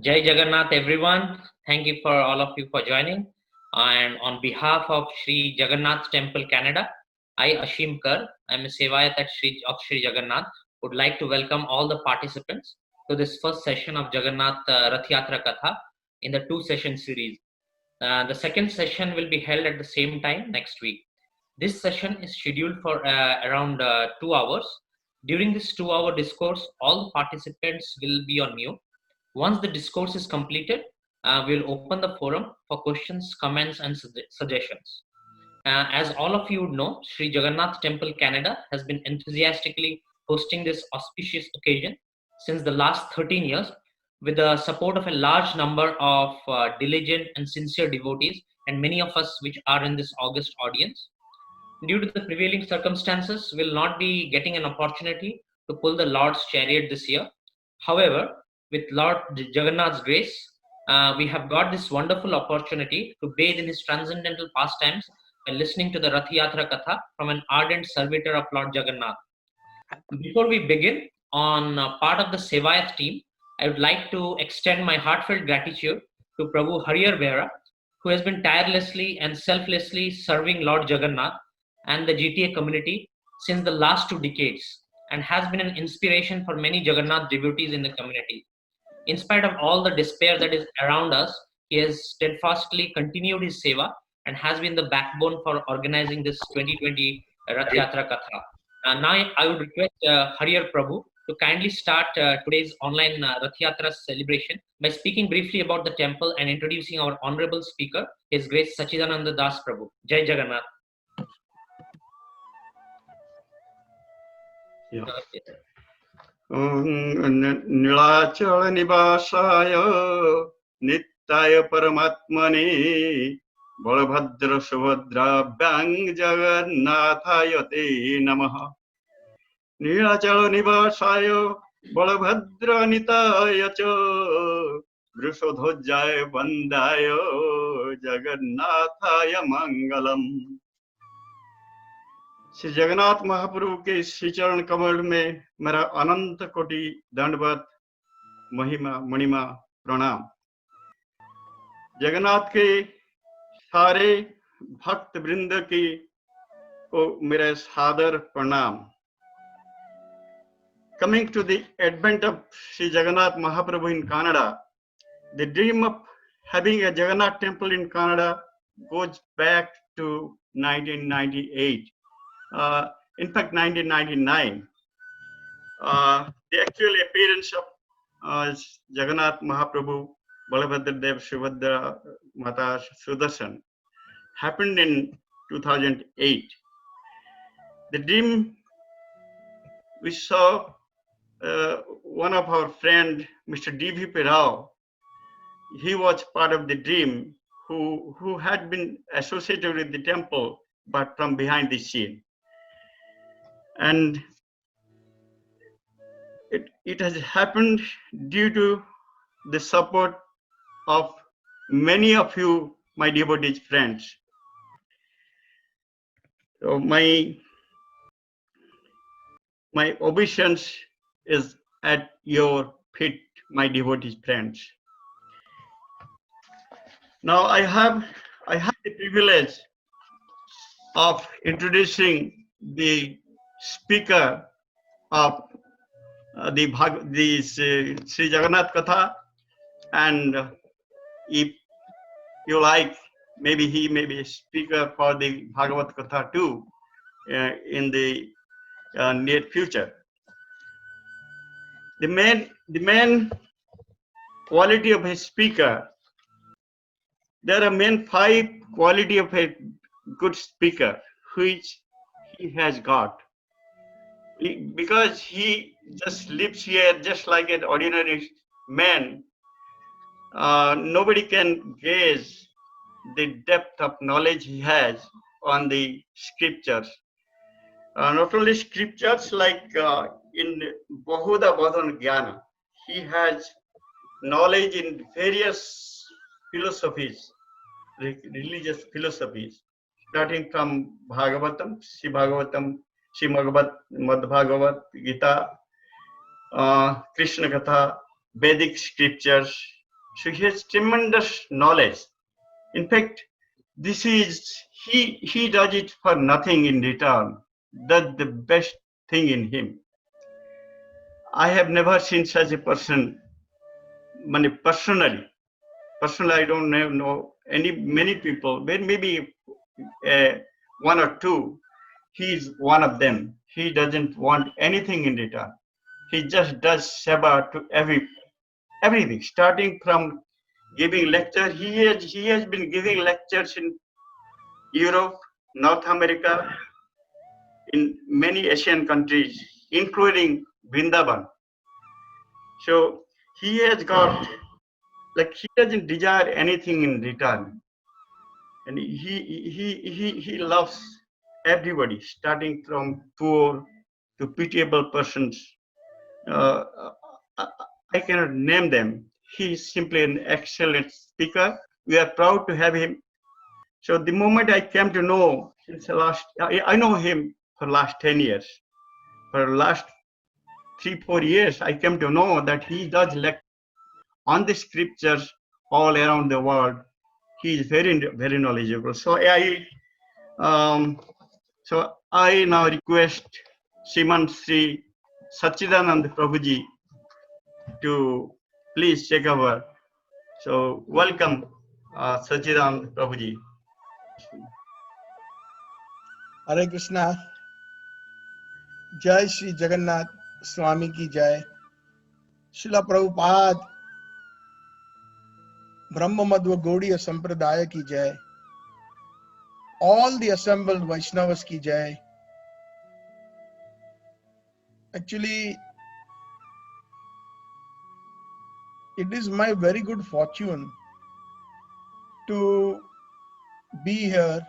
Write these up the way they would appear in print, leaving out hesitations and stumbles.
Jai Jagannath, everyone. Thank you for all of you for joining. And on behalf of Sri Jagannath Temple Canada, I, Ashim Kar, I'm a Sevayat at Sri Jagannath, would like to welcome all the participants to this first session of Jagannath Rahthyatra Katha in the two-session series. The second session will be held at the same time next week. This session is scheduled for around 2 hours. During this 2-hour discourse, all participants will be on mute. Once the discourse is completed, we'll open the forum for questions, comments, and suggestions. As all of you know, Sri Jagannath Temple Canada has been enthusiastically hosting this auspicious occasion since the last 13 years with the support of a large number of diligent and sincere devotees and many of us which are in this august audience. Due to the prevailing circumstances, we'll not be getting an opportunity to pull the Lord's chariot this year. However, with Lord Jagannath's grace, we have got this wonderful opportunity to bathe in his transcendental pastimes by listening to the Rathiyatra Katha from an ardent servitor of Lord Jagannath. Before we begin, on part of the Sevayat team, I would like to extend my heartfelt gratitude to Prabhu Hariyar Behra, who has been tirelessly and selflessly serving Lord Jagannath and the GTA community since the last 2 decades and has been an inspiration for many Jagannath devotees in the community. In spite of all the despair that is around us, he has steadfastly continued his seva and has been the backbone for organizing this 2020 Rathhyatra Katha. Now I would request Hariyar Prabhu to kindly start today's online Rathyatra celebration by speaking briefly about the temple and introducing our honorable speaker, His Grace Satchitananda Das Prabhu. Jai Jagannath. Yeah. Nilachal Nivasaya Nittaya Paramatmane Balabhadra Subhadra Bang Jagannathaya Te Namaha Nilachal Nivasaya Balabhadra Nitaya Cha Vrushodhojaya Vandaya Jagannathaya Mangalam. Shri Jagannath महाप्रभु के श्री चरण कमल में मेरा अनंत कोटि दंडवत महिमा मणिमा प्रणाम। जगन्नाथ के सारे भक्त वृंद की को मेरा सादर प्रणाम। Coming to the advent of Sri Jagannath Mahaprabhu in Canada, the dream of having a Jagannath temple in Canada goes back to 1998. In fact, 1999, the actual appearance of Jagannath Mahaprabhu, Balabhadra Dev, Subhadra Mata Sudarshan happened in 2008. The dream we saw one of our friend, Mr. D.V.P. Rao, he was part of the dream who had been associated with the temple, but from behind the scene. And it has happened due to the support of many of you, my devotees friends. So my obeisance is at your feet, my devotees friends. Now I have the privilege of introducing the speaker of the Sri Jagannath Katha, and if you like, maybe he may be a speaker for the Bhagavad Katha too in the near future. The main quality of a speaker, there are main 5 quality of a good speaker which he has got. Because he just lives here just like an ordinary man, nobody can gauge the depth of knowledge he has on the scriptures. Not only scriptures, like in Bahuda Bodhan Jnana, he has knowledge in various philosophies, religious philosophies, starting from Bhagavatam, Srimad Bhagavad Gita, Krishna Katha, Vedic scriptures, So he has tremendous knowledge. In fact, this is he does it for nothing in return. That's the best thing in him. I have never seen such a person. Personally, I don't know many people, maybe one or two. He's one of them. He doesn't want anything in return. He just does seva to everything, starting from giving lecture. He has been giving lectures in Europe, North America, in many Asian countries, including Vrindavan. So he has got, like, he doesn't desire anything in return, and he loves everybody, starting from poor to pitiable persons. Uh, I I cannot name them. He is simply an excellent speaker. We are proud to have him. So the moment I came to know, since the last, I know him for last 10 years. For the last 3-4 years, I came to know that he does lecture on the scriptures all around the world. He is very knowledgeable. So I now request Sriman Sri Satchitananda Prabhuji to please take over. So welcome, Satchitananda Prabhuji. Hare Krishna. Jai Shri Jagannath Swami ki Jai. Srila Prabhupada Brahma Madhva Gaudiya Sampradaya ki Jai. All the assembled Vaishnavas ki Jai. Actually, it is my very good fortune to be here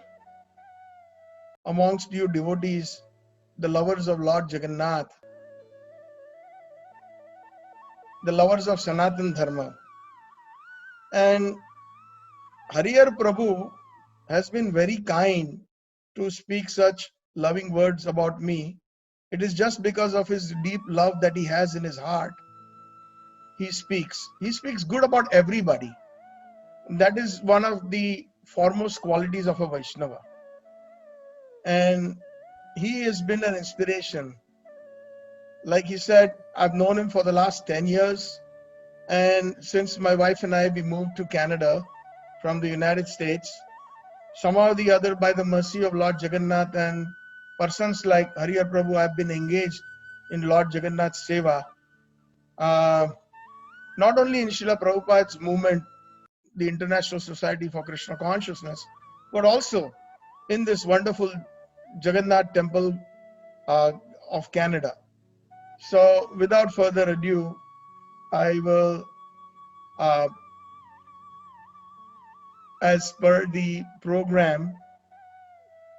amongst you devotees, the lovers of Lord Jagannath, the lovers of Sanatan Dharma. And Hare Prabhu has been very kind to speak such loving words about me. It is just because of his deep love that he has in his heart. He speaks good about everybody. That is one of the foremost qualities of a Vaishnava. And he has been an inspiration. Like he said, I've known him for the last 10 years. And since my wife and I, we moved to Canada from the United States, somehow or the other, by the mercy of Lord Jagannath and persons like Hare Prabhu, I've been engaged in Lord Jagannath's Seva. Not only in Srila Prabhupada's movement, the International Society for Krishna Consciousness, but also in this wonderful Jagannath Temple of Canada. So without further ado, I will, as per the program,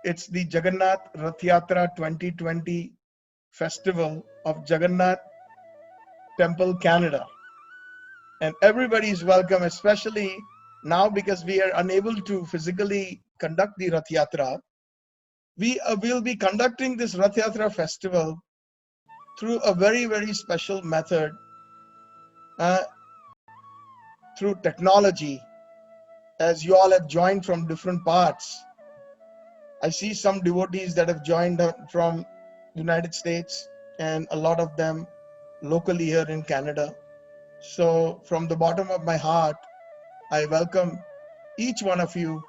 it's the Jagannath Rahthyatra 2020 Festival of Jagannath Temple Canada. And everybody is welcome, especially now because we are unable to physically conduct the Rath We will be conducting this Rathyatra festival through a very, very special method, through technology, as you all have joined from different parts. I see some devotees that have joined from United States and a lot of them locally here in Canada. So from the bottom of my heart, I welcome each one of you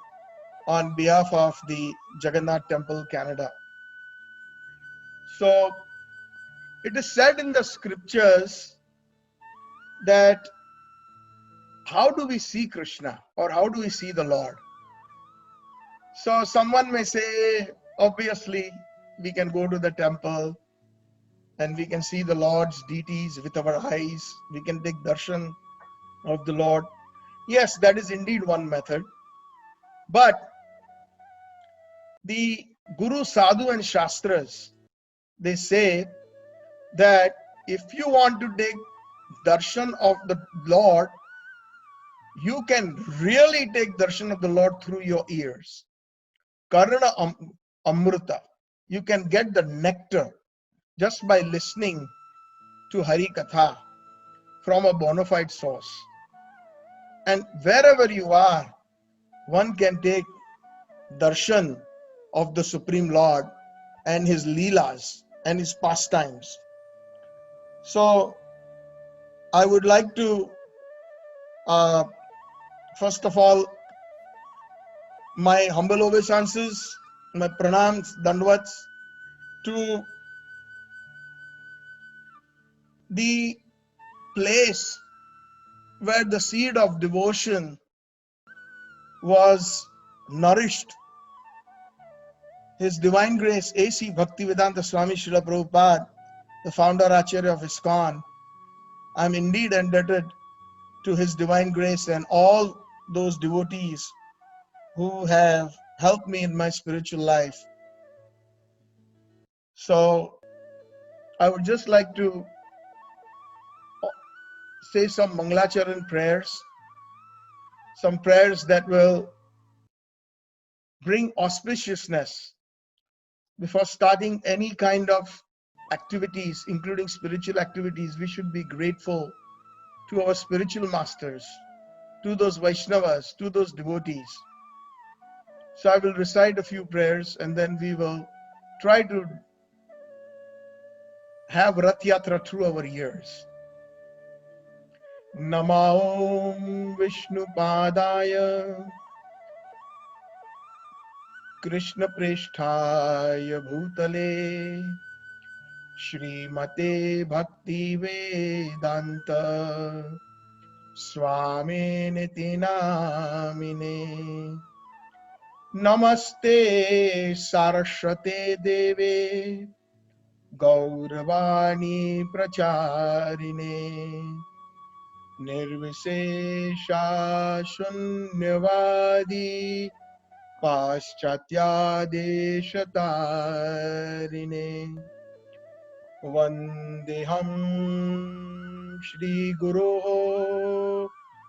on behalf of the Jagannath Temple Canada. So it is said in the scriptures that how do we see Krishna, or how do we see the Lord? So someone may say, obviously, we can go to the temple and we can see the Lord's deities with our eyes. We can take darshan of the Lord. Yes, that is indeed one method. But the Guru, Sadhu and Shastras, they say that if you want to take darshan of the Lord, you can really take darshan of the Lord through your ears. Karana Amrita. You can get the nectar just by listening to Hare Katha from a bona fide source. And wherever you are, one can take darshan of the Supreme Lord and his leelas and his pastimes. So I would like to first of all, my humble obeisances, my pranams, dandavats to the place where the seed of devotion was nourished. His Divine Grace A.C. Bhaktivedanta Swami Srila Prabhupada, the founder Acharya of ISKCON. I am indeed indebted to His Divine Grace and all those devotees who have helped me in my spiritual life. So I would just like to say some Mangalacharan prayers, some prayers that will bring auspiciousness before starting any kind of activities, including spiritual activities. We should be grateful to our spiritual masters, to those Vaishnavas, to those devotees. So I will recite a few prayers and then we will try to have Rathhyatra through our years. Namo Vishnu Padaya Krishna Preshthaya Bhutale Shrimate Bhakti Vedanta Swami Niti Namine Namaste Saraswate Deve Gauravani Pracharine Nirvishesha Shunyavadi Paschatya Deshatarine Vandeham Shri Guru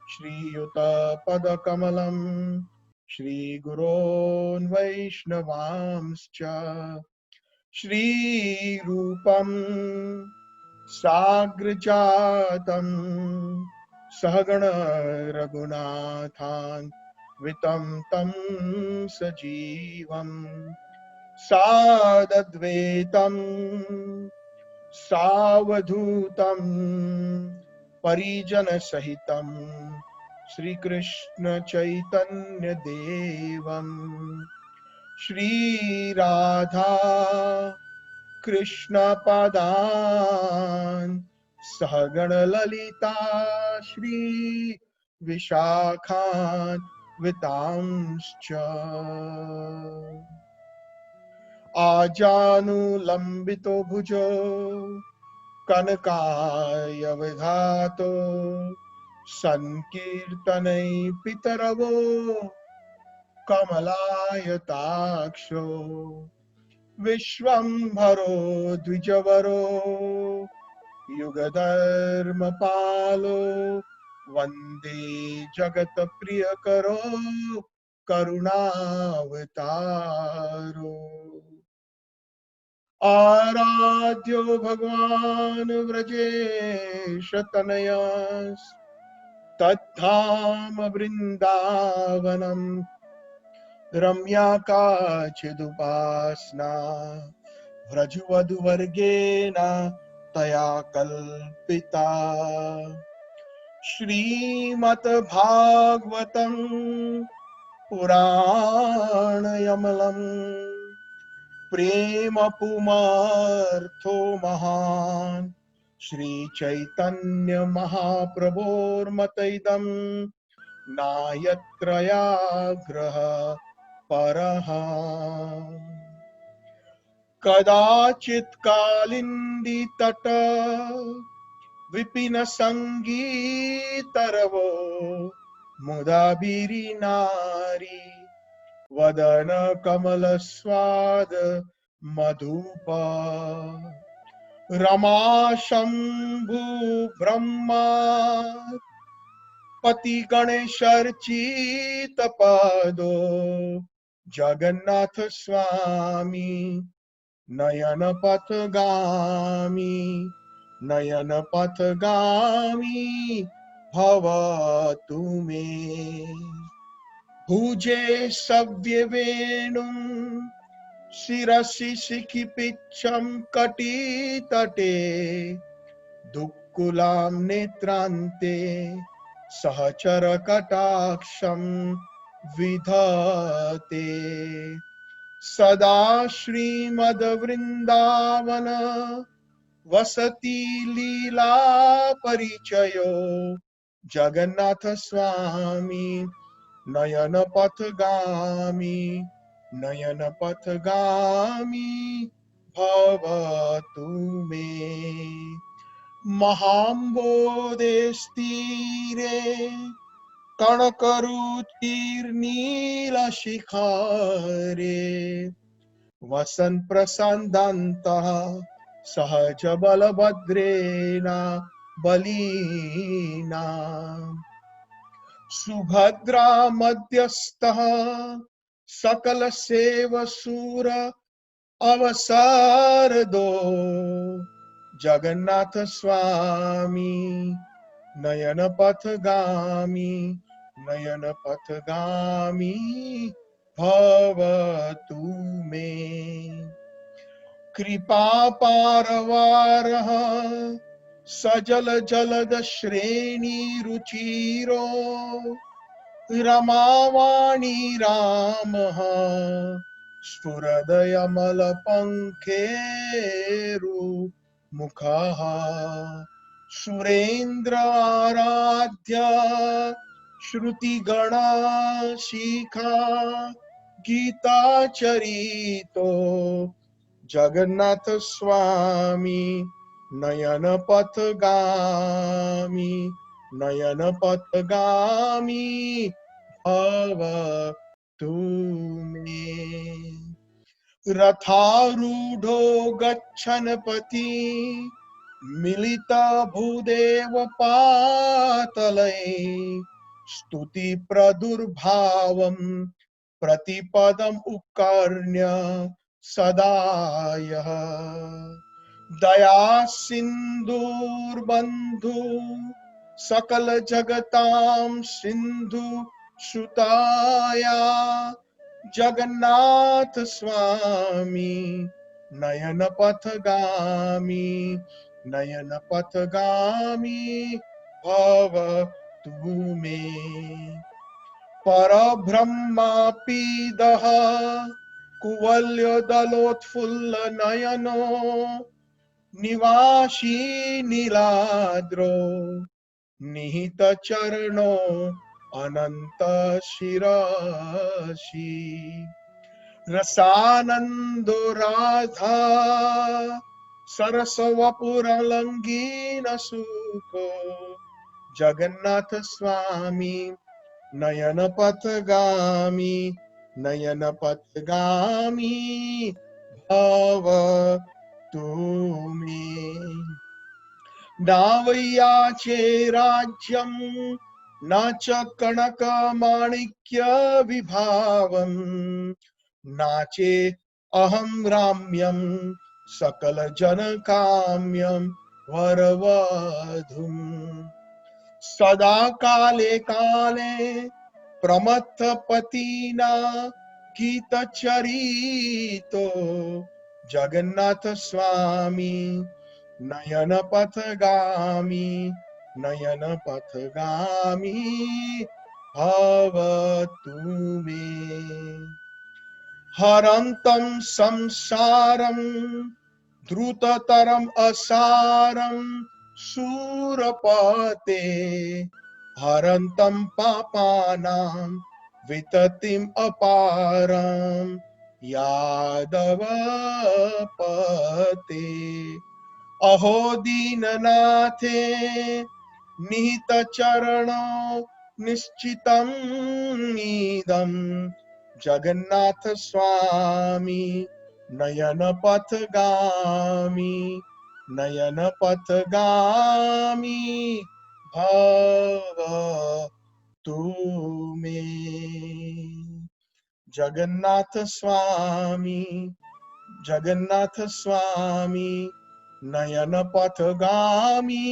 Shri Yuta Padakamalam Shri Gurun Vaishnavamscha Shri Rupam Sagrajatam Sahagana Raghunathan Vitam Tam Sajivam Sadadvetam Savadhutam Parijana Sahitam Sri Krishna Chaitanya Devam Shri Radha Krishna Padan Sahagana Lalita Shri Vishakhan Vitamscha Ajanu Lambito Bhujo Kanakaya Vidhato Sankirtanai Pitaravo Kamalaya Vishwambharo Dvijavaro Yugadharma Palo Vande Jagata Priyakaro Karunavataro Aradhyo Bhagwan Vrajesh Tanayas Tadham Vrindavanam Ramya Kachidupasna Vrajuvadu Vargena Taya Kalpita Shrimat Bhagavatam Purana Yamalam Prema Pumartho Mahan Shri Chaitanya Mahaprabhor Mataidam Nayatraya Graha Paraha Kadachit Kalindi Tata Vipina Sangeetaravo Mudabiri Nari Vadana Kamala Swada Madhupa Rama Shambhu Brahma Pati Ganeshar Chitapado Jagannath Swami Nayana Pathagami Nayana Pathagami भवतु मे। भुजे सव्यवेणुं शिरसि शिखिपिच्छं कटितटे दुःकुलां नेत्रान्ते सहचरकटाक्षं विधते। सदा श्रीमद्वृन्दावन वसति लीला परिचयो जगन्नाथ स्वामी नयन पथगामी नयन पथगामी भवतु मे। महाम्बोधेस्तीरे कणकरुचिर्नीलशिखारे वसन् प्रसन्दान्तः सहज बलभद्रेण बलीना। सुभद्रा मध्यस्थः सकल save सूर अवसार दो जगन्नाथ स्वामी नयन पथगामी नयन पथगामी भवतु मे। कृपा पारवारः सजल जलद श्रेणी रुचिरो रमावाणी रामः स्फुरदयमल पंखेरु मुखः। सुरेन्द्राराध्य श्रुति गणाशिखा गीता चरितो जगन्नाथ स्वामी नयन पथगामी नयन पथगामी भवतु मे। रथारूढ़ो गच्छन् पथि मिलिता भूदेव पातलै स्तुति प्रदुर्भावं प्रतिपदम् उक्कर्ण्य सदा यः। दया सिन्धुर्बन्धु सकल जगतां सिंधु सुताया जगन्नाथ स्वामी नयन पथगामी नयन पथगामी भवतु मे। परब्रह्मापीदः कुवल्यदलोत्फुल्ल नयनो निवासी नीलाद्रो निहित चरणो अनंत शिरसि। रसानंदो राधा सरसवपुरलंघीन सुखो जगन्नाथ स्वामी नयन पथगामी नयन पथगामी भवतु मे। नावयाचे राज्यं न च कनक माणिक्य विभावं नाचे अहं राम्यं सकल जन काम्यं वरवधुम्। सदा काले काले प्रमत्थ पतिना गीत चरितो जगन्नाथ स्वामी नयन पथगामी नयन पथगामी भवतु मे। हरन्तं संसारं द्रुततरम् असारं शूरपते हरन्तं पापानां विततिम् अपारं यादवपते। अहो दीननाथे निहित चरणो निश्चितं नीदं जगन्नाथ स्वामी नयन पथगामी नयन पथगामी भवतु मे। जगन्नाथ स्वामी जगन्नाथ स्वामी नयन पथगामी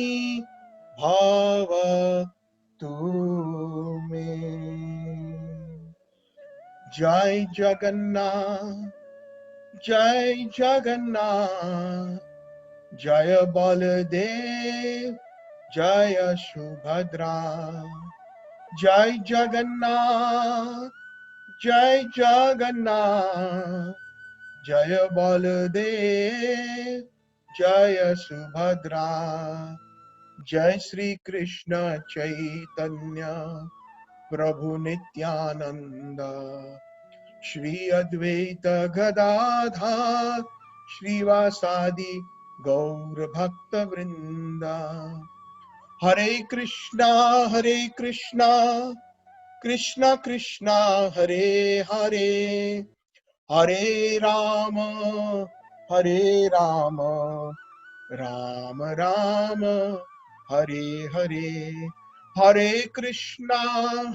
भवतु tu mein. Jai Jagannath, Jai Jagannath, Jaya Baladev, Jaya Subhadra. Jai Jagannath, Jai Jagannath, Jaya Baladev, Jaya Subhadra. Jai Sri Krishna Chaitanya Prabhu Nityananda Shri Advaita Gadadhar Shrivasadi Gaur Bhakta Vrinda. Hare Krishna, Krishna Krishna, Hare Hare, Hare Rama, Hare Rama, Rama Rama, Hare Hare, Hare Krishna,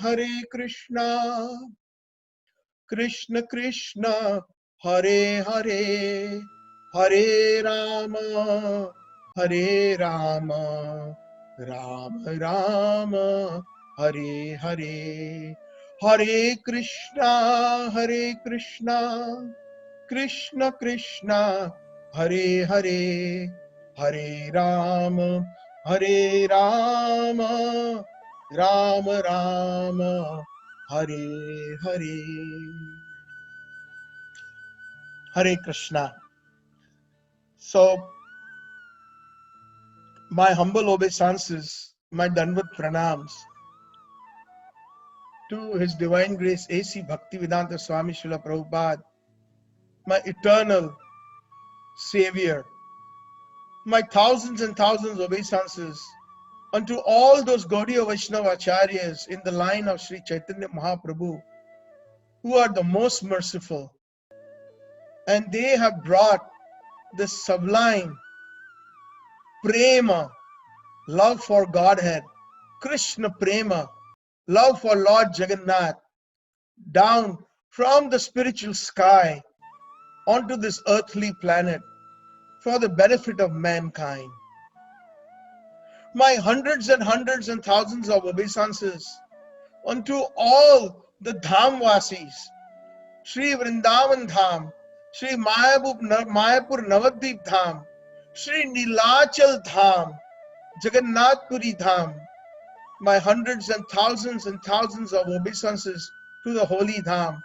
Krishna Krishna, Hare Hare, Hare Rama, Hare Rama, Rama Rama, Hare Hare, Hare Krishna, Krishna Krishna, Hare Hare, Hare Rama, Hare Rama, Rama Rama, Hare Hare. Hare Krishna. So, my humble obeisances, my Danvat Pranams to His Divine Grace A.C. Bhaktivedanta Swami Srila Prabhupada, my eternal Savior, my thousands and thousands obeisances unto all those Gaudiya Vaishnava Acharyas in the line of Sri Chaitanya Mahaprabhu, who are the most merciful, and they have brought the sublime prema, love for Godhead, Krishna prema, love for Lord Jagannath, down from the spiritual sky onto this earthly planet for the benefit of mankind. My hundreds and thousands of obeisances unto all the Dhamvasis, Sri Vrindavan Dham, Sri Mayapur Navadvip Dham, Sri Nilachal Dham, Jagannath Puri Dham. My hundreds and thousands of obeisances to the holy Dham.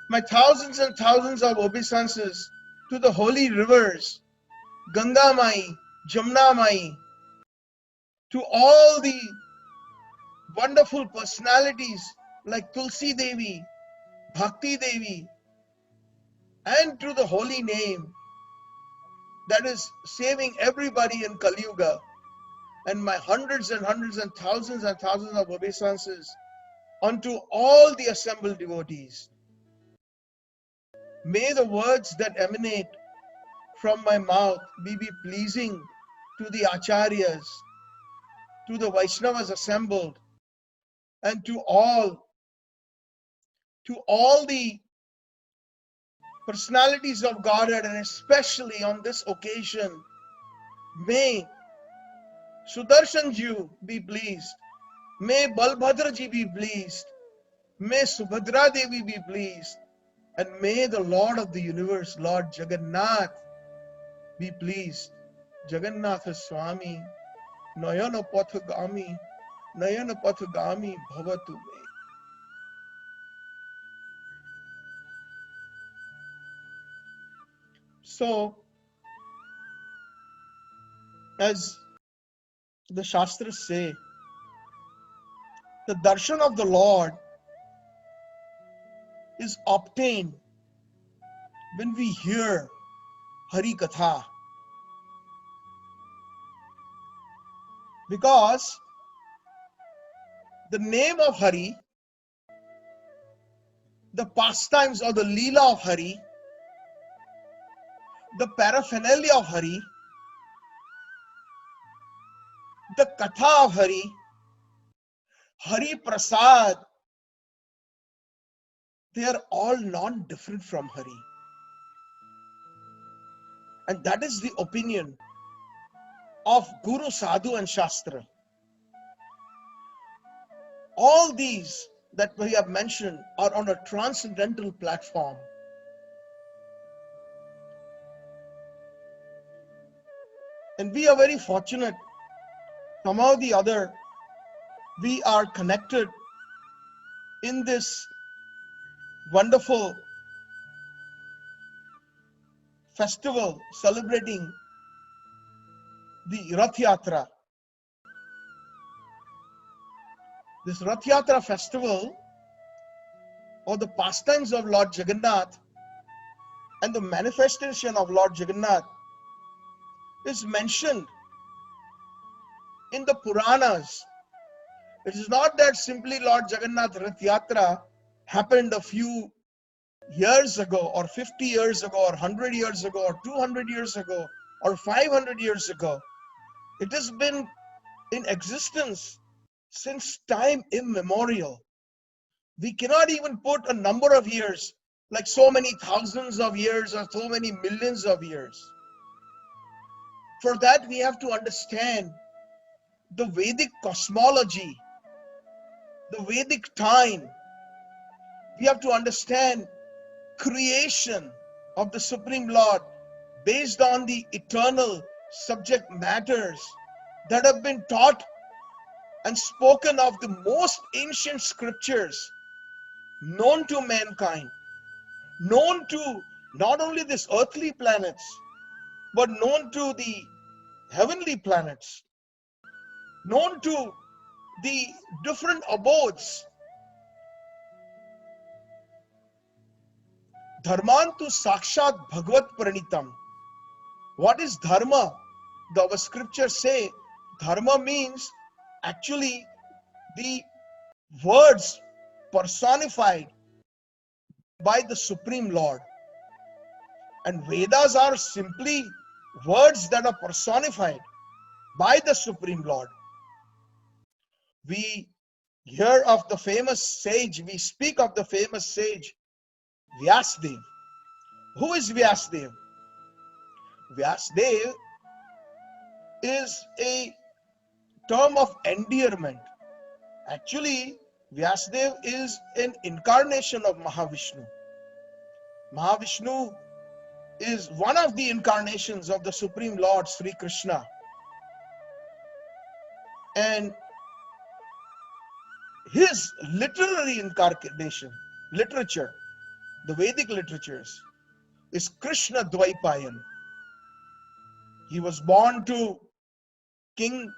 My thousands and thousands of obeisances to the holy rivers, Ganga Mai, Jamna Mai, to all the wonderful personalities like Tulsi Devi, Bhakti Devi, and to the holy name that is saving everybody in Kali Yuga, and my hundreds and thousands of obeisances unto all the assembled devotees. May the words that emanate from my mouth be pleasing to the Acharyas, to the Vaishnavas assembled, and to all the personalities of Godhead, and especially on this occasion, may Sudarshan Ji be pleased, may Balbhadra Ji be pleased, may Subhadra Devi be pleased, and may the Lord of the universe, Lord Jagannath, be pleased. Jagannatha Swami, Nayana Pathagami Bhavatu Me. So, as the Shastras say, the darshan of the Lord is obtained when we hear Hare Katha. Because the name of Hari, the pastimes or the Leela of Hari, the paraphernalia of Hari, the Katha of Hari, Hari Prasad, they are all non-different from Hari. And that is the opinion of Guru, Sadhu and Shastra. all these that we have mentioned are on a transcendental platform. And we are very fortunate. Somehow or the other, we are connected in this wonderful festival celebrating the Rathyatra. This Rathyatra festival, or the pastimes of Lord Jagannath and the manifestation of Lord Jagannath, is mentioned in the Puranas. It is not that simply Lord Jagannath Rathyatra happened a few years ago, or 50 years ago, or 100 years ago, or 200 years ago, or 500 years ago. It has been in existence since time immemorial. We cannot even put a number of years, like so many thousands of years or so many millions of years. For that, we have to understand the Vedic cosmology, the Vedic time. We have to understand creation of the Supreme Lord based on the eternal subject matters that have been taught and spoken of the most ancient scriptures known to mankind, known to not only these earthly planets, but known to the heavenly planets, known to the different abodes. Dharmantu sakshat bhagavat pranitam. What is dharma? Our scriptures say dharma means actually the words personified by the Supreme Lord. And Vedas are simply words that are personified by the Supreme Lord. We hear of the famous sage, we speak of the famous sage Vyasdev. Who is Vyasdev? Vyasdev is a term of endearment. Actually, Vyasdev is an incarnation of Mahavishnu. Mahavishnu is one of the incarnations of the Supreme Lord Sri Krishna. And his literary incarnation, literature, the Vedic literatures, is Krishna Dvaipayan. He was born to king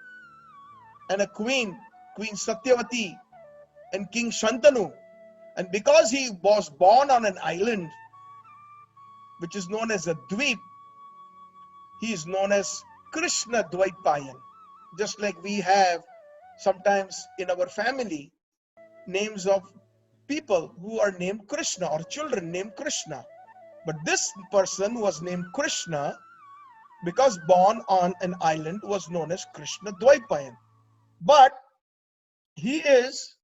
and a queen, Queen Satyavati and King Shantanu. And because he was born on an island, which is known as a Dweep, he is known as Krishna Dvaipayan. Just like we have sometimes in our family names of people who are named Krishna or children named Krishna. But this person was named Krishna because born on an island was known as Krishna Dvaipayan. But he is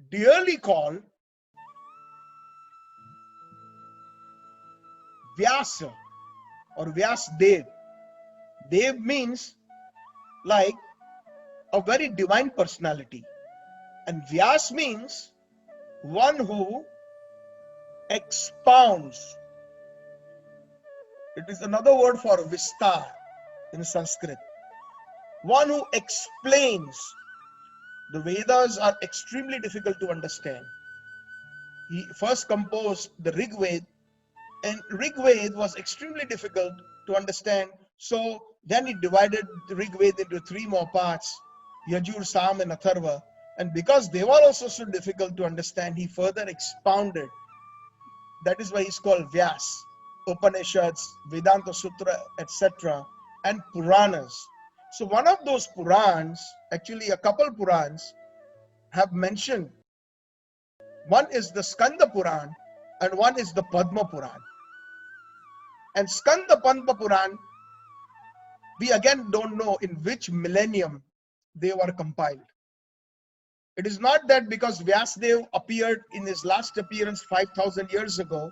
dearly called Vyasa or Vyasdev. Dev means like a very divine personality. And Vyas means one who expounds. It is another word for Vistar in Sanskrit. One who explains. The Vedas are extremely difficult to understand. He first composed the Rig Veda, and Rig Veda was extremely difficult to understand. So then he divided the Rig Veda into three more parts, Yajur, Sam and Atharva. And because they were also so difficult to understand, he further expounded. That is why he's called Vyas. Upanishads, Vedanta Sutra, etc. and Puranas. So one of those Purans, actually a couple Purans, have mentioned. One is the Skanda Purana and one is the Padma Purana. And Skanda Padma Purana, we again don't know in which millennium they were compiled. It is not that because Vyasdev appeared in his last appearance 5,000 years ago,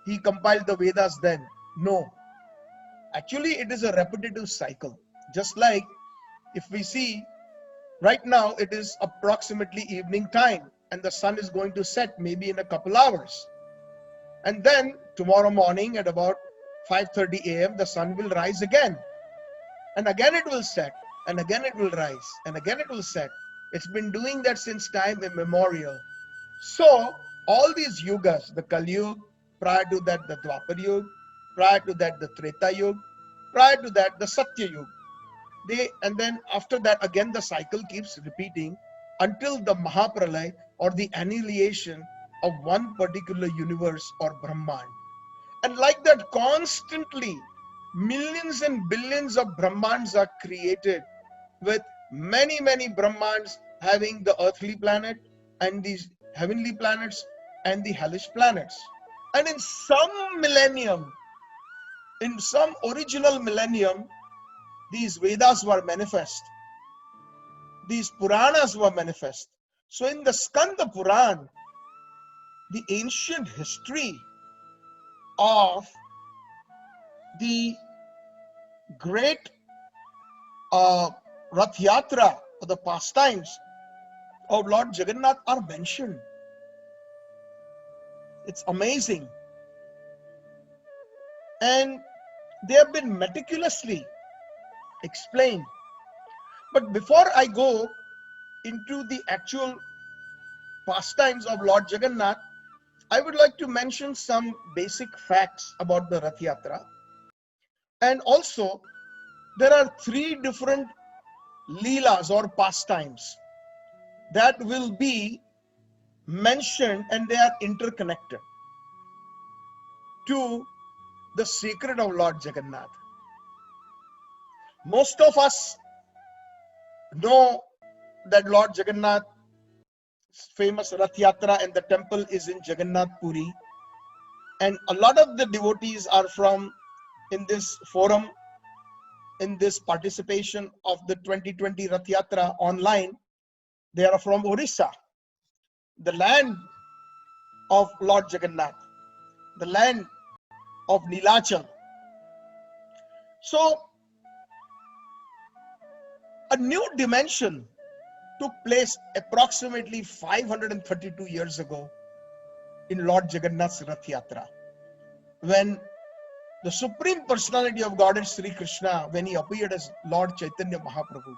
he compiled the Vedas then. No. Actually, it is a repetitive cycle. Just like if we see Right now it is approximately evening time and the sun is going to set maybe in a couple hours. And then tomorrow morning at about 5:30 a.m. the sun will rise again. And again it will set. And again it will rise. And again it will set. It's been doing that since time immemorial. So all these yugas, the Kali Yuga, prior to that the Dwapar Yuga, prior to that the Treta Yuga, prior to that the Satya Yuga, and then after that again the cycle keeps repeating until the Mahapralay or the annihilation of one particular universe or Brahman. And like that, constantly millions and billions of Brahmans are created, with many Brahmans having the earthly planet and these heavenly planets and the hellish planets. And in some millennium, in some original millennium, these Vedas were manifest. These Puranas were manifest. So in the Skanda Purana, the ancient history of the great Rathyatra, or the pastimes of Lord Jagannath, are mentioned. It's amazing. And they have been meticulously explained. But before I go into the actual pastimes of Lord Jagannath, I would like to mention some basic facts about the Rath-yatra. And also, there are 3 different leelas or pastimes that will be mentioned, and they are interconnected to the secret of Lord Jagannath. Most of us know that Lord Jagannath famous Rath-yatra and the temple is in Jagannath Puri, and a lot of the devotees are from in this forum, in this participation of the 2020 Rath-yatra online. They are from Orissa, the land of Lord Jagannath, the land of Nilachal. So a new dimension took place approximately 532 years ago in Lord Jagannath's Rath-yatra, when the Supreme Personality of Godhead Sri Krishna, when he appeared as Lord Chaitanya Mahaprabhu,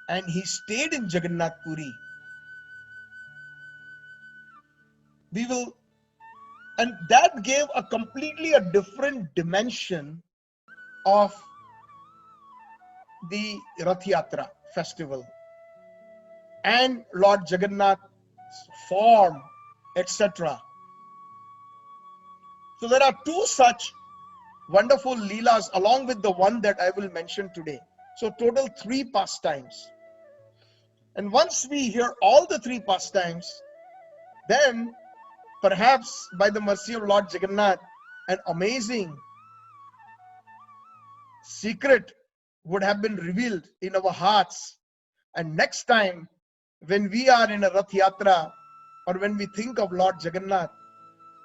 and he stayed in Jagannath Puri. And that gave a completely a different dimension of the Rath-yatra festival and Lord Jagannath's form, etc. So there are 2 such wonderful leelas along with the one that I will mention today. So total 3 pastimes. And once we hear all the 3 pastimes, then perhaps by the mercy of Lord Jagannath, an amazing secret would have been revealed in our hearts. And next time when we are in a Rath-yatra, or when we think of Lord Jagannath,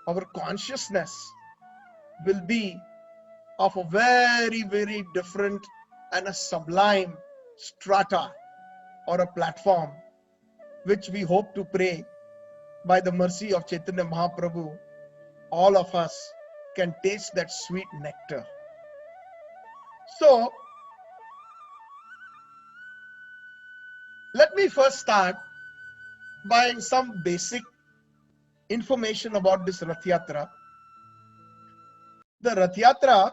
our consciousness will be of a very different and a sublime strata or a platform, which we hope to pray by the mercy of Chaitanya Mahaprabhu, all of us can taste that sweet nectar. So let me first start by some basic information about this Rath-yatra. The Rath-yatra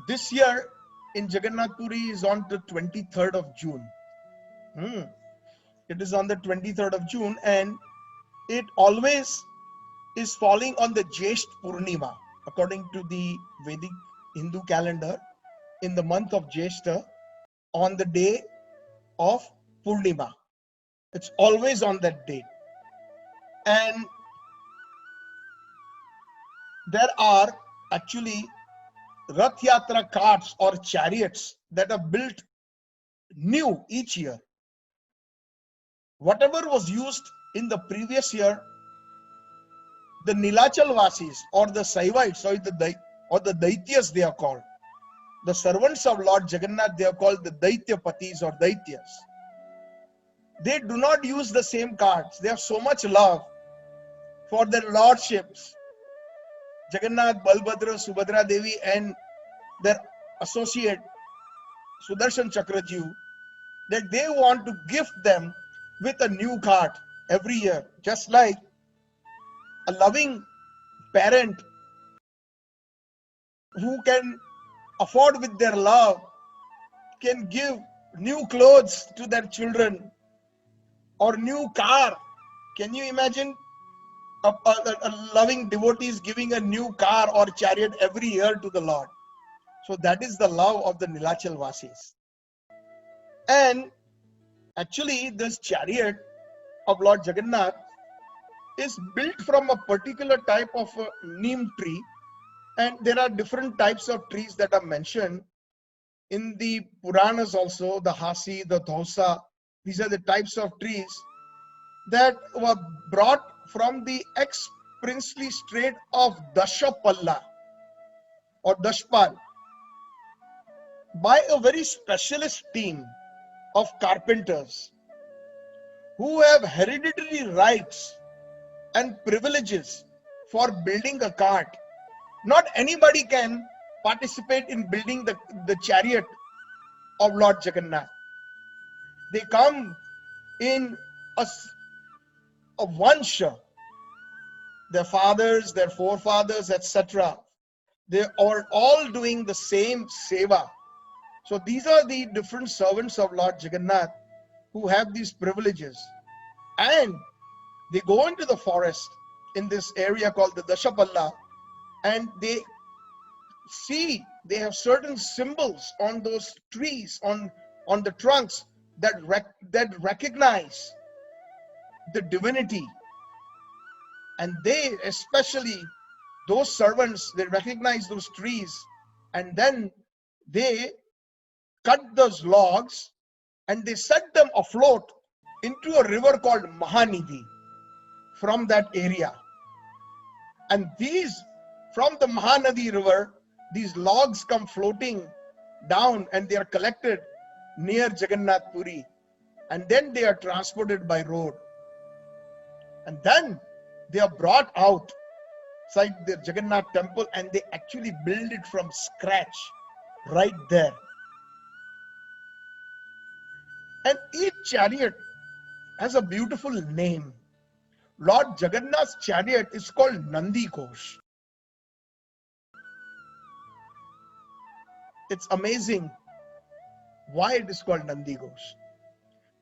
this year in Jagannath Puri is on the 23rd of June. It is on the 23rd of June, and it always is falling on the Jyesht Purnima, according to the Vedic Hindu calendar, in the month of Jyeshtha, on the day of Purnima. It's always on that date. And there are actually Rahthyatra carts or chariots that are built new each year. Whatever was used in the previous year, the Nilachal Vasis or the Saivites or the Daityas they are called, the servants of Lord Jagannath, they are called the Daityapatis or Daityas. They do not use the same carts. They have so much love for their lordships, Jagannath, Balbhadra, Subhadra Devi, and their associate Sudarshan Chakraju, that they want to gift them with a new cart every year, just like a loving parent who can afford with their love can give new clothes to their children or new car. Can you imagine a loving devotees giving a new car or chariot every year to the Lord? So that is the love of the Nilachal Vasis. And actually this chariot of Lord Jagannath is built from a particular type of a neem tree, and there are different types of trees that are mentioned in the Puranas also, the Hasi, the Dhausa. These are the types of trees that were brought from the ex-princely state of Dashapalla or Dashpal by a very specialist team of carpenters who have hereditary rights and privileges for building a cart. Not anybody can participate in building the chariot of Lord Jagannath. They come in a vansha, their fathers, their forefathers, etc. They are all doing the same seva. So these are the different servants of Lord Jagannath who have these privileges. And they go into the forest in this area called the Dashapalla, and they see they have certain symbols on those trees, on the trunks that recognize the divinity. And they, especially those servants, they recognize those trees, and then they cut those logs and they set them afloat into a river called Mahanidhi from that area. And these, from the Mahanadi river, these logs come floating down and they are collected near Jagannath Puri, and then they are transported by road, and then they are brought outside the Jagannath temple, and they actually build it from scratch right there. And each chariot has a beautiful name. Lord Jagannath's chariot is called Nandi Ghosh. It's amazing why it is called Nandi Ghosh.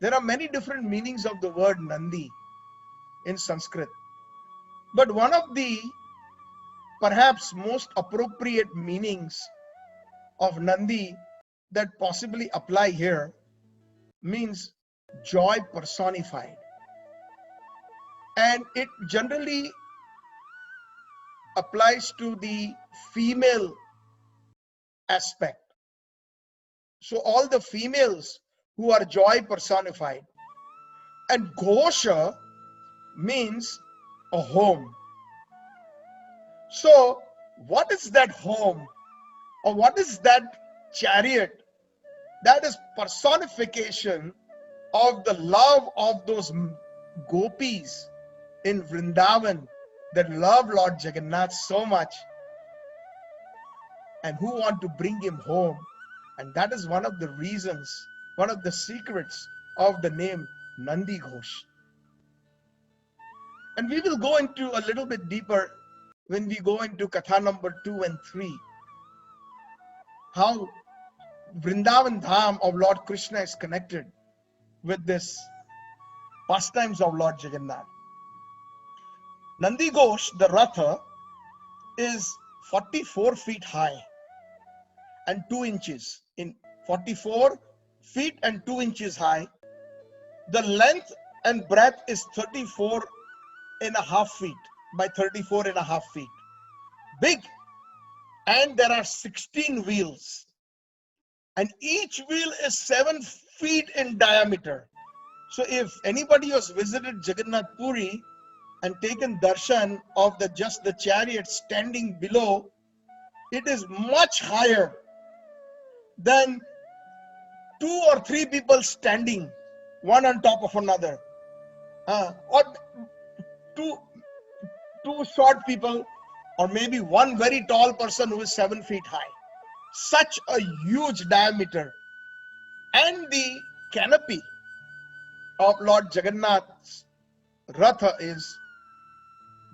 There are many different meanings of the word Nandi in Sanskrit, but one of the perhaps most appropriate meanings of Nandi that possibly apply here means joy personified, and it generally applies to the female aspect. So all the females who are joy personified. And Ghosha means a home. So what is that home, or what is that chariot? That is personification of the love of those gopis in Vrindavan that love Lord Jagannath so much and who want to bring him home. And that is one of the reasons, one of the secrets of the name Nandi Ghosh. And we will go into a little bit deeper when we go into Katha number 2 and 3, how Vrindavan Dham of Lord Krishna is connected with this pastimes of Lord Jagannath. Nandi Ghosh, the Ratha, is 44 feet high and 2 inches. In 44 feet and 2 inches high. The length and breadth is 34.5 feet by 34.5 feet. Big. And there are 16 wheels. And each wheel is 7 feet in diameter. So if anybody has visited Jagannath Puri and taken darshan of just the chariot standing below, it is much higher then 2 or 3 people standing, one on top of another, or two short people, or maybe one very tall person who is 7 feet high. Such a huge diameter. And the canopy of Lord Jagannath's Ratha is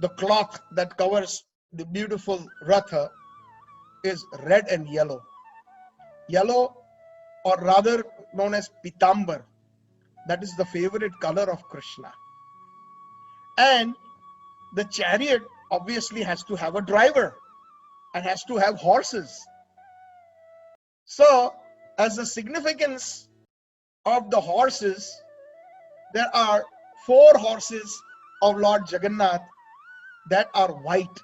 the cloth that covers the beautiful Ratha is red and yellow. Yellow, or rather known as Pitambar, that is the favorite color of Krishna. And the chariot obviously has to have a driver and has to have horses. So, as the significance of the horses, there are 4 horses of Lord Jagannath that are white,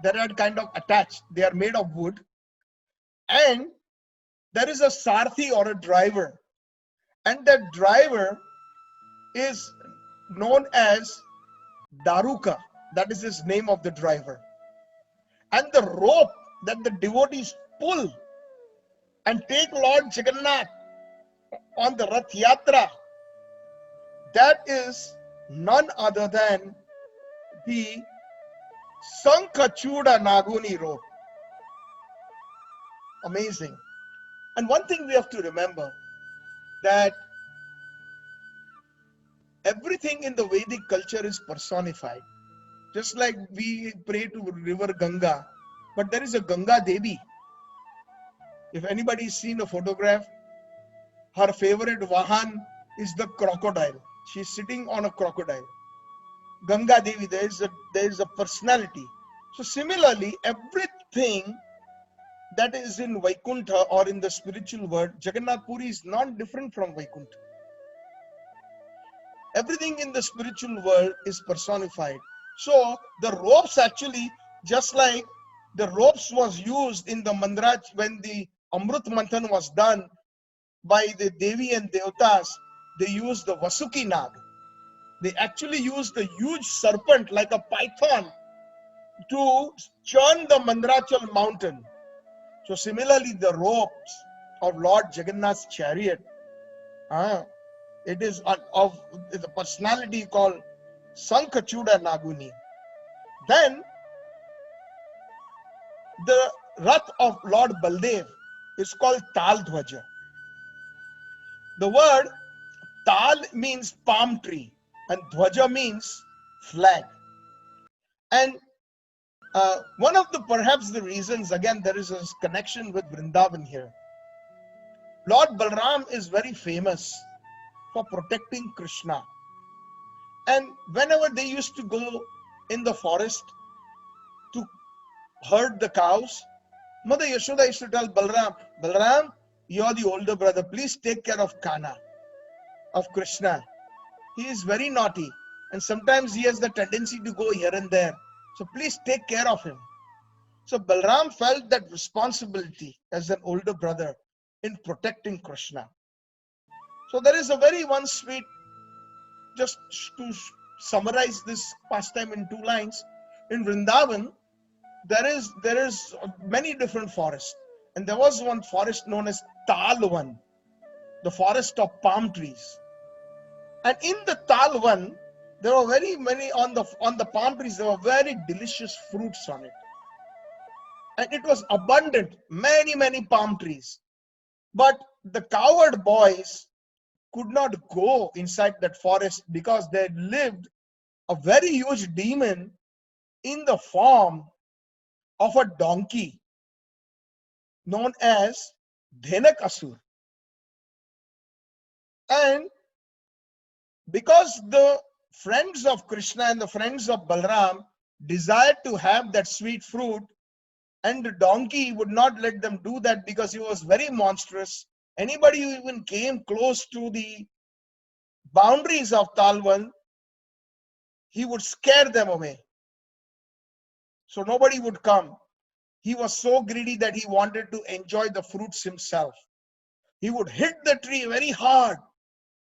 that are kind of attached. They are made of wood, and there is a sarthi or a driver, and that driver is known as Daruka. That is his name of the driver. And the rope that the devotees pull and take Lord Jagannath on the Rathhyatra, that is none other than the Sankachuda Naguni rope. Amazing. And one thing we have to remember, that everything in the Vedic culture is personified. Just like we pray to river Ganga, but there is a Ganga Devi. If anybody's seen a photograph, her favorite Vahan is the crocodile. She's sitting on a crocodile. Ganga Devi, there is a personality. So similarly, everything that is in Vaikuntha or in the spiritual world, Jagannath Puri is not different from Vaikuntha. Everything in the spiritual world is personified. So the ropes actually, just like the ropes was used in the Mandraj when the Amrut Manthan was done by the Devi and Devatas, they used the Vasuki Nag. They actually used a huge serpent like a python to churn the Mandrachal mountain. So similarly, the ropes of Lord Jagannath's chariot, it is of the personality called Sankachuda Naguni. Then the Rath of Lord Baldev is called Tal Dhwaja. The word Tal means palm tree and Dhwaja means flag. And one of the perhaps the reasons, again, there is a connection with Vrindavan here. Lord Balram is very famous for protecting Krishna. And whenever they used to go in the forest to herd the cows, Mother Yashoda used to tell Balram, Balram, you're the older brother, please take care of Kana, of Krishna. He is very naughty and sometimes he has the tendency to go here and there. So please take care of him. So Balram felt that responsibility as an older brother in protecting Krishna. So there is a very one sweet, just to summarize this pastime in 2 lines, in Vrindavan, there is many different forests. And there was one forest known as Talvan, the forest of palm trees. And in the Talvan, there were very many, on the palm trees, there were very delicious fruits on it. And it was abundant, many palm trees. But the coward boys could not go inside that forest because there lived a very huge demon in the form of a donkey known as Dhenakasur. And because the friends of Krishna and the friends of Balram desired to have that sweet fruit, and the donkey would not let them do that because he was very monstrous. Anybody who even came close to the boundaries of Talvan, he would scare them away. So nobody would come. He was so greedy that he wanted to enjoy the fruits himself. He would hit the tree very hard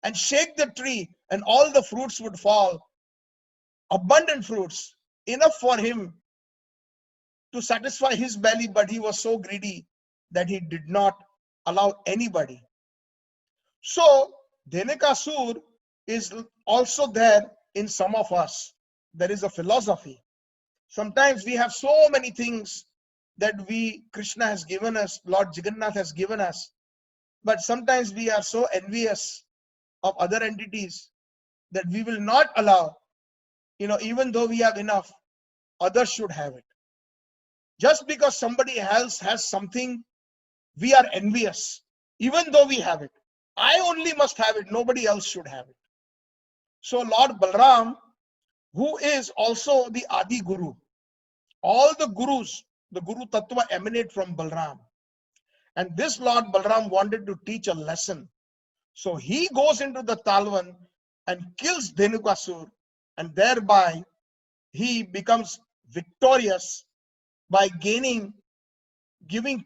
and shake the tree, and all the fruits would fall. Abundant fruits, enough for him to satisfy his belly, but he was so greedy that he did not allow anybody. So Dhenukasur is also there in some of us. There is a philosophy. Sometimes we have so many things that Krishna has given us, Lord Jagannath has given us, but sometimes we are so envious of other entities that we will not allow, even though we have enough, others should have it. Just because somebody else has something, we are envious, even though we have it. I only must have it, nobody else should have it. So Lord Balram, who is also the Adi Guru, all the Gurus, the Guru Tattva emanate from Balram. And this Lord Balram wanted to teach a lesson. So he goes into the Talvan and kills Dhenukasur, and thereby he becomes victorious by giving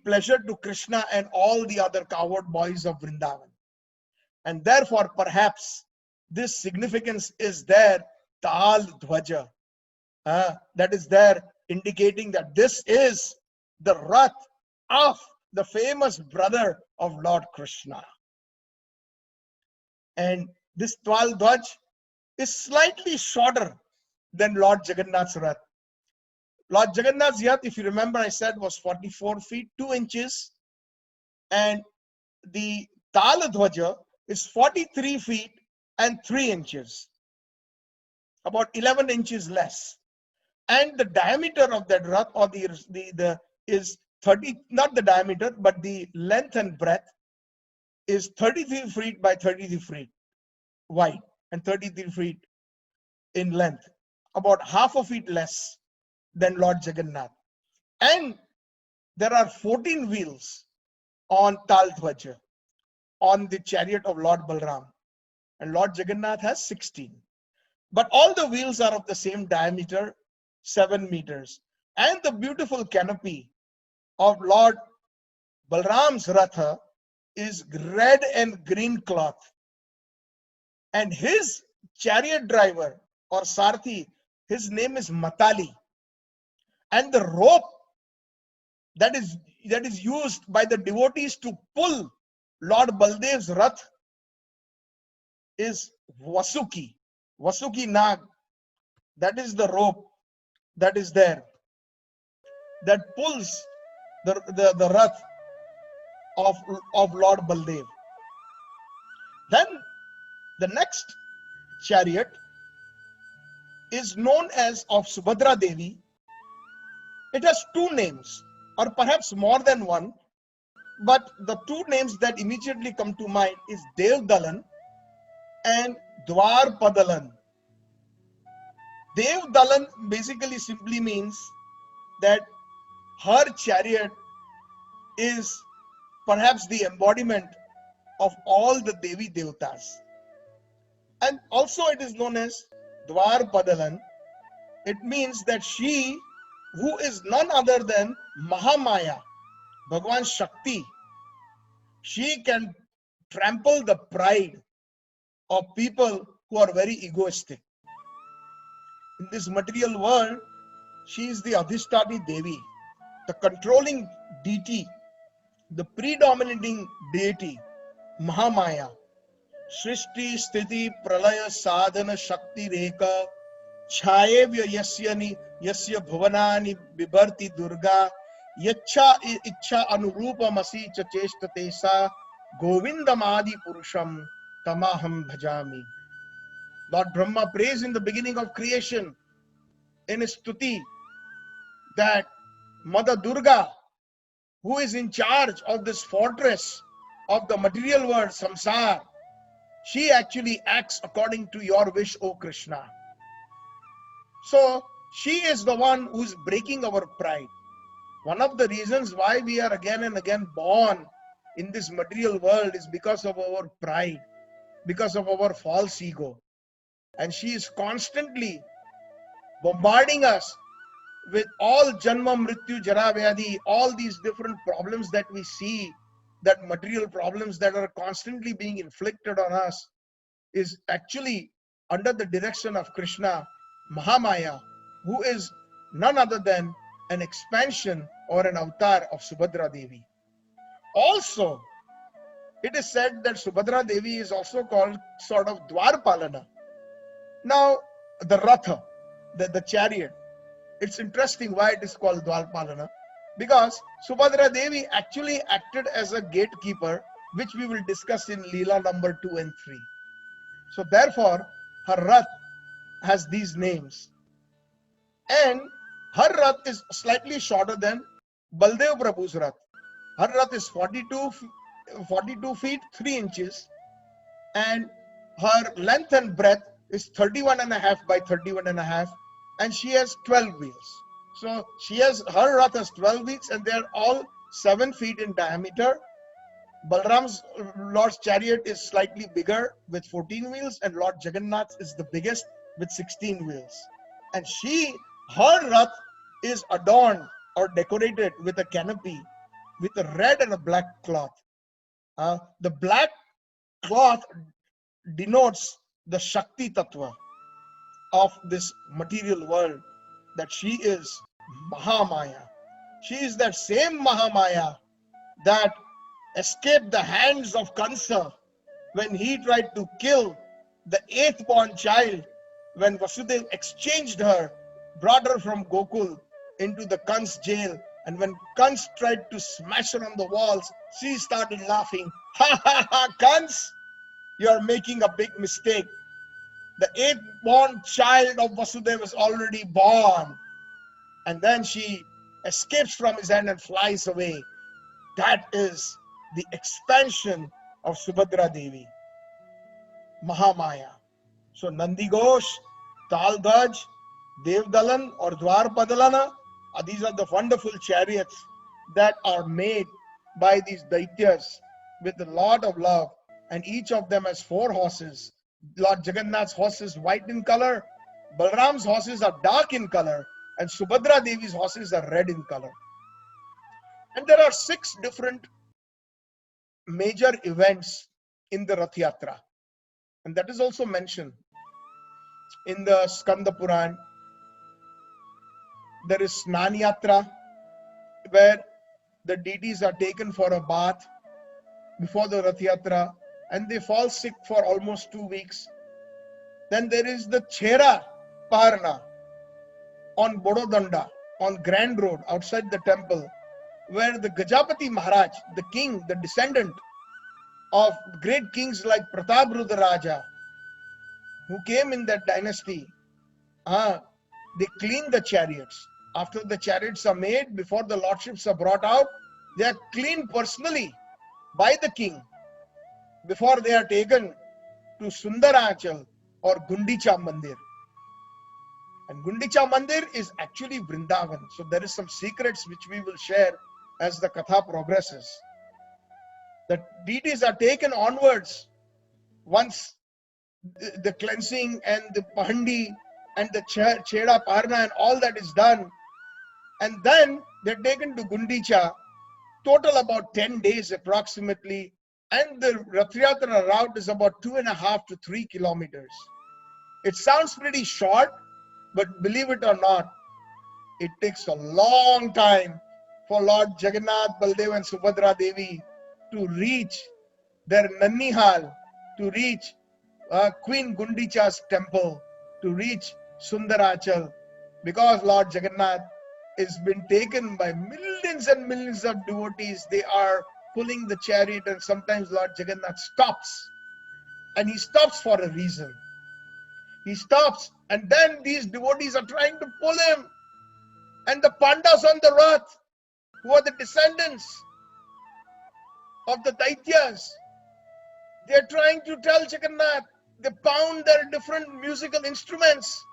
pleasure to Krishna and all the other coward boys of Vrindavan. And therefore, perhaps this significance is there, Tal Dhwaja, that is there, indicating that this is the Rath of the famous brother of Lord Krishna. And this Tal Dhwaj is slightly shorter than Lord Jagannath's Rath. Lord Jagannath's Rath, if you remember, I said was 44 feet 2 inches, and the Tal Dhwaja is 43 feet and 3 inches, about 11 inches less. And the diameter of that Rath, or the is 30, not the diameter, but the length and breadth is 33 feet by 33 feet wide and 33 feet in length, about half a feet less than Lord Jagannath. And there are 14 wheels on Tal Dhwaja, on the chariot of Lord Balram, and Lord Jagannath has 16. But all the wheels are of the same diameter, 7 meters. And the beautiful canopy of Lord Balram's Ratha is red and green cloth. And his chariot driver or Sarthi, his name is Matali. And the rope that is used by the devotees to pull Lord Baldev's Rath is Vasuki Nag. That is the rope that is there, that pulls the Rath of Lord Baldev. Then the next chariot is known as of Subhadra Devi. It has 2 names, or perhaps more than one, but the 2 names that immediately come to mind is Devdalan and Dwarpadalan. Devdalan basically simply means that her chariot is perhaps the embodiment of all the Devi Devtas. And also it is known as Dwarpadalan. It means that she, who is none other than Mahamaya, Bhagwan Shakti, she can trample the pride of people who are very egoistic. In this material world, she is the Adhishtati Devi, the controlling deity, the predominating deity, Mahamaya. Srishti, Sthiti, Pralaya, Sadhana, Shakti, Reka, Chayevya Yasya Bhuvanani, Bibharti, Durga, Yacha Icha Anurupamasi Chacheshtatesa, Govindamadi Purusham, Tamaham Bhajami. Lord Brahma prays in the beginning of creation in his stuti that Mother Durga, who is in charge of this fortress of the material world, samsara, she actually acts according to your wish, O Krishna. So she is the one who is breaking our pride. One of the reasons why we are again and again born in this material world is because of our pride, because of our false ego. And she is constantly bombarding us with all Janma, Mrityu, Jara, Vyadhi, all these different problems that we see, that material problems that are constantly being inflicted on us, is actually under the direction of Krishna, Mahamaya, who is none other than an expansion or an avatar of Subhadra Devi. Also, it is said that Subhadra Devi is also called sort of Dwarpalana. Now, the Ratha, the chariot, it's interesting why it is called Dwarpalana, because Subhadra Devi actually acted as a gatekeeper, which we will discuss in Leela number 2 and 3. So therefore, her Rath has these names. And her Rath is slightly shorter than Baldev Prabhu's Rath. Her Rath is 42 feet 3 inches, and her length and breadth is 31.5 by 31.5, and she has 12 wheels. So her Rath has 12 wheels, and they are all 7 feet in diameter. Balram's Lord's chariot is slightly bigger with 14 wheels, and Lord Jagannath is the biggest with 16 wheels. And her Rath is adorned or decorated with a canopy with a red and a black cloth. The black cloth denotes the Shakti Tattva of this material world, that she is Mahamaya. She is that same Mahamaya that escaped the hands of Kansa when he tried to kill the 8th born child, when Vasudev exchanged her, brought her from Gokul into the Kans jail, and when Kans tried to smash her on the walls, she started laughing. Ha ha ha, Kans, you are making a big mistake. The 8th born child of Vasudev is already born. And then she escapes from his hand and flies away. That is the expansion of Subhadra Devi, Mahamaya. So Nandi Ghosh, Taldaj, Devdalan or Dwarpadalana, these are the wonderful chariots that are made by these Daityas with a lot of love, and each of them has 4 horses. Lord Jagannath's horse is white in color, Balram's horses are dark in color, and Subhadra Devi's horses are red in color. And there are 6 different major events in the Rathiyatra, and that is also mentioned in the Skanda Purana. There is Snan Yatra, where the deities are taken for a bath before the Rathiyatra, and they fall sick for almost 2 weeks. Then there is the Chera Parna on Bododanda, on Grand Road outside the temple, where the Gajapati Maharaj, the king, the descendant of great kings like Prataprudra Raja, who came in that dynasty, they clean the chariots. After the chariots are made, before the lordships are brought out, they are cleaned personally by the king before they are taken to Sundarachal or Gundicha Mandir. And Gundicha Mandir is actually Vrindavan. So there is some secrets which we will share as the Katha progresses. The deities are taken onwards once the cleansing and the Pahandi and the Cheda Parna and all that is done. And then they're taken to Gundicha, total about 10 days approximately. And the Rathiyatra route is about 2.5 to 3 kilometers. It sounds pretty short, but believe it or not, it takes a long time for Lord Jagannath, Baldev and Subhadra Devi to reach their Nanihal, to reach Queen Gundicha's temple, to reach Sundarachal, because Lord Jagannath has been taken by millions and millions of devotees. They are pulling the chariot, and sometimes Lord Jagannath stops, and he stops for a reason. He stops, and then these devotees are trying to pull him, and the Pandas on the Rath, who are the descendants of the Daityas, they are trying to tell Jagannath. They pound their different musical instruments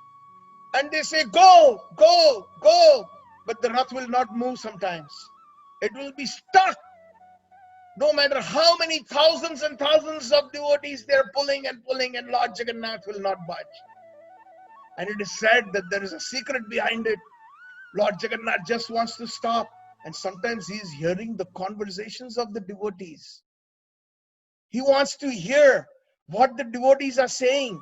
and they say, go, go, go. But the Rath will not move sometimes. It will be stuck. No matter how many thousands and thousands of devotees they are pulling, and Lord Jagannath will not budge. And it is said that there is a secret behind it. Lord Jagannath just wants to stop, and sometimes he is hearing the conversations of the devotees. He wants to hear what the devotees are saying.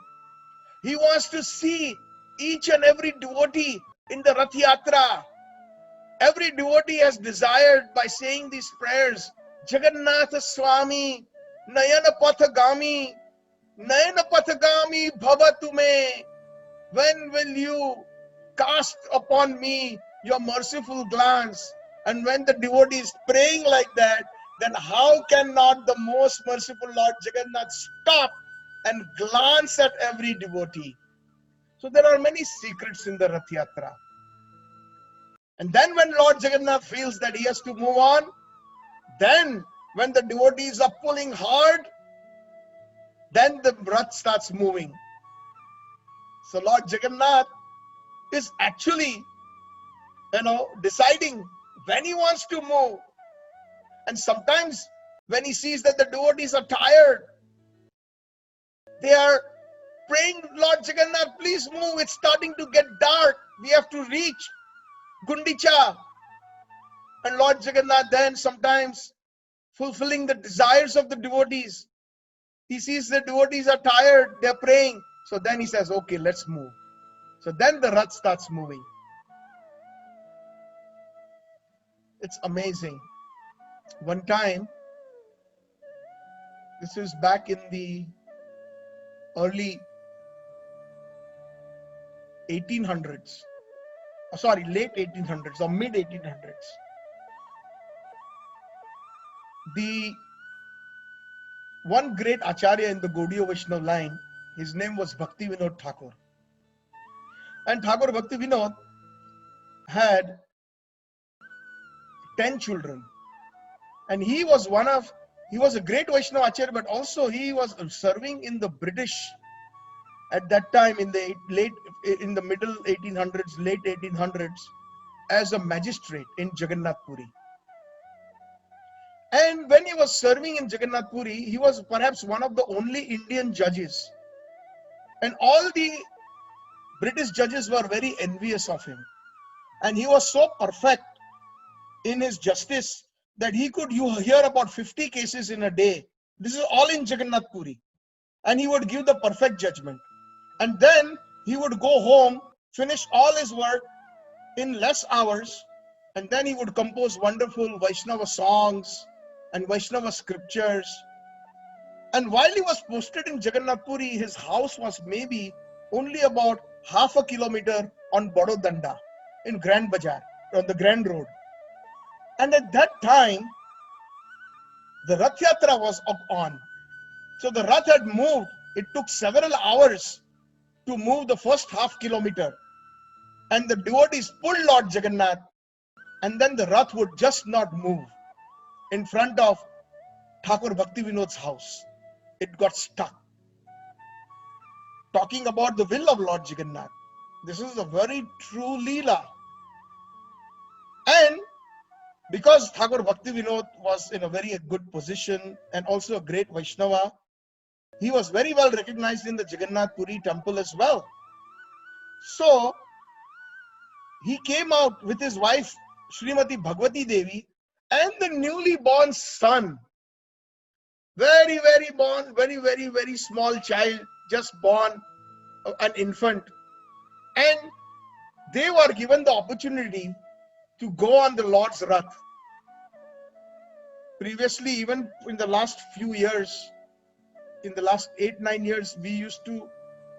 He wants to see each and every devotee in the Rathiyatra. Every devotee has desired, by saying these prayers, Jagannatha Swami, Nayana Pathagami, Nayana Pathagami Bhavatume. When will you cast upon me your merciful glance? And when the devotee is praying like that, then how can not the most merciful Lord Jagannath stop and glance at every devotee? So there are many secrets in the Rath-yatra. And then when Lord Jagannath feels that he has to move on, then when the devotees are pulling hard, then the Rath starts moving. So Lord Jagannath is actually, deciding when he wants to move. And sometimes when he sees that the devotees are tired, they are praying, Lord Jagannath, please move. It's starting to get dark. We have to reach Gundicha. And Lord Jagannath then sometimes fulfilling the desires of the devotees. He sees the devotees are tired, they're praying. So then he says, okay, let's move. So then the Rath starts moving. It's amazing. One time, this is back in the early 1800s, late 1800s or mid 1800s. The one great Acharya in the Gaudiya Vaishnava line, his name was Bhakti Vinod Thakur. And Thakur Bhakti Vinod had 10 children. And he was a great Vaishnava Acharya, but also he was serving in the British at that time in the middle 1800s, late 1800s, as a magistrate in Jagannath Puri. And when he was serving in Jagannath Puri, he was perhaps one of the only Indian judges. And all the British judges were very envious of him. And he was so perfect in his justice that he could hear about 50 cases in a day. This is all in Jagannath Puri. And he would give the perfect judgment. And then he would go home, finish all his work in less hours, and then he would compose wonderful Vaishnava songs and Vaishnava scriptures. And while he was posted in Jagannath Puri, his house was maybe only about half a kilometer on Bododanda in Grand Bazaar, on the Grand Road. And at that time, the Rath-yatra was on. So the Rath had moved. It took several hours to move the first half kilometer. And the devotees pulled Lord Jagannath, and then the Rath would just not move in front of Thakur Bhakti Vinod's house. It got stuck. Talking about the will of Lord Jagannath. This is a very true Leela. And because Thakur Bhakti Vinod was in a very good position and also a great Vaishnava, he was very well recognized in the Jagannath Puri temple as well. So he came out with his wife Srimati Bhagwati Devi and the newly born son. Very small child, just born, an infant. And they were given the opportunity to go on the Lord's Rath. Previously, even in the last few years, in the last 8-9 years, we used to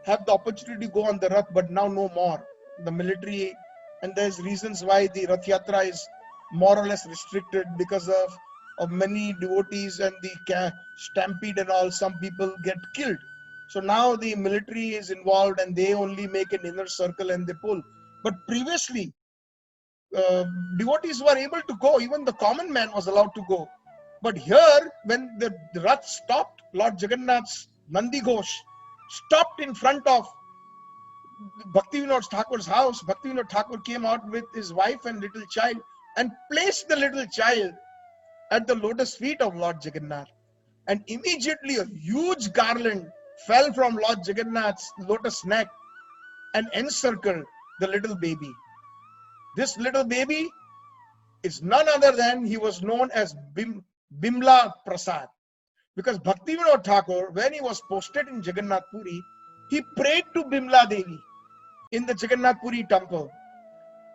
have the opportunity to go on the Rath, but now no more. The military, and there's reasons why the Rath-yatra is more or less restricted because of many devotees and the stampede and all. Some people get killed. So now the military is involved and they only make an inner circle and they pull. But previously, devotees were able to go. Even the common man was allowed to go. But here, when the Rath stopped, Lord Jagannath's Nandi Ghosh stopped in front of Bhakti Vinod Thakur's house. Bhakti Vinod Thakur came out with his wife and little child and placed the little child at the lotus feet of Lord Jagannath. And immediately a huge garland fell from Lord Jagannath's lotus neck and encircled the little baby. This little baby is none other than, he was known as Bimla Prasad. Because Bhakti Vinod Thakur, when he was posted in Jagannath Puri, he prayed to Bimla Devi in the Jagannath Puri temple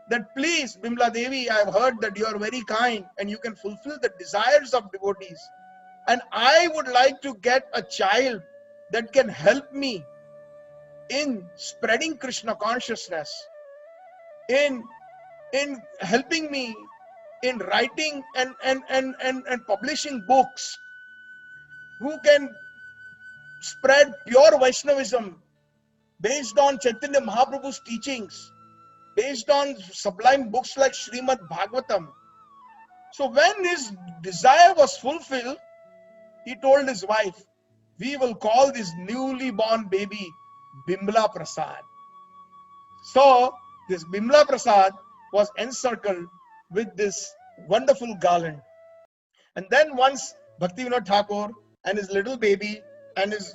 that please, Bimla Devi, I have heard that you are very kind and you can fulfill the desires of devotees. And I would like to get a child that can help me in spreading Krishna consciousness, in helping me in writing and publishing books, who can spread pure Vaishnavism based on Chaitanya Mahaprabhu's teachings, based on sublime books like Srimad Bhagavatam. So when his desire was fulfilled, he told his wife, we will call this newly born baby Bimla Prasad. So this Bimla Prasad was encircled with this wonderful garland. And then once Bhaktivinoda Thakur and his little baby and his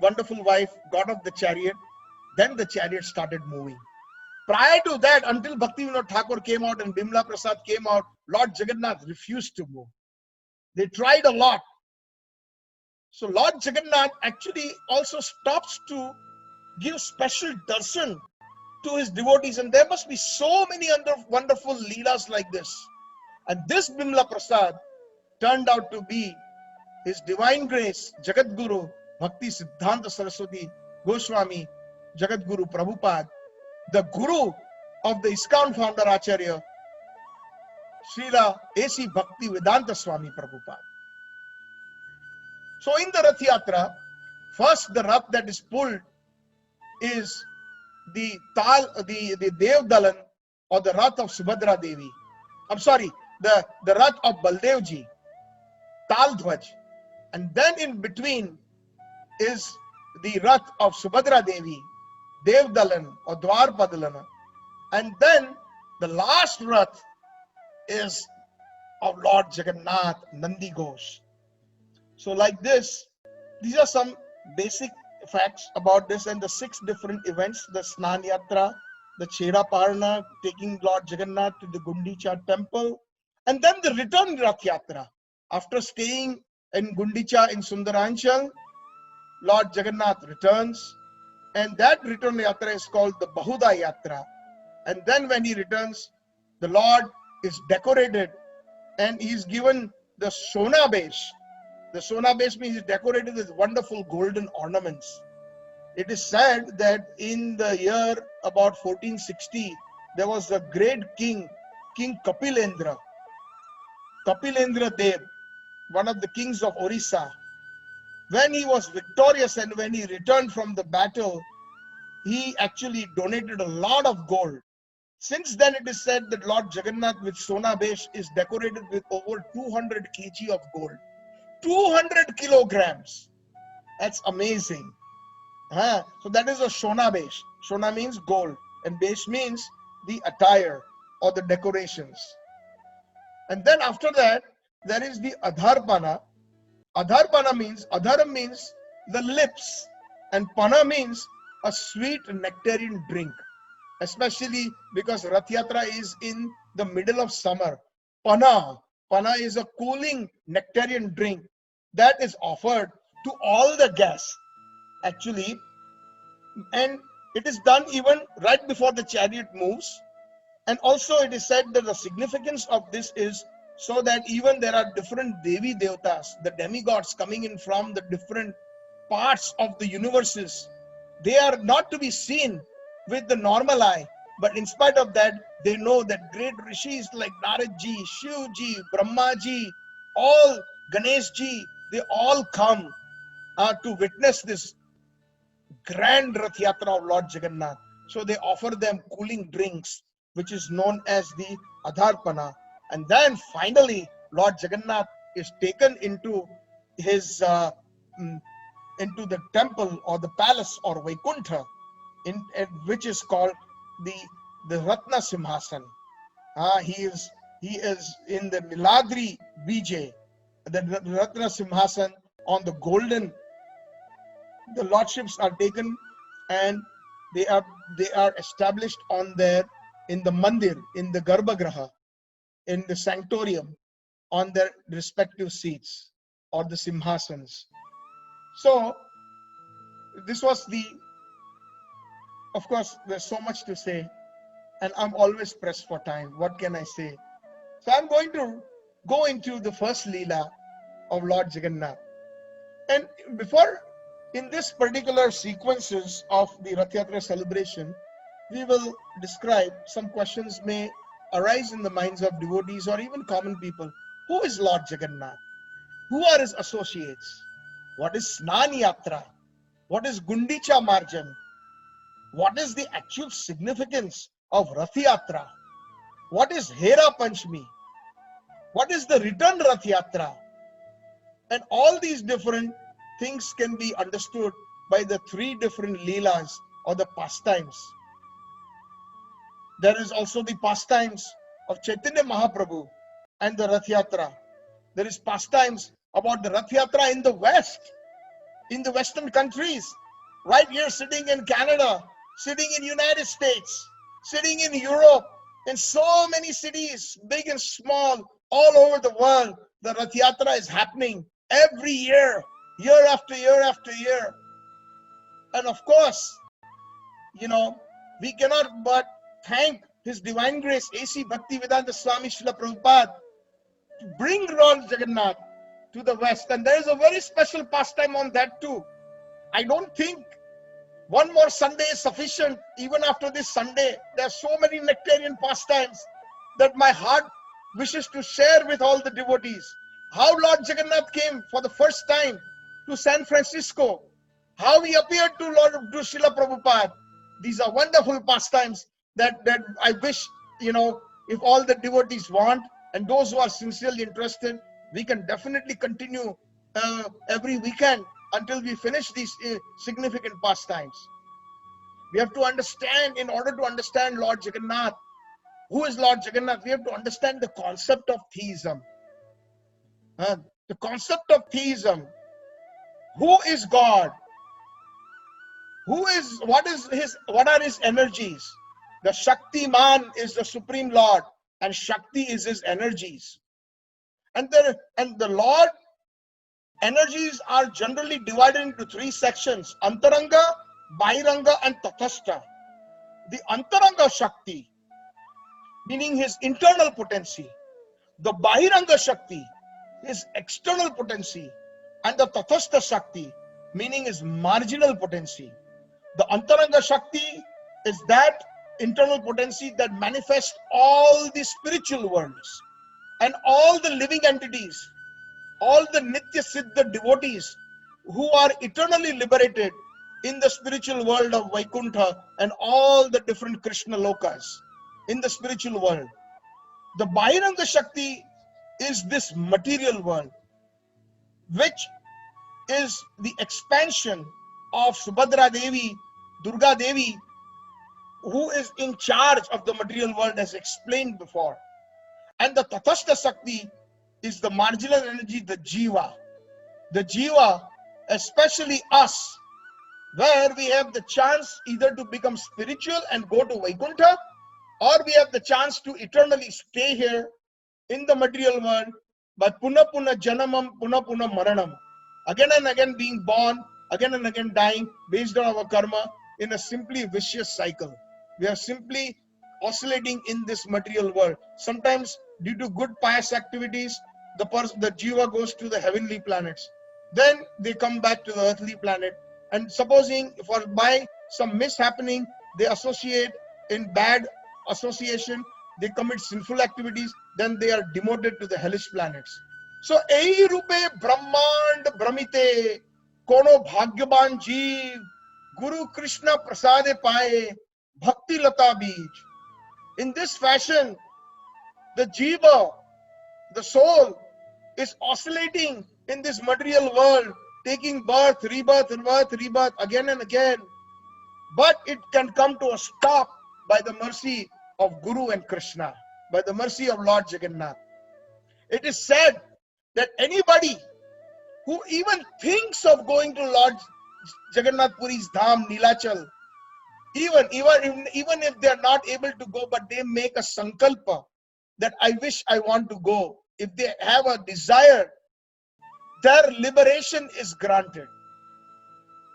wonderful wife got off the chariot, then the chariot started moving. Prior to that, until Bhaktivinoda Thakur came out and Bimla Prasad came out, Lord Jagannath refused to move. They tried a lot. So Lord Jagannath actually also stops to give special darshan to his devotees, and there must be so many other wonderful leelas like this. And this Bimla Prasad turned out to be His Divine Grace, Jagat Guru, Bhakti Siddhanta Saraswati Goswami, Jagat Guru Prabhupada, the Guru of the ISKCON founder Acharya, Srila A.C. Bhakti Vedanta Swami Prabhupada. So in the Rath first the Rath that is pulled is the Dev Dalan, or the Rath of Subhadra Devi. I'm sorry, the Rath of Baldevji, Tal Dhwaj. And then in between is the Rath of Subhadra Devi, Dev Dalan or Dwar Padalana. And then the last Rath is of Lord Jagannath, Nandi Ghosh. So like this, these are some basic facts about this, and the 6 different events: the Snan Yatra, the Chera Parna, taking Lord Jagannath to the Gundicha temple, and then the return Rathyatra. After staying in Gundicha in Sundaranchal, Lord Jagannath returns, and that return Yatra is called the Bahuda Yatra. And then when he returns, the Lord is decorated and he is given the Sona Besh. The Sona Besh means he is decorated with wonderful golden ornaments. It is said that in the year about 1460, there was a great king, King Kapilendra Dev, one of the kings of Orissa. When he was victorious and when he returned from the battle, he actually donated a lot of gold. Since then, it is said that Lord Jagannath with Sona Besh is decorated with over 200 kg of gold. 200 kilograms. That's amazing. So that is a Shona Besh. Shona means gold and Besh means the attire or the decorations. And then after that, there is the Adharpana. Adharpana means, Adharam means the lips, and Pana means a sweet nectarian drink. Especially because Rathiyatra is in the middle of summer. Pana is a cooling nectarian drink that is offered to all the guests actually, and it is done even right before the chariot moves. And also it is said that the significance of this is so that even there are different Devi Devatas, the demigods coming in from the different parts of the universes, they are not to be seen with the normal eye, but in spite of that, they know that great rishis like Naradji, Shivji, Brahmaji, all Ganeshji, they all come to witness this grand Rath Yatra of Lord Jagannath. So they offer them cooling drinks, which is known as the Adharpana. And then finally, Lord Jagannath is taken into his into the temple or the palace or Vaikuntha, which is called the Ratna Simhasan. He is in the Miladri Vijay, the Ratna Simhasan on the golden. The lordships are taken and they are established on there in the mandir, in the Garbhagraha, in the sanctorium, on their respective seats or the simhasans. So this was of course, there's so much to say, and I'm always pressed for time. What can I say? So I'm going to go into the first Leela, of Lord Jagannath. And before, in this particular sequences of the Rathayatra celebration, we will describe, some questions may arise in the minds of devotees or even common people. Who is Lord Jagannath? Who are his associates? What is Snan Yatra? What is Gundicha Marjan? What is the actual significance of Rathayatra? What is Hera Panchami? What is the return Rathayatra? And all these different things can be understood by the three different leelas or the pastimes. There is also the pastimes of Chaitanya Mahaprabhu and the Rathayatra. There is pastimes about the Rathayatra in the West, in the Western countries, right here sitting in Canada, sitting in United States, sitting in Europe, in so many cities, big and small, all over the world. The Rathayatra is happening every year, year after year after year. And of course, we cannot but thank His Divine Grace, A.C. Bhaktivedanta Swami Srila Prabhupada, to bring Lord Jagannath to the West. And there is a very special pastime on that too. I don't think one more Sunday is sufficient. Even after this Sunday, there are so many nectarian pastimes that my heart wishes to share with all the devotees. How Lord Jagannath came for the first time to San Francisco, how he appeared to Srila Prabhupada. These are wonderful pastimes that I wish, if all the devotees want, and those who are sincerely interested, we can definitely continue every weekend until we finish these significant pastimes. We have to understand, in order to understand Lord Jagannath, who is Lord Jagannath, we have to understand the concept of theism. The concept of theism. Who is God? What are his energies? The Shaktiman is the Supreme Lord, and Shakti is his energies. And the Lord energies are generally divided into three sections: Antaranga, Bahiranga, and Tathastha. The Antaranga Shakti, meaning his internal potency; the Bahiranga Shakti, his external potency; and the Tathastha Shakti, meaning his marginal potency. The Antaranga Shakti is that internal potency that manifests all the spiritual worlds and all the living entities, all the Nitya Siddha devotees who are eternally liberated in the spiritual world of Vaikuntha and all the different Krishna lokas in the spiritual world. The Bahiranga Shakti is this material world, which is the expansion of Subhadra Devi, Durga Devi, who is in charge of the material world, as explained before. And the Tathastha Shakti is the marginal energy, the Jiva. The Jiva, especially us, where we have the chance either to become spiritual and go to Vaikuntha, or we have the chance to eternally stay here in the material world by Puna Puna Janamam, Puna Puna Maranam. Again and again being born, again and again dying, based on our karma, in a simply vicious cycle. We are simply oscillating in this material world. Sometimes due to good pious activities, the jiva goes to the heavenly planets. Then they come back to the earthly planet. And supposing by some mishappening, they associate in bad association, they commit sinful activities, then they are demoted to the hellish planets. So, ei rupe brahmand brahmite, kono bhagyaban jeev, Guru Krishna prasade paye, bhakti lata bij. In this fashion, the jiva, the soul, is oscillating in this material world, taking birth, rebirth, again and again. But it can come to a stop by the mercy of Guru and Krishna, by the mercy of Lord Jagannath. It is said that anybody who even thinks of going to Lord Jagannath Puri's Dham, Nilachal, even if they are not able to go, but they make a sankalpa that I wish I want to go. If they have a desire, their liberation is granted.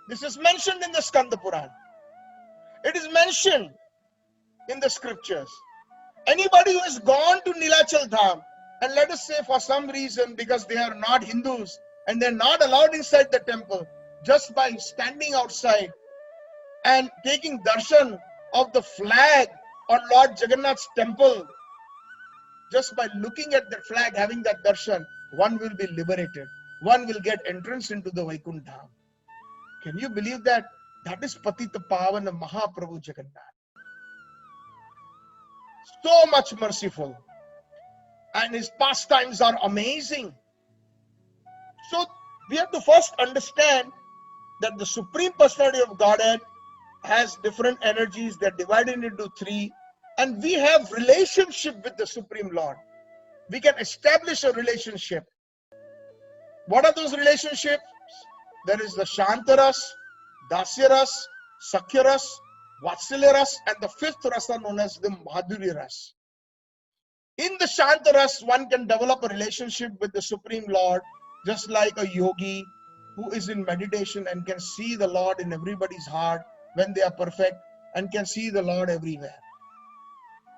This is mentioned in the Skanda Purana. It is mentioned in the scriptures. Anybody who has gone to Nilachal Dham, And let us say for some reason, because they are not Hindus and they're not allowed inside the temple, just by standing outside and taking darshan of the flag on Lord Jagannath's temple, just by looking at the flag, having that darshan, one will be liberated. One will get entrance into the Vaikuntha. Can you believe that? That is Patita Pavana Mahaprabhu Jagannath. So much merciful. And his pastimes are amazing. So we have to first understand that the Supreme Personality of Godhead has different energies. They're divided into three. And we have relationship with the Supreme Lord. We can establish a relationship. What are those relationships? There is the Shantaras, Dasyaras, Sakyaras, Vatsalyaras, and the fifth rasa known as the Madhurya Ras. In the Shantaras, one can develop a relationship with the Supreme Lord, just like a yogi who is in meditation and can see the Lord in everybody's heart when they are perfect and can see the Lord everywhere.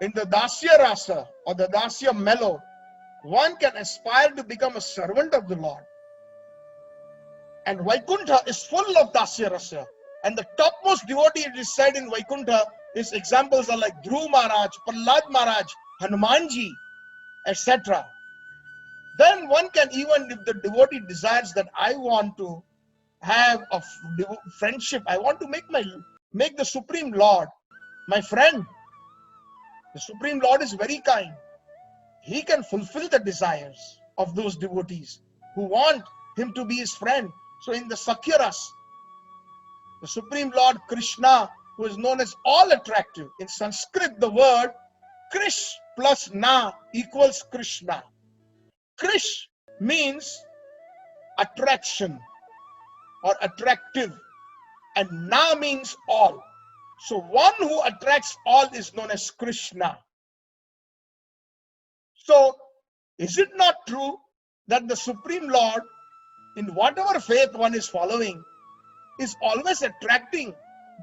In the Dasya Rasa or the Dasya Mellow, one can aspire to become a servant of the Lord. And Vaikuntha is full of Dasya Rasa. And the topmost devotee, it is said in Vaikuntha, is examples are like Dhruv Maharaj, Prahlad Maharaj, Hanumanji, etc. Then one can, even if the devotee desires that I want to have a friendship, I want to make the Supreme Lord my friend. The Supreme Lord is very kind. He can fulfill the desires of those devotees who want him to be his friend. So in the Sakyaras, the Supreme Lord Krishna, who is known as all attractive. In Sanskrit, the word Krish plus Na equals Krishna. Krish means attraction or attractive, and Na means all. So one who attracts all is known as Krishna. So is it not true that the Supreme Lord, in whatever faith one is following, is always attracting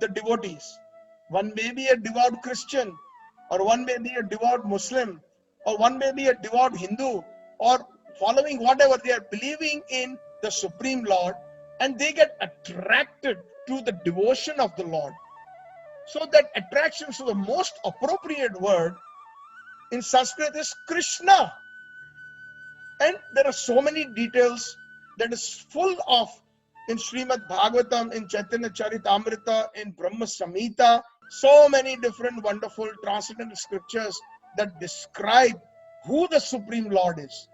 the devotees? One may be a devout Christian, or one may be a devout Muslim, or one may be a devout Hindu, or following whatever they are believing in the Supreme Lord, and they get attracted to the devotion of the Lord. So that attraction, so the most appropriate word in Sanskrit is Krishna. And there are so many details that is full of in Srimad Bhagavatam, in Chaitanya Charitamrita, in Brahma Samhita, so many different wonderful transcendental scriptures that describe who the Supreme Lord is.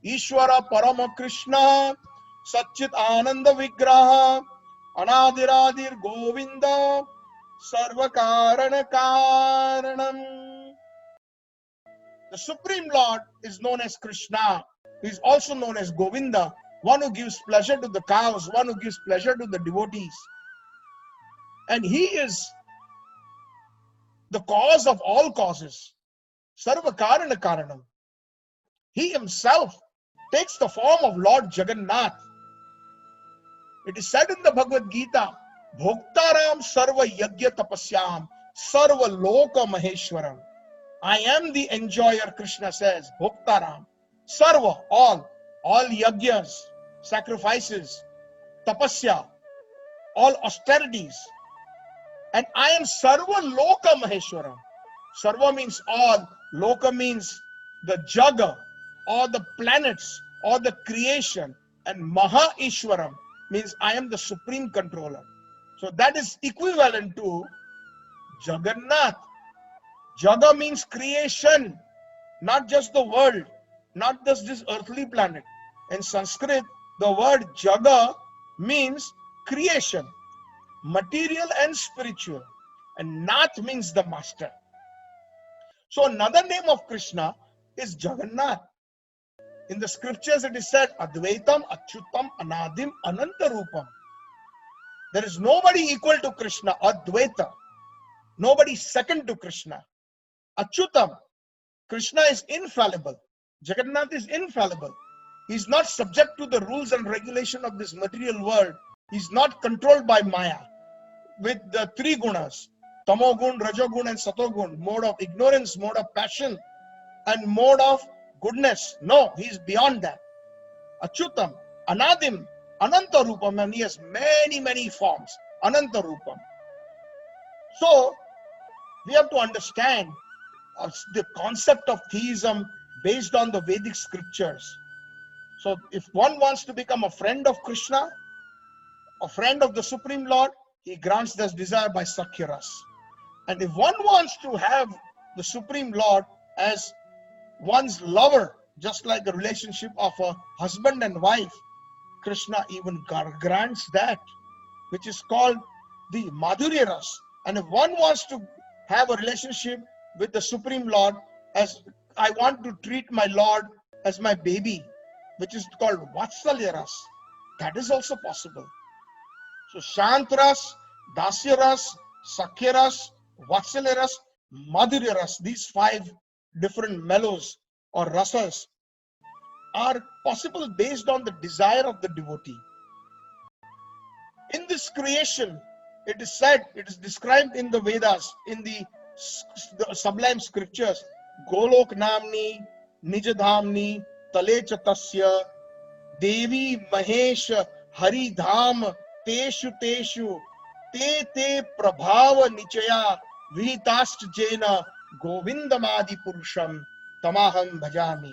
Ishwara Parama Krishna, Satchitananda Vigraha, Anadiradir Govinda, Sarva Karana Karanam. The Supreme Lord is known as Krishna. He is also known as Govinda, one who gives pleasure to the cows, one who gives pleasure to the devotees. And he is the cause of all causes. Sarva Karana Karanam. He himself takes the form of Lord Jagannath. It is said in the Bhagavad Gita, Bhoktaram Sarva Yagya Tapasyam Sarva Loka Maheshwaram. I am the enjoyer, Krishna says, Bhoktaram. Sarva, all yagyas, sacrifices, tapasya, all austerities. And I am Sarva Loka Maheshwaram. Sarva means all, Loka means the Jaga, or the planets, or the creation. And Maha Ishwaram means I am the supreme controller. So that is equivalent to Jagannath. Jaga means creation, not just the world, not just this earthly planet. In Sanskrit, the word Jaga means creation, material and spiritual. And Nath means the master. So another name of Krishna is Jagannath. In the scriptures it is said, Advaitam, Achyutam, Anadim, Anantarupam. There is nobody equal to Krishna, Advaita. Nobody second to Krishna. Achyutam, Krishna is infallible. Jagannath is infallible. He is not subject to the rules and regulation of this material world. He is not controlled by Maya. With the three gunas, Tamogun, Rajogun and Satogun, mode of ignorance, mode of passion, and mode of goodness. No, he is beyond that. Achyutam, Anadim, Ananta Rupam, and he has many, many forms. Ananta Rupam. So, we have to understand the concept of theism based on the Vedic scriptures. So, if one wants to become a friend of Krishna, a friend of the Supreme Lord, he grants this desire by Sakyaras. And if one wants to have the Supreme Lord as one's lover, just like the relationship of a husband and wife, Krishna even grants that, which is called the Madhurya Ras. And if one wants to have a relationship with the Supreme Lord as I want to treat my Lord as my baby, which is called Vatsalya Ras, that is also possible. So Shantras, Dasyaras, Sakyaras, Vatsalyaras, Madhuryaras, these 5 different mellows or rasas are possible based on the desire of the devotee. In this creation, it is said, it is described in the Vedas, in the sublime scriptures, Golok Namni, Nijadhamni, Talecha Tasya, Devi Mahesh Hari Dham Teshu Teshu Te Te Prabhava Nichaya Vihitast Jena Govindamadi Purusham Tamaham Bhajami.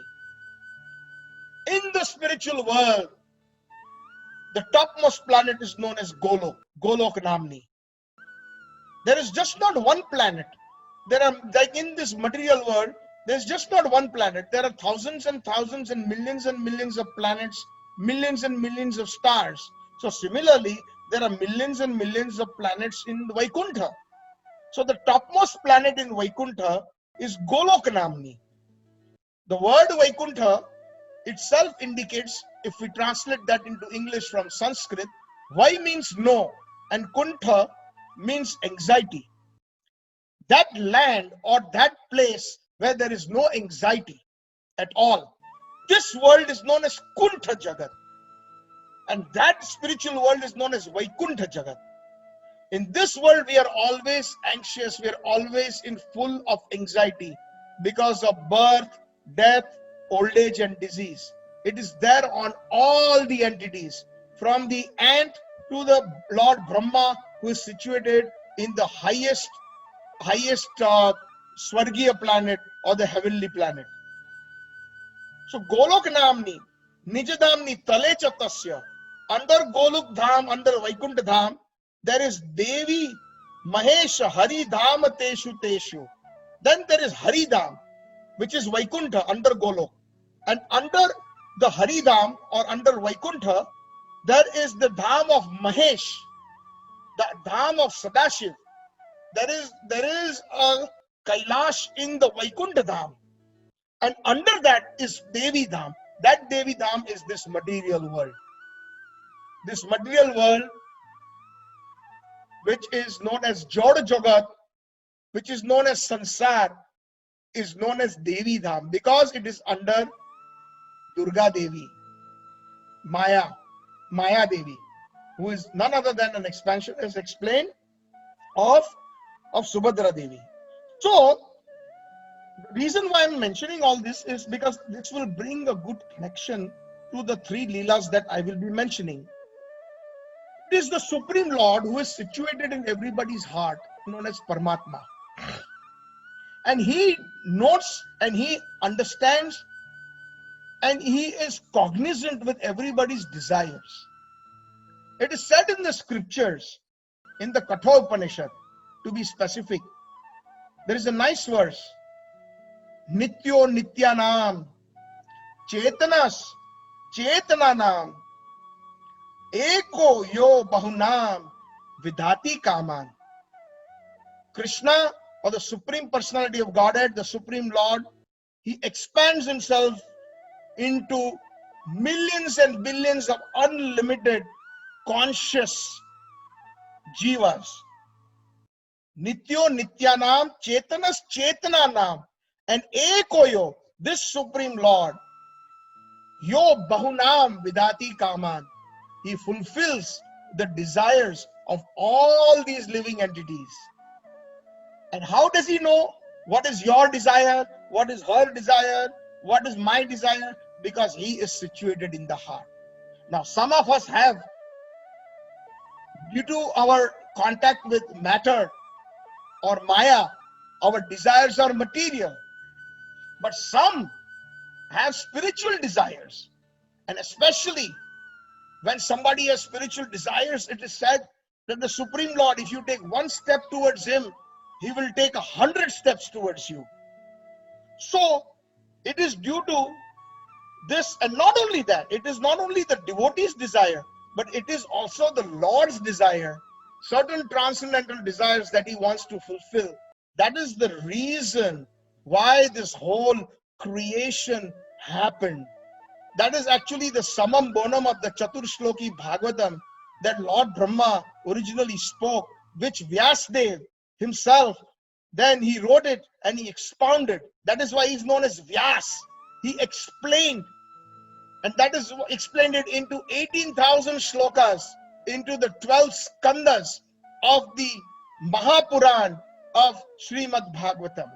In the spiritual world, the topmost planet is known as Golok, Golok Namni. There is just not one planet. There are, like in this material world, there's just not one planet. There are thousands and thousands and millions of planets, millions and millions of stars. So similarly, there are millions and millions of planets in Vaikuntha. So the topmost planet in Vaikuntha is Golok Namni. The word Vaikuntha itself indicates, if we translate that into English from Sanskrit, Vai means no and Kuntha means anxiety. That land or that place where there is no anxiety at all, this world is known as Kuntha Jagat. And that spiritual world is known as Vaikuntha Jagat. In this world, we are always anxious, we are always in full of anxiety because of birth, death, old age and disease. It is there on all the entities, from the ant to the Lord Brahma, who is situated in the highest Swargiya planet or the heavenly planet. So Golok Namni, Nijadamni Talecha Tasya, under Golok Dham, under Vaikuntha Dham, there is Devi Mahesha Hari Dham Teshu Teshu. Then there is Hari Dham, which is Vaikuntha under Golok. And under the Hari Dham or under Vaikuntha, there is the Dham of Mahesh, the Dham of Sadashiv. There is a Kailash in the Vaikuntha Dham. And under that is Devi Dham. That Devi Dham is this material world. This material world, which is known as Jod Jagat, which is known as Sansar, is known as Devi Dham because it is under Durga Devi, Maya Devi, who is none other than an expansion, as explained, of Subhadra Devi. So, the reason why I'm mentioning all this is because this will bring a good connection to the 3 Leelas that I will be mentioning. It is the Supreme Lord who is situated in everybody's heart, known as Paramatma. And he notes and he understands and he is cognizant with everybody's desires. It is said in the scriptures, in the Katha Upanishad, to be specific, there is a nice verse, Nityo Nityanam, Chetanas, Chetananam, Eko Yo Bahunam, Vidhati Kaman. Krishna, or the Supreme Personality of Godhead, the Supreme Lord, he expands himself into millions and billions of unlimited conscious jivas. Nityo Nityanam, Chetanas Chetananam, and Ekoyo, this Supreme Lord, Yo Bahunam Vidati Kaman, he fulfills the desires of all these living entities. And how does he know what is your desire, what is her desire, What is my desire? Because he is situated in the heart. Now, some of us have, due to our contact with matter or Maya, our desires are material. But some have spiritual desires. And especially when somebody has spiritual desires, it is said that the Supreme Lord, if you take one step towards him, he will take 100 steps towards you. So it is due to this, and not only that, it is not only the devotee's desire, but it is also the Lord's desire, certain transcendental desires that he wants to fulfill. That is the reason why this whole creation happened. That is actually the summum bonum of the Chaturshloki Bhagavatam that Lord Brahma originally spoke, which Vyasadeva himself, then he wrote it and he expounded. That is why he is known as Vyas. He explained, and that is explained it into 18,000 shlokas, into the 12 skandas of the Mahapuran of Srimad Bhagavatam.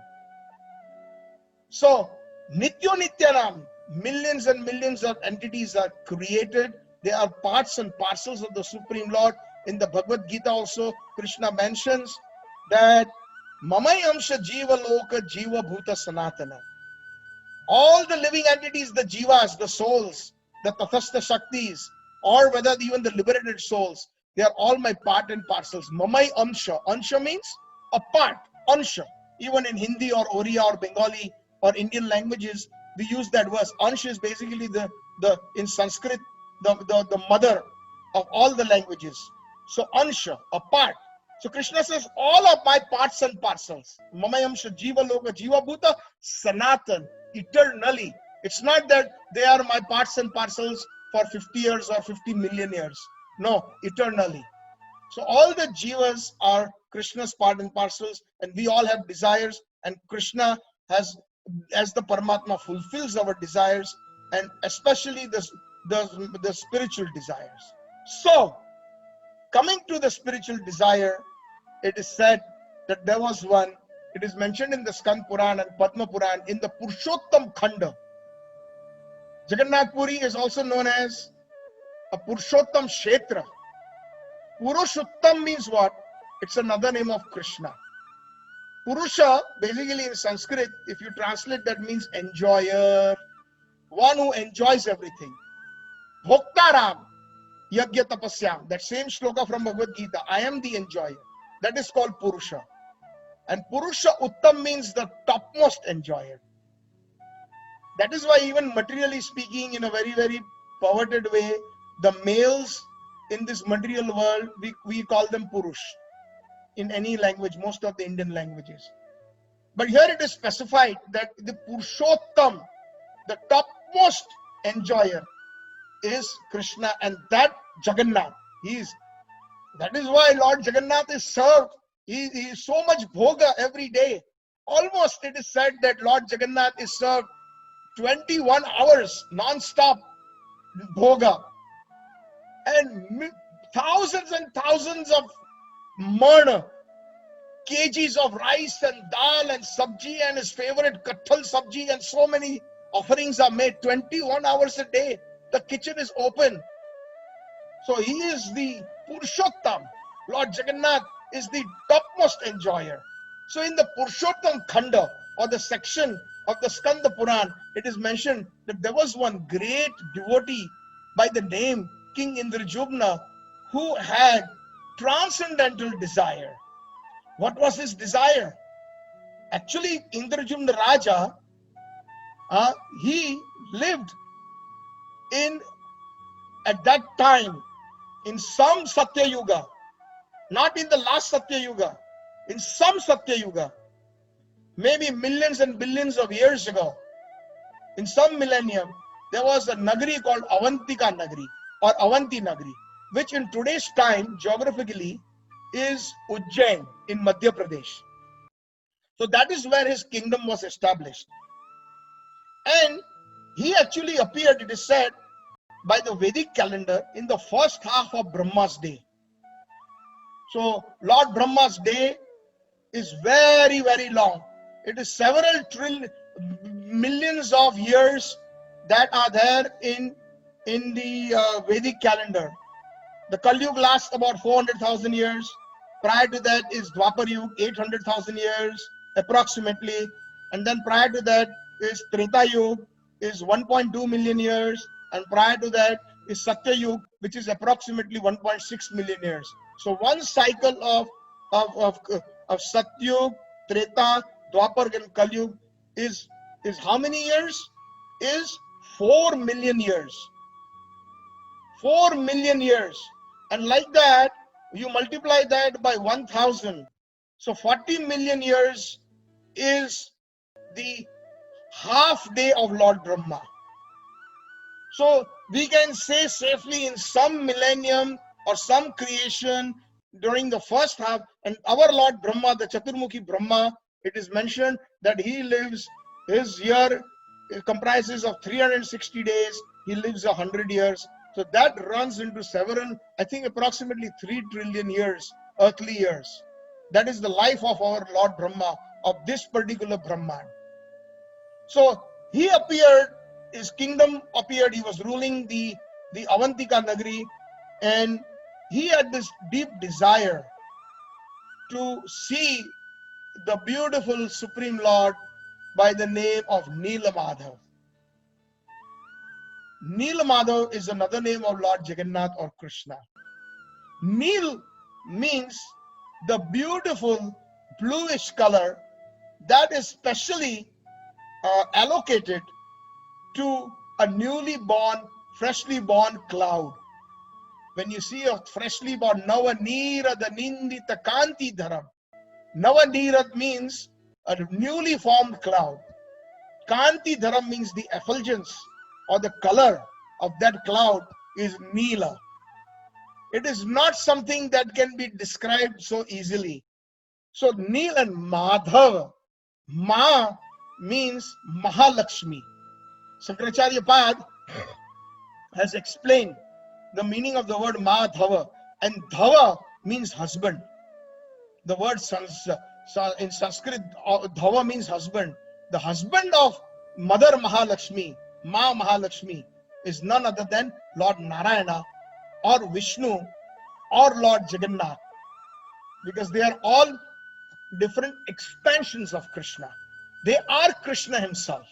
So, Nityo Nityanam, millions and millions of entities are created. They are parts and parcels of the Supreme Lord. In the Bhagavad Gita also, Krishna mentions that Mamai Amsha Jiva Loka Jiva Bhuta Sanatana. All the living entities, the jivas, the souls, the tathastha shaktis, or whether even the liberated souls, they are all my part and parcels. Mamai Amsha. Amsha means a part. Amsha. Even in Hindi or Oriya or Bengali or Indian languages, we use that verse. Amsha is basically the in Sanskrit, the mother of all the languages. So Amsha, a part. So Krishna says, all of my parts and parcels. Mamayamsha Jiva Loka Jiva Bhuta Sanatan, eternally. It's not that they are my parts and parcels for 50 years or 50 million years. No, eternally. So all the jivas are Krishna's part and parcels, and we all have desires, and Krishna has, as the Paramatma, fulfills our desires, and especially the spiritual desires. So, coming to the spiritual desire, it is said that there was one, it is mentioned in the Skanda Purana and Padma Purana in the Purushottam Khanda. Jagannath Puri is also known as a Purushottam Kshetra. Purushottam means what? It's another name of Krishna. Purusha, basically in Sanskrit, if you translate, that means enjoyer, one who enjoys everything. Bhoktaram, Yagya Tapasyam, that same shloka from Bhagavad Gita, I am the enjoyer. That is called Purusha. And Purusha Uttam means the topmost enjoyer. That is why, even materially speaking, in a very, very perverted way, the males in this material world, we call them Purush in any language, most of the Indian languages. But here it is specified that the Purushottam, the topmost enjoyer, is Krishna, and that Jagannath, that is why Lord Jagannath is served. He is so much bhoga every day. Almost it is said that Lord Jagannath is served 21 hours non-stop bhoga. And thousands and thousands of murder, kgs of rice and dal and sabji and his favorite kathal sabji, and so many offerings are made 21 hours a day. The kitchen is open. So he is the Purushottam. Lord Jagannath is the topmost enjoyer. So in the Purushottam Khanda, or the section of the Skanda Purana, it is mentioned that there was one great devotee by the name King Indrajubna who had transcendental desire. What was his desire? Actually, Indrajubna Raja, he lived at that time in some Satya Yuga, not in the last Satya Yuga, in some Satya Yuga, maybe millions and billions of years ago, in some millennium, there was a Nagari called Avantika Nagari or Avanti Nagari, which in today's time, geographically, is Ujjain in Madhya Pradesh. So that is where his kingdom was established. And he actually appeared, it is said, by the Vedic calendar in the first half of Brahma's day. So Lord Brahma's day is very, very long. It is several millions of years that are there in the Vedic calendar. The Kali Yuga lasts about 400,000 years. Prior to that is Dwapar Yuga, 800,000 years approximately. And then prior to that is Treta Yuga, is 1.2 million years. And prior to that is Satya Yuga, which is approximately 1.6 million years. So one cycle of Satya Yuga, Treta, Dwapar and Kali Yuga is how many years? Is 4 million years. 4 million years. And like that, you multiply that by 1000. So 40 million years is the half day of Lord Brahma. So we can say safely in some millennium or some creation during the first half, and our Lord Brahma, the Chaturmukhi Brahma, it is mentioned that he lives, his year comprises of 360 days, he lives 100 years. So that runs into several, I think approximately 3 trillion years, earthly years. That is the life of our Lord Brahma, of this particular Brahman. So he appeared, his kingdom appeared, he was ruling the Avantika Nagari, and he had this deep desire to see the beautiful Supreme Lord by the name of Neelamadhav. Neelamadhav is another name of Lord Jagannath or Krishna. Neel means the beautiful bluish color that is specially allocated to a newly born, freshly born cloud. When you see a freshly born, Nava Neerada Nindita Kanti Dharam. Nava Neerad means a newly formed cloud. Kanti Dharam means the effulgence or the color of that cloud is Neela. It is not something that can be described so easily. So Neel and Madhav, Ma means Mahalakshmi. Sankaracharya Pad has explained the meaning of the word Madhava, and Dhava means husband. The word in Sanskrit, Dhava means husband. The husband of Mother Mahalakshmi, Ma Mahalakshmi, is none other than Lord Narayana or Vishnu or Lord Jagannath, because they are all different expansions of Krishna. They are Krishna himself.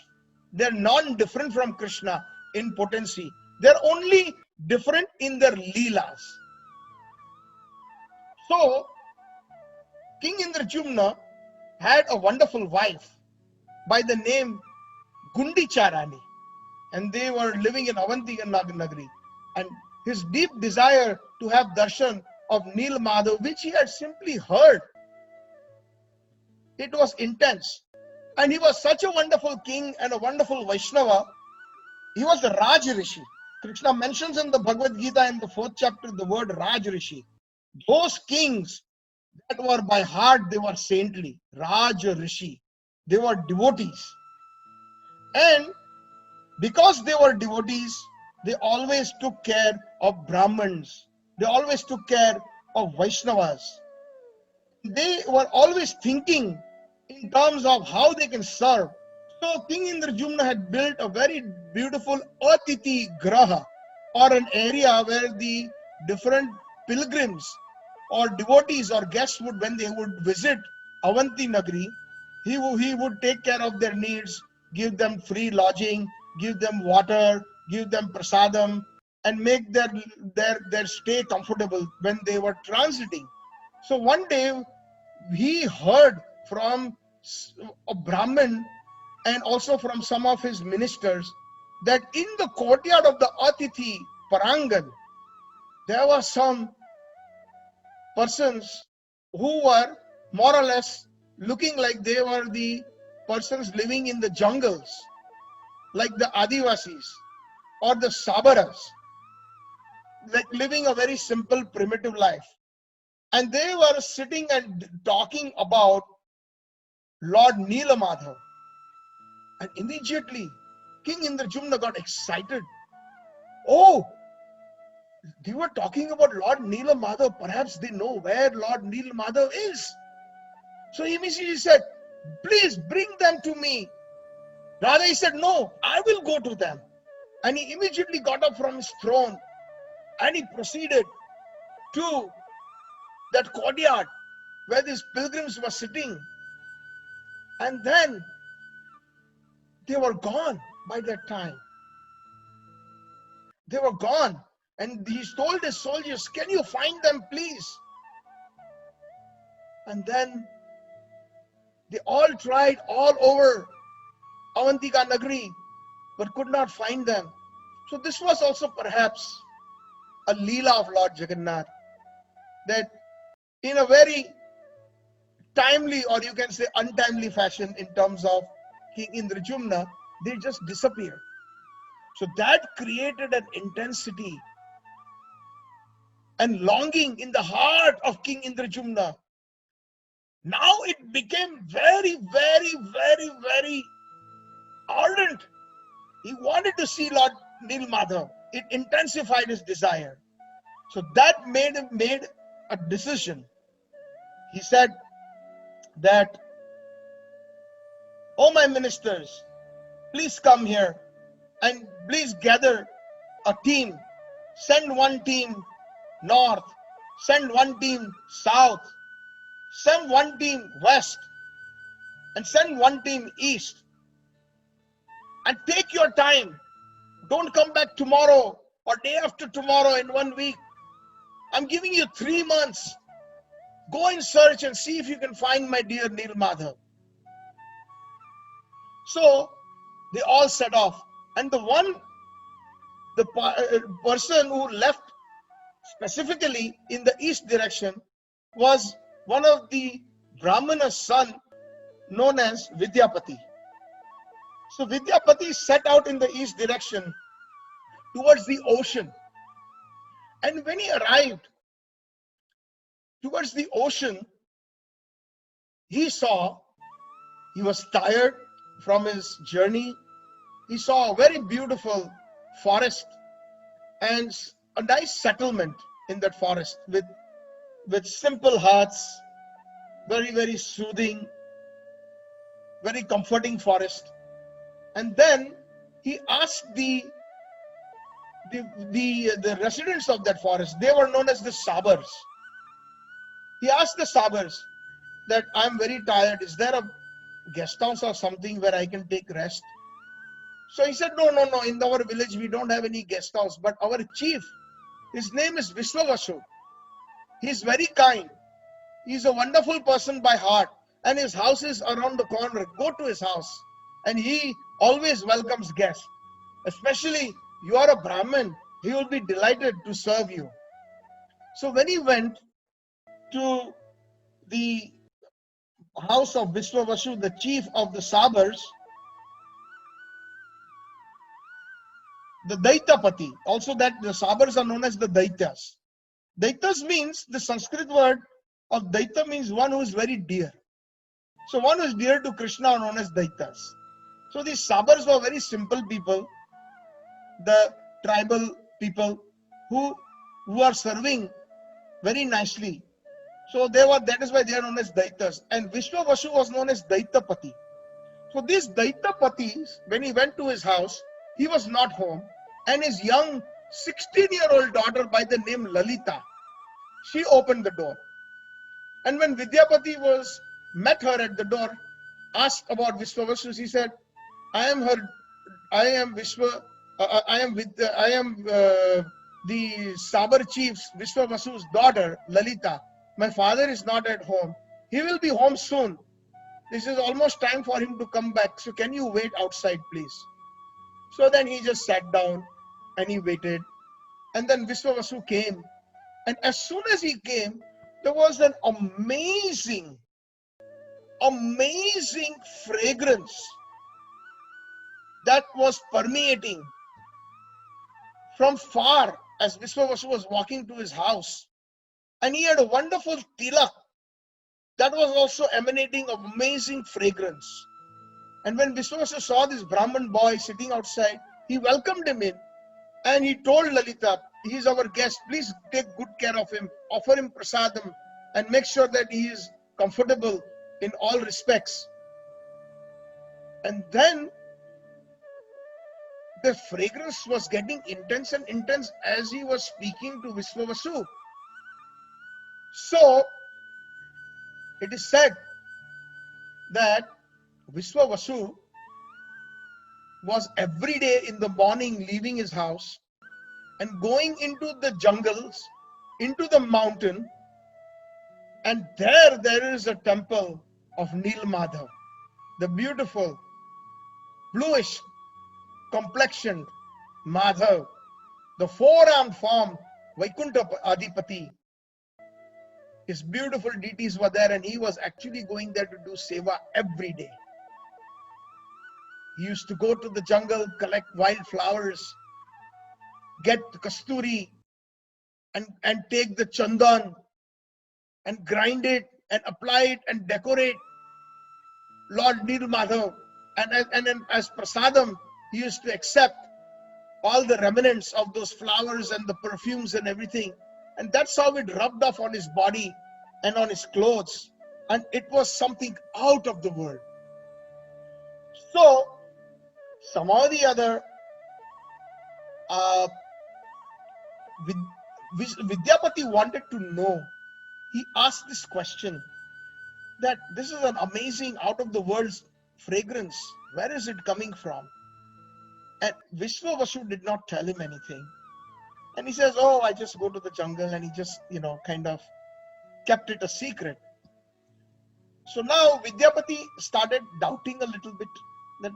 They are non-different from Krishna in potency. They are only different in their leelas. So, King Indrajumna had a wonderful wife by the name Gundicharani, and they were living in Avantika Nagari. And his deep desire to have darshan of Neelamadhav, which he had simply heard, it was intense. And he was such a wonderful king and a wonderful Vaishnava. He was the Raj Rishi. Krishna mentions in the Bhagavad Gita in the 4th chapter the word Raj Rishi. Those kings that were by heart, they were saintly. Raj Rishi. They were devotees. And because they were devotees, they always took care of Brahmins. They always took care of Vaishnavas. They were always thinking in terms of how they can serve. So King Indrajumna had built a very beautiful Atiti Graha, or an area where the different pilgrims or devotees or guests would, when they would visit Avanti Nagari, he would take care of their needs, give them free lodging, give them water, give them prasadam, and make their stay comfortable when they were transiting. So one day he heard from a Brahmin and also from some of his ministers that in the courtyard of the Atithi Parangan, there were some persons who were more or less looking like they were the persons living in the jungles, like the Adivasis or the Sabaras, like living a very simple, primitive life. And they were sitting and talking about Lord Neelamadhav. And immediately, King Indrajumna got excited. Oh, they were talking about Lord Neelamadhav. Perhaps they know where Lord Neelamadhav is. So he immediately said, please bring them to me. Radha, he said, no, I will go to them. And he immediately got up from his throne and he proceeded to that courtyard where these pilgrims were sitting. And then they were gone by that time. They were gone. And he told his soldiers, can you find them, please? And then they all tried all over Avantika Nagari, but could not find them. So this was also perhaps a Leela of Lord Jagannath, that in a very timely, or you can say untimely fashion in terms of King Indrajumna, they just disappeared. So that created an intensity and longing in the heart of King Indrajumna. Now it became very, very, very, very ardent. He wanted to see Lord Nilmadhav. It intensified his desire. So that made him a decision. He said that, oh my ministers, please come here and please gather a team. Send one team north, send one team south, send one team west, and send one team east. And take your time. Don't come back tomorrow or day after tomorrow in 1 week. I'm giving you 3 months. Go in search and see if you can find my dear Nilmadhav. So they all set off. And the person who left specifically in the east direction was one of the Brahmana's son known as Vidyapati. So Vidyapati set out in the east direction towards the ocean. And when he arrived towards the ocean, he was tired from his journey. He saw a very beautiful forest and a nice settlement in that forest with simple huts, very, very soothing, very comforting forest. And then he asked the residents of that forest. They were known as the Sabars. He asked the Sabars that, I'm very tired. Is there a guest house or something where I can take rest? So he said, no. In our village, we don't have any guest house. But our chief, his name is Vishwavasu. He's very kind. He's a wonderful person by heart. And his house is around the corner. Go to his house. And he always welcomes guests. Especially, you are a Brahmin. He will be delighted to serve you. So when he went to the house of Vishwavasu, the chief of the Sabars, the Daitapati, also that the Sabars are known as the Daityas. Daityas means, the Sanskrit word of Daita means one who is very dear. So one who is dear to Krishna are known as Daityas. So these Sabars were very simple people, the tribal people who are serving very nicely. So that is why they are known as Daitas. And Vishwavasu was known as Daitapati. So these Daitapatis, when he went to his house, he was not home. And his young 16-year-old daughter by the name Lalita, she opened the door. And when Vidyapati met her at the door, asked about Vishwavasu, she said, I am the Sabar chief's Vishwavasu's daughter, Lalita. My father is not at home. He will be home soon. This is almost time for him to come back. So can you wait outside, please? So then he just sat down and he waited. And then Vishwavasu came. And as soon as he came, there was an amazing fragrance that was permeating from far as Vishwavasu was walking to his house. And he had a wonderful tilak that was also emanating amazing fragrance. And when Vishwavasu saw this Brahman boy sitting outside, he welcomed him in and he told Lalita, he is our guest, please take good care of him, offer him prasadam and make sure that he is comfortable in all respects. And then the fragrance was getting intense and intense as he was speaking to Visvavasu. So it is said that Visvavasu was every day in the morning leaving his house and going into the jungles, into the mountain, and there is a temple of Nilmadhav, the beautiful bluish complexioned Madhav, the four-armed form Vaikuntha Adipati. His beautiful deities were there, and he was actually going there to do seva every day. He used to go to the jungle, collect wild flowers, get kasturi, and take the chandan and grind it and apply it and decorate Lord Nilmadhav. And as prasadam, he used to accept all the remnants of those flowers and the perfumes and everything. And that's how it rubbed off on his body and on his clothes. And it was something out of the world. So, some or the other, Vidyapati wanted to know. He asked this question that this is an amazing out of the world fragrance. Where is it coming from? And Visvavasu did not tell him anything. And he says, oh, I just go to the jungle, and he just, kind of kept it a secret. So now Vidyapati started doubting a little bit that,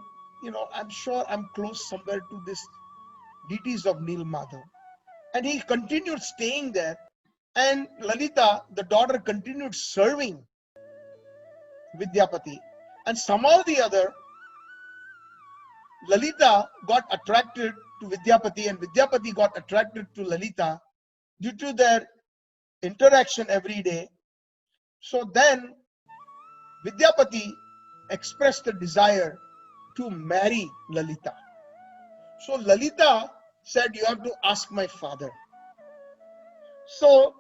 I'm sure I'm close somewhere to this deities of Nilmadhav. And he continued staying there. And Lalita, the daughter, continued serving Vidyapati. And somehow or the other, Lalita got attracted to Vidyapati, and Vidyapati got attracted to Lalita due to their interaction every day. So then Vidyapati expressed a desire to marry Lalita. So Lalita said, you have to ask my father. So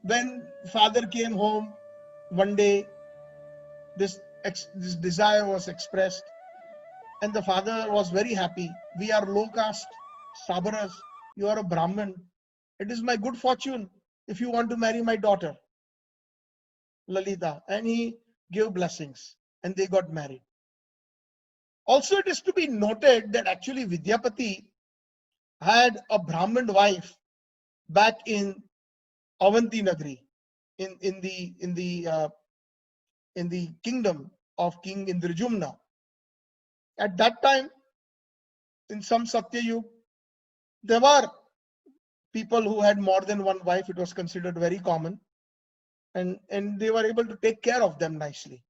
when father came home one day, this desire was expressed, and the father was very happy. We are low caste Sabaras, you are a Brahmin. It is my good fortune if you want to marry my daughter Lalita. And he gave blessings, and they got married. Also, it is to be noted that actually Vidyapati had a Brahmin wife back in Avanti Nagari, in the kingdom of King Indrajumna. At that time, in some Satyayug, there were people who had more than one wife. It was considered very common, and they were able to take care of them nicely.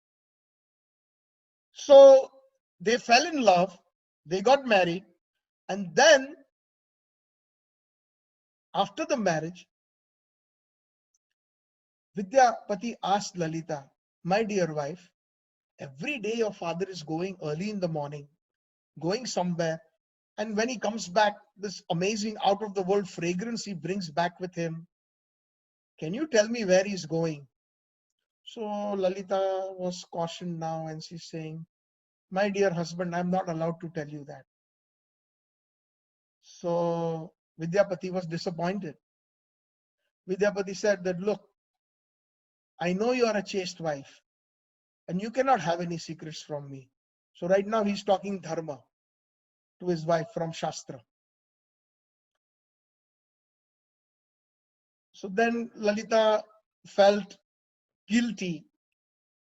So they fell in love, they got married, and then after the marriage, Vidyapati asked Lalita, my dear wife, every day your father is going early in the morning, going somewhere, and when he comes back, this amazing out of the world fragrance he brings back with him. Can you tell me where he's going? So Lalita was cautioned now, and she's saying, my dear husband, I'm not allowed to tell you that. So Vidyapati was disappointed. Vidyapati said that, look, I know you are a chaste wife, and you cannot have any secrets from me. So right now he's talking dharma to his wife from Shastra. So then Lalita felt guilty,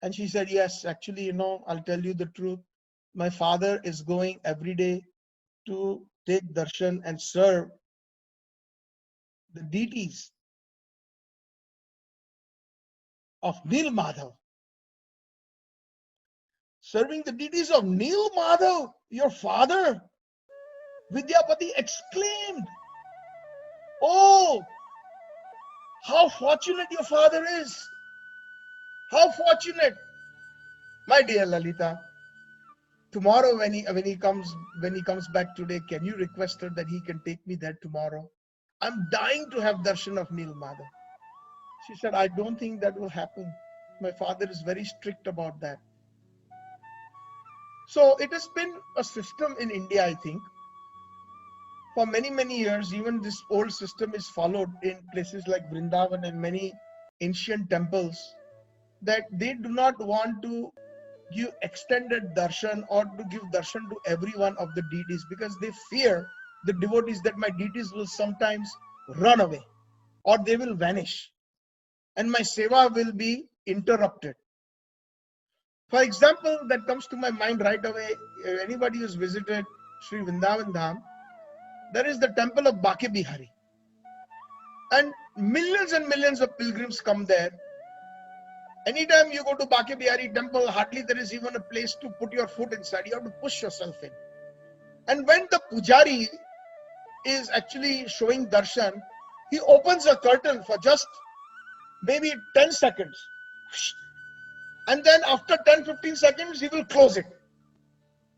and she said, yes, actually, I'll tell you the truth. My father is going every day to take darshan and serve the deities of Nilmadhav. Serving the deities of Nilmadhav, your father? Vidyapati exclaimed, oh, how fortunate your father is. How fortunate. My dear Lalita, tomorrow when he comes back today, can you request her that he can take me there tomorrow? I'm dying to have darshan of Nilmadhav. She said, I don't think that will happen. My father is very strict about that. So it has been a system in India, I think, for many years. Even this old system is followed in places like Vrindavan and many ancient temples, that they do not want to give extended darshan or to give darshan to every one of the deities, because they fear the devotees that my deities will sometimes run away or they will vanish and my seva will be interrupted. For example, that comes to my mind right away. Anybody who's visited Sri Vrindavan Dham, there is the temple of Bake Bihari, and millions of pilgrims come there. Anytime you go to Bake Bihari temple, hardly there is even a place to put your foot inside. You have to push yourself in. And when the pujari is actually showing darshan, he opens a curtain for just maybe 10 seconds. And then after 10-15 seconds, he will close it.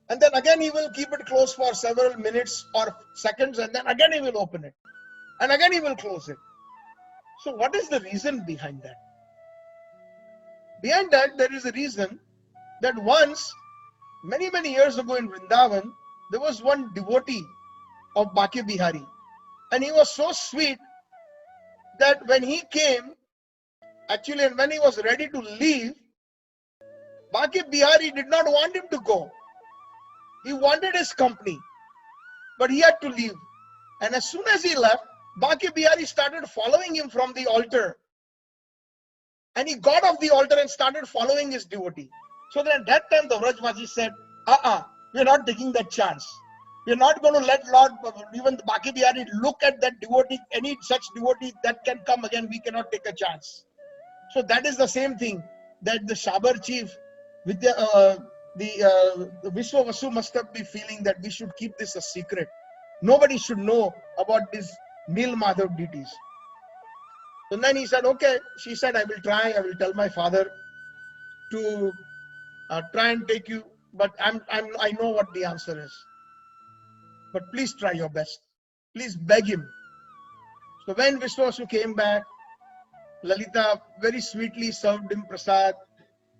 And then again, he will keep it closed for several minutes or seconds. And then again, he will open it. And again, he will close it. So what is the reason behind that? Behind that, there is a reason that once, many years ago in Vrindavan, there was one devotee of Bake Bihari. And he was so sweet that when he came, actually, and when he was ready to leave, Bake Bihari did not want him to go. He wanted his company, but he had to leave. And as soon as he left, Bake Bihari started following him from the altar. And he got off the altar and started following his devotee. So then at that time, the Vrajvaji said, we're not taking that chance. We're not going to let Lord, even the Bake Bihari, look at that devotee, any such devotee that can come again. We cannot take a chance. So that is the same thing that the Shabar chief, with the Vishwa Vasu must have been feeling that we should keep this a secret. Nobody should know about these Nil Madhav deities. So then he said, okay. She said, I will try. I will tell my father to try and take you. But I know what the answer is. But please try your best. Please beg him. So when Vishwa Vasu came back, Lalita very sweetly served him prasad,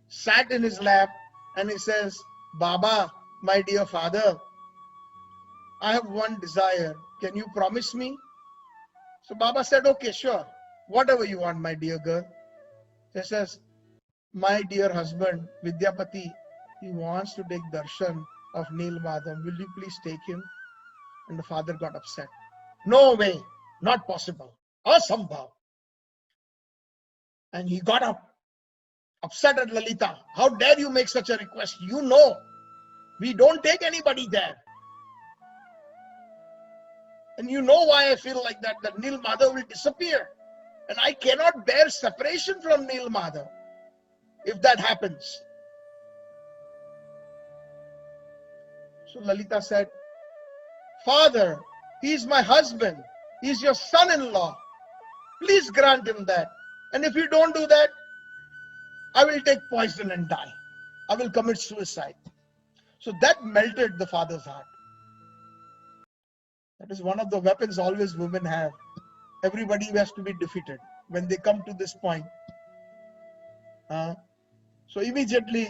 sat in his lap, and he says, Baba, my dear father, I have one desire. Can you promise me? So Baba said, okay, sure. Whatever you want, my dear girl. He says, my dear husband, Vidyapati, he wants to take darshan of Nil Madhav. Will you please take him? And the father got upset. No way, not possible. Asambhav. And he got up, upset at Lalita. How dare you make such a request? You know, we don't take anybody there. And you know why I feel like that, that Nil Madhav will disappear. And I cannot bear separation from Nil Madhav if that happens. So Lalita said, Father, he is my husband. He is your son-in-law. Please grant him that. And if you don't do that, I will take poison and die. I will commit suicide. So that melted the father's heart. That is one of the weapons always women have. Everybody has to be defeated when they come to this point. So immediately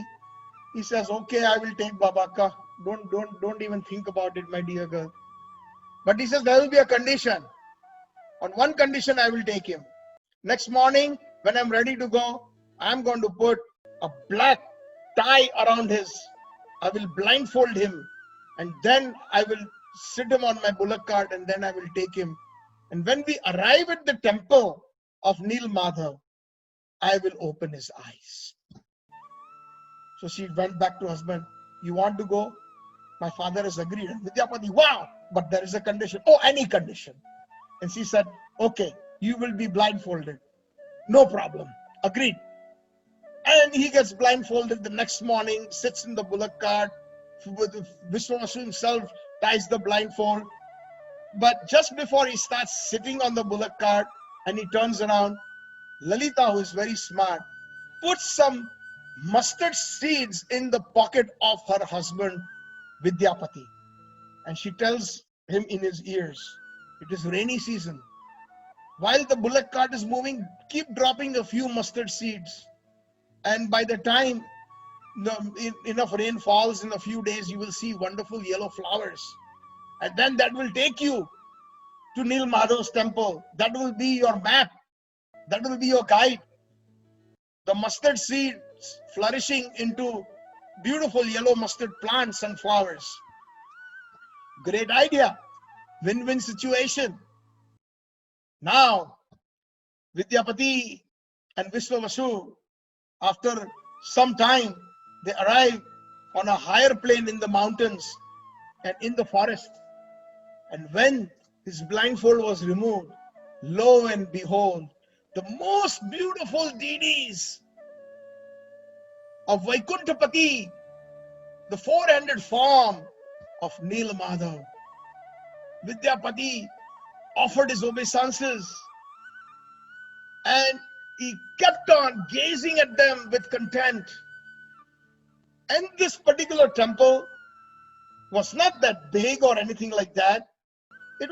he says, okay, I will take Babaka. Don't even think about it, my dear girl. But he says, there will be a condition. On one condition, I will take him. Next morning, when I'm ready to go, I'm going to put a black tie around I will blindfold him. And then I will sit him on my bullock cart and then I will take him. And when we arrive at the temple of Nil Madhav, I will open his eyes. So she went back to husband. You want to go? My father has agreed. And Vidyapati, wow, but there is a condition. Oh, any condition. And she said, okay, you will be blindfolded. No problem. Agreed. And he gets blindfolded the next morning, sits in the bullock cart. Vishwa Vasu himself ties the blindfold. But just before he starts sitting on the bullock cart and he turns around, Lalita, who is very smart, puts some mustard seeds in the pocket of her husband, Vidyapati. And she tells him in his ears, it is rainy season. While the bullock cart is moving, keep dropping a few mustard seeds. And by the time enough rain falls, in a few days you will see wonderful yellow flowers. And then that will take you to Nil Madhav's temple. That will be your map. That will be your guide. The mustard seeds flourishing into beautiful yellow mustard plants and flowers. Great idea. Win-win situation. Now, Vidyapati and Viswavasu, after some time, they arrive on a higher plane in the mountains and in the forest. And when his blindfold was removed, lo and behold, the most beautiful Dedes of Vaikuntapati, the four-handed form of Nil Madhav. Vidyapati offered his obeisances and he kept on gazing at them with content. And this particular temple was not that big or anything like that. It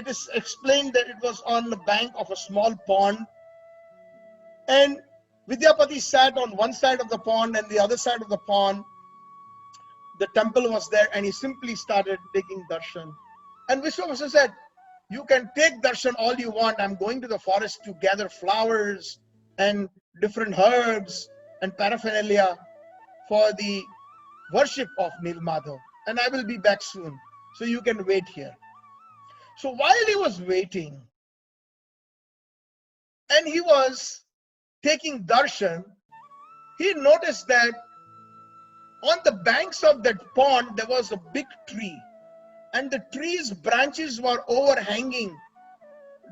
is explained that it was on the bank of a small pond. And Vidyapati sat on one side of the pond, and the other side of the pond, the temple was there, and he simply started taking darshan. And Vishwavasu said, "You can take darshan all you want. I'm going to the forest to gather flowers and different herbs and paraphernalia for the worship of Nil Madhav. And I will be back soon. So you can wait here." So while he was waiting, and he was taking darshan, he noticed that on the banks of that pond, there was a big tree. And the tree's branches were overhanging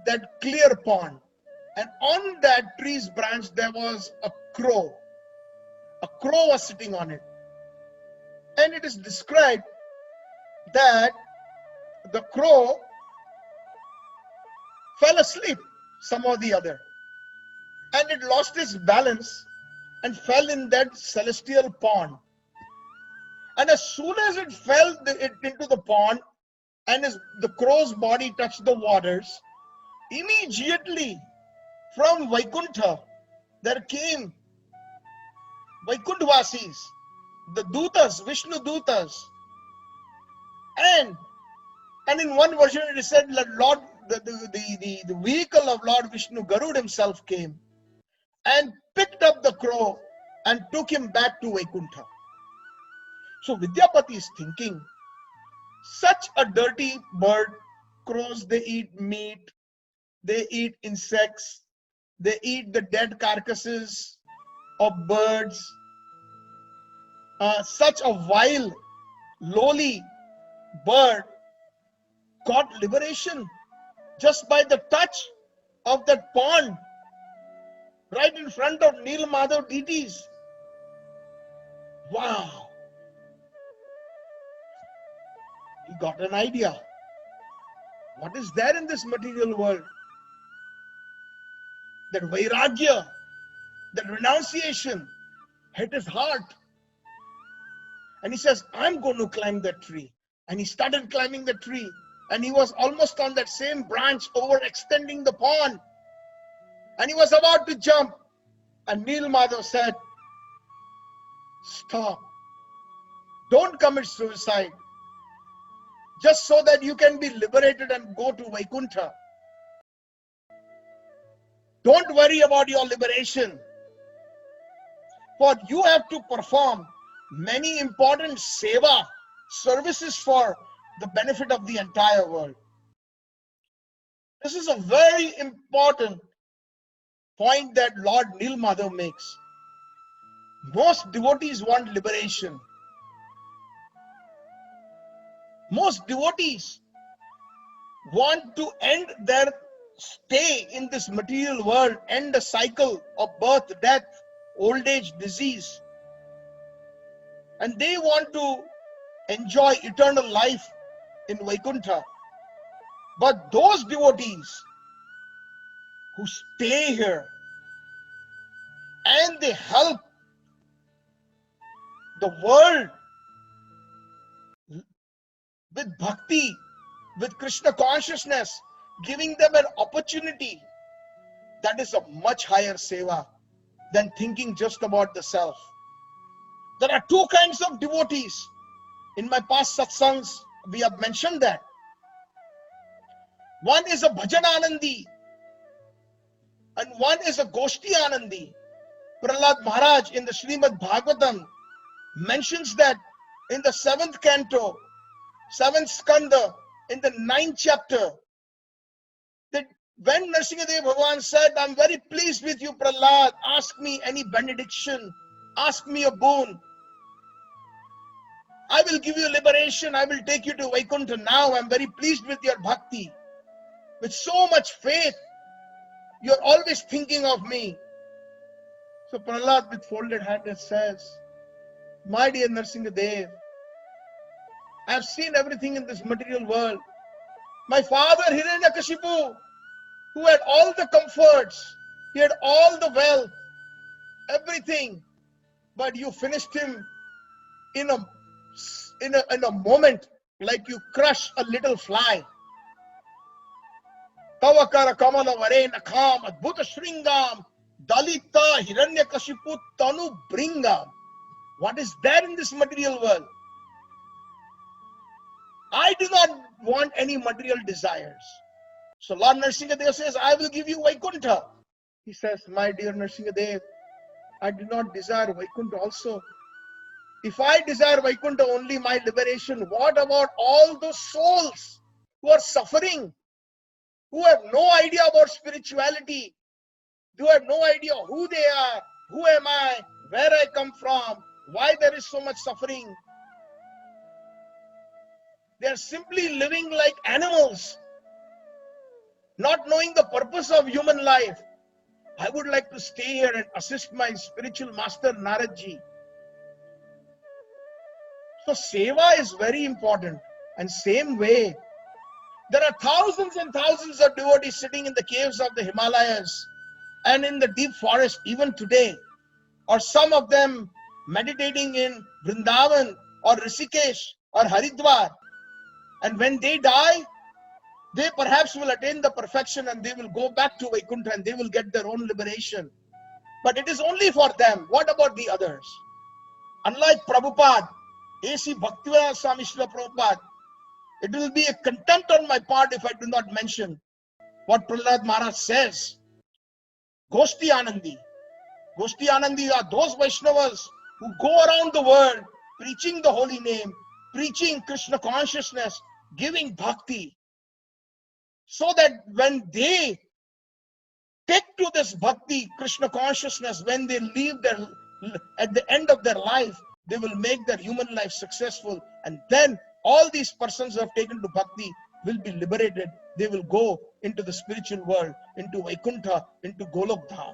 that clear pond. And on that tree's branch, there was a crow. A crow was sitting on it. And it is described that the crow fell asleep somehow or the other. And it lost its balance and fell in that celestial pond. And as soon as it fell into the pond, and as the crow's body touched the waters, immediately from Vaikuntha, there came Vaikuntvasis, the Dutas, Vishnu Dutas. And in one version it is said that Lord, the vehicle of Lord Vishnu, Garud himself came and picked up the crow and took him back to Vaikuntha. So Vidyapati is thinking, such a dirty bird, crows, they eat meat, they eat insects, they eat the dead carcasses of birds. Such a vile, lowly bird got liberation just by the touch of that pond right in front of Nil Madhav deities. Wow! He got an idea. What is there in this material world? That vairagya, that renunciation hit his heart. And he says, I'm going to climb that tree. And he started climbing the tree. And he was almost on that same branch, overextending the pond. And he was about to jump. And Nil Madhav said, stop. Don't commit suicide. Just so that you can be liberated and go to Vaikuntha. Don't worry about your liberation. For you have to perform many important seva, services for the benefit of the entire world. This is a very important point that Lord Nil Madhav makes. Most devotees want liberation. Most devotees want to end their stay in this material world, end the cycle of birth, death, old age, disease. And they want to enjoy eternal life in Vaikuntha. But those devotees who stay here and they help the world with bhakti, with Krishna consciousness, giving them an opportunity, that is a much higher seva than thinking just about the self. There are two kinds of devotees. In my past satsangs, we have mentioned that. One is a bhajan anandi and one is a goshti anandi. Prahlad Maharaj in the Srimad Bhagavatam mentions that in the 7th canto, 7th skanda, in the 9th chapter, that when Nrsimhadev Bhagavan said, I'm very pleased with you, Prahlad, ask me any benediction, ask me a boon. I will give you liberation, I will take you to Vaikuntha now, I'm very pleased with your bhakti. With so much faith, you're always thinking of me. So Prahlad with folded hands says, my dear Nrsimhadev, I have seen everything in this material world. My father Hiranyakashipu, who had all the comforts, he had all the wealth, everything, but you finished him in a moment, like you crush a little fly. Tavakara kamala varena kham adbhuta shringam dalita hiranyakashipu tanu bringam. What is there in this material world? I do not want any material desires. So Lord Nrsimhadev says, I will give you Vaikuntha. He says, my dear Nrsimhadev, I do not desire Vaikuntha also. If I desire Vaikuntha only, my liberation, what about all those souls who are suffering, who have no idea about spirituality, who have no idea who they are, who am I, where I come from, why there is so much suffering? They are simply living like animals, not knowing the purpose of human life. I would like to stay here and assist my spiritual master Naradji. So seva is very important. And same way, there are thousands and thousands of devotees sitting in the caves of the Himalayas and in the deep forest even today, or some of them meditating in Vrindavan or Rishikesh or Haridwar. And when they die, they perhaps will attain the perfection and they will go back to Vaikuntha and they will get their own liberation. But it is only for them. What about the others? Unlike Prabhupada, A.C. Bhaktivedanta Swami Srila Prabhupada, it will be a contempt on my part if I do not mention what Prahlad Maharaj says. Goshti Anandi. Goshti Anandi are those Vaishnavas who go around the world preaching the holy name, preaching Krishna consciousness, giving bhakti, so that when they take to this bhakti, Krishna consciousness, when they leave at the end of their life, they will make their human life successful, and then all these persons who have taken to bhakti will be liberated. They will go into the spiritual world, into Vaikuntha, into Golok Dham.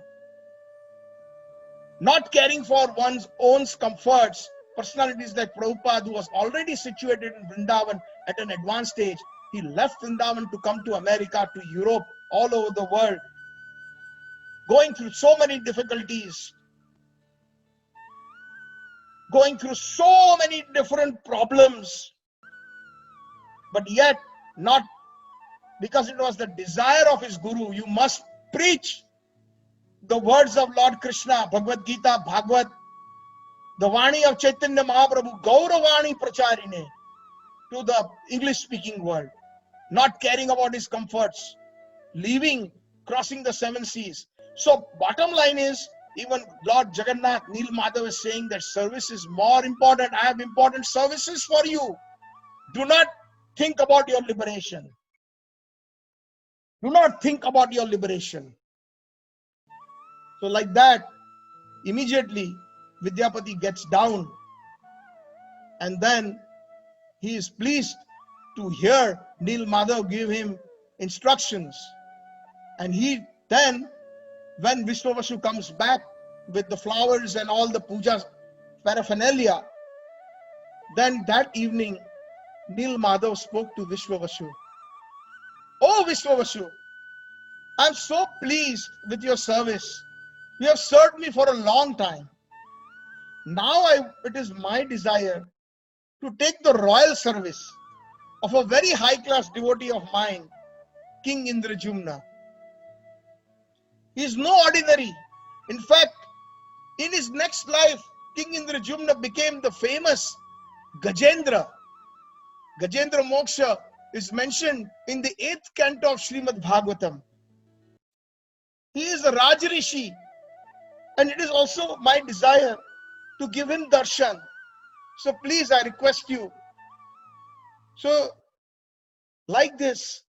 Not caring for one's own comforts, personalities like Prabhupada, who was already situated in Vrindavan at an advanced stage, he left Vrindavan to come to America, to Europe, all over the world, going through so many difficulties, going through so many different problems, but yet not, because it was the desire of his guru. You must preach the words of Lord Krishna, Bhagavad Gita, Bhagavad, the Vani of Chaitanya Mahaprabhu, Gauravani Pracharine, to the English-speaking world, not caring about his comforts, leaving, crossing the 7 seas. So bottom line is, even Lord Jagannath, Neel Madhav is saying that service is more important. I have important services for you. Do not think about your liberation. Do not think about your liberation. So like that, immediately Vidyapati gets down, and then he is pleased to hear Neel Madhav give him instructions. And he then, when Vishwavasu comes back with the flowers and all the puja paraphernalia, then that evening Neel Madhav spoke to Vishwavasu. Oh Vishwavasu, I am so pleased with your service. You have served me for a long time. Now it is my desire to take the royal service of a very high-class devotee of mine, King Indrajumna. He is no ordinary. In fact, in his next life, King Indrajumna became the famous Gajendra. Gajendra Moksha is mentioned in the 8th canto of Srimad Bhagavatam. He is a Rajarishi, and it is also my desire to give him darshan. So please, I request you. So, like this,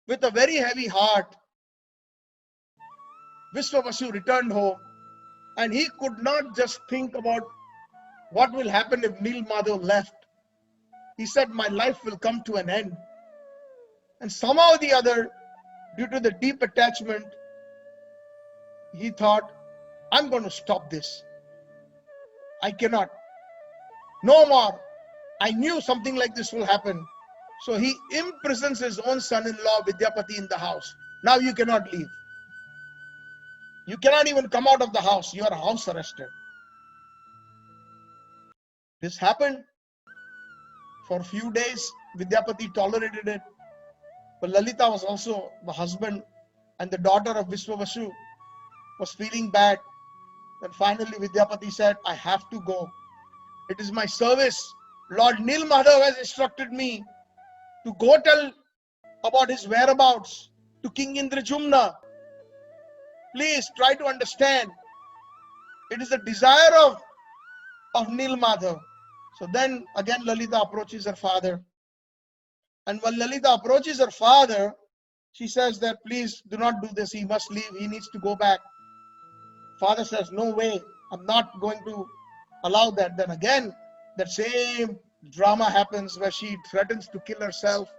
with a very heavy heart, Viswavasu returned home, and he could not just think about what will happen if Nil Madhav left. He said, my life will come to an end. And somehow or the other, due to the deep attachment, he thought, I'm going to stop this. I cannot. No more. I knew something like this will happen. So he imprisons his own son-in-law Vidyapati in the house. Now you cannot leave. You cannot even come out of the house. You are house arrested. This happened for a few days. Vidyapati tolerated it. But Lalita was also the husband and the daughter of Viswavasu, was feeling bad. Then finally Vidyapati said, I have to go. It is my service. Lord Nil Madhav has instructed me to go tell about his whereabouts to King Indrajumna. Please try to understand. It is the desire of Nil Madhav. So then again Lalita approaches her father. And when Lalita approaches her father, she says that please do not do this. He must leave. He needs to go back. Father says, no way. I'm not going to allow that. Then again, that same drama happens where she threatens to kill herself.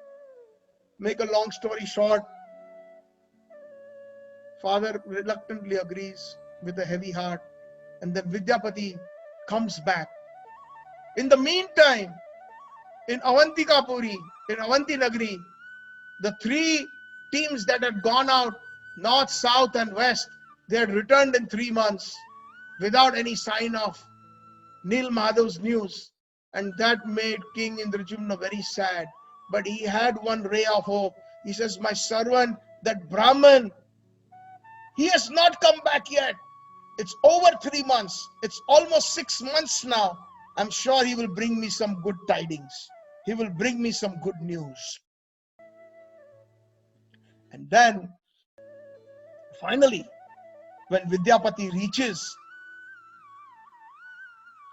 Make a long story short, father reluctantly agrees with a heavy heart, and then Vidyapati comes back. In the meantime, in Avantikapuri, in Avanti Nagari, the 3 teams that had gone out, north, south and west, they had returned in 3 months without any sign of Nil Madhav's news. And that made King Indrajumna very sad. But he had one ray of hope. He says, my servant, that Brahman, he has not come back yet. It's over 3 months. It's almost 6 months now. I'm sure he will bring me some good tidings. He will bring me some good news. And then, finally, when Vidyapati reaches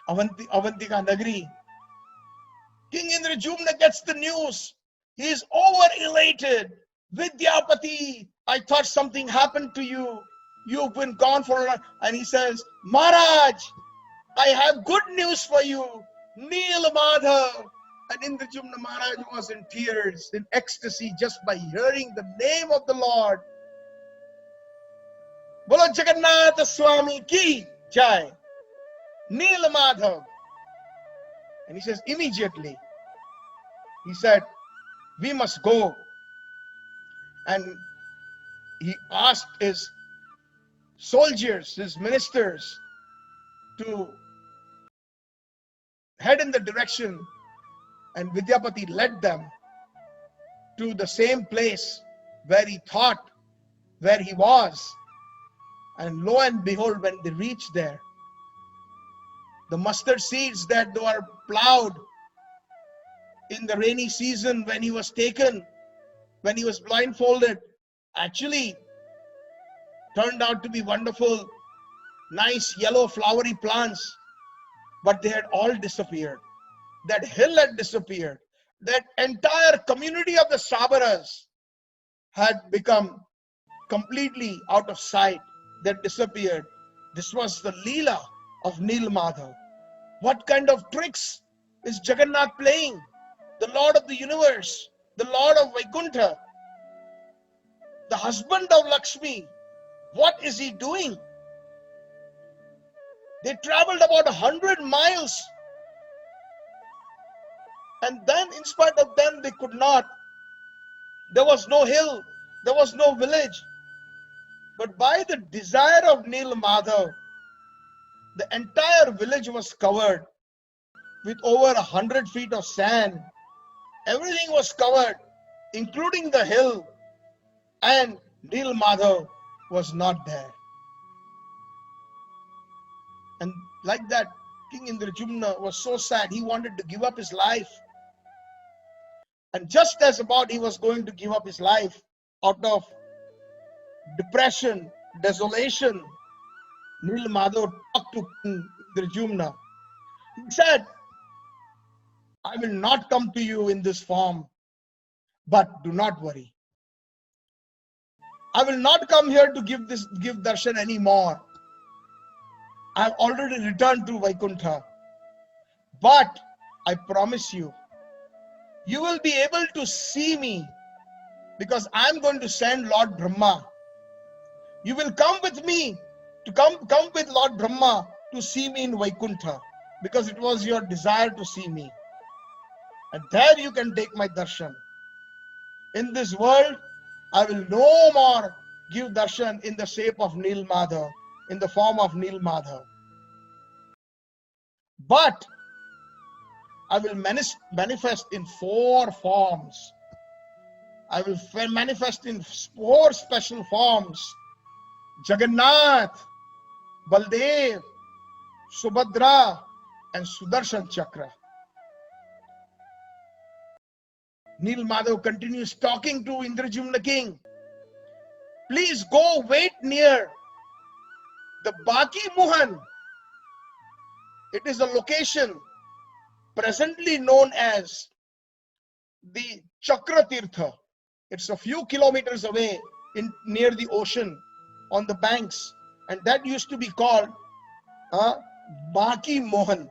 Avantika Nagari, King Indrajumna gets the news. He is over elated. Vidyapati, I thought something happened to you. You've been gone for a long. And he says, Maharaj, I have good news for you. Nil Madhav. And Indrajumna Maharaj was in tears, in ecstasy, just by hearing the name of the Lord. Bolo Jagannatha Swami ki jai. Nil Madhav. And he says, immediately, he said, we must go. And he asked his soldiers, his ministers, to head in the direction. And Vidyapati led them to the same place where he thought, where he was. And lo and behold, when they reached there, the mustard seeds that were plowed in the rainy season when he was taken, when he was blindfolded, actually turned out to be wonderful, nice yellow flowery plants, but they had all disappeared. That hill had disappeared. That entire community of the Sabaras had become completely out of sight. That disappeared. This was the Leela of Nil Madhav. What kind of tricks is Jagannath playing? The Lord of the universe, the Lord of Vaikuntha, the husband of Lakshmi. What is he doing? They traveled about 100 miles. And then, in spite of them, they could not. There was no hill. There was no village. But by the desire of Nil Madhav, the entire village was covered with over 100 feet of sand. Everything was covered, including the hill. And Nil Madhav was not there. And Like that, King Indrajumna was so sad, he wanted to give up his life. And just as about he was going to give up his life out of depression, desolation, Nil Madhav talked to King Indrajumna. He said, I will not come to you in this form, but do not worry. I will not come here to give darshan anymore. I have already returned to Vaikuntha. But I promise you, you will be able to see me because I am going to send Lord Brahma. You will come with me to come with Lord Brahma to see me in Vaikuntha because it was your desire to see me. And there you can take my darshan. In this world, I will no more give darshan in the shape of Nil Madhav, in the form of Nil Madhav. But I will manifest in 4 forms. I will manifest in 4 special forms. Jagannath, Baldev, Subhadra, and Sudarshan Chakra. Nil Madhav continues talking to Indrajumna king. Please go wait near the Baki Mohan. It is a location presently known as the Chakra Tirtha. It's a few kilometers away near the ocean on the banks, and that used to be called Baki Mohan.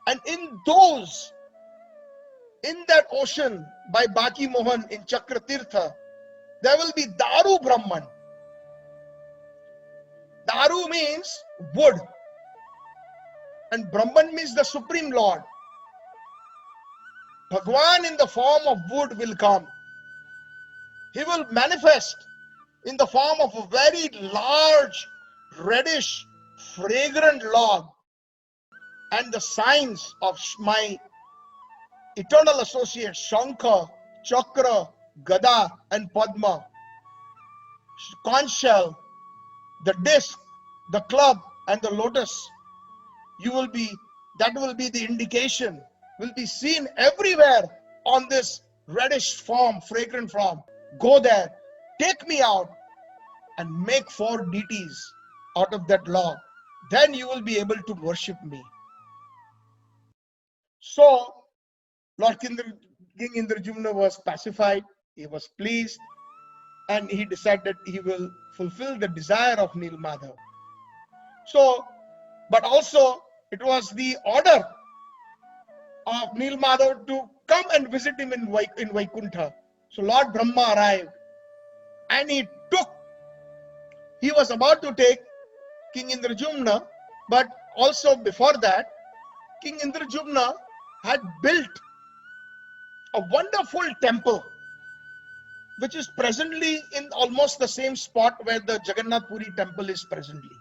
And in that ocean by Baki Mohan in Chakra Tirtha, there will be Daru Brahman. Daru means wood, and Brahman means the Supreme Lord. Bhagwan in the form of wood will come. He will manifest in the form of a very large, reddish, fragrant log. And the signs of my eternal associates, Shankha, Chakra, Gada, and Padma, conch shell, the disc, the club, and the lotus, that will be the indication, will be seen everywhere on this reddish form, fragrant form. Go there, take me out, and make 4 deities out of that log. Then you will be able to worship me. So, Lord King Indrajumna was pacified, he was pleased, and he decided he will fulfill the desire of Nil Madhav. So, but also it was the order of Nil Madhav to come and visit him in Vaikuntha. So Lord Brahma arrived, and he was about to take King Indrajumna, but also before that, King Indrajumna had built a wonderful temple, which is presently in almost the same spot where the Jagannath Puri temple is presently.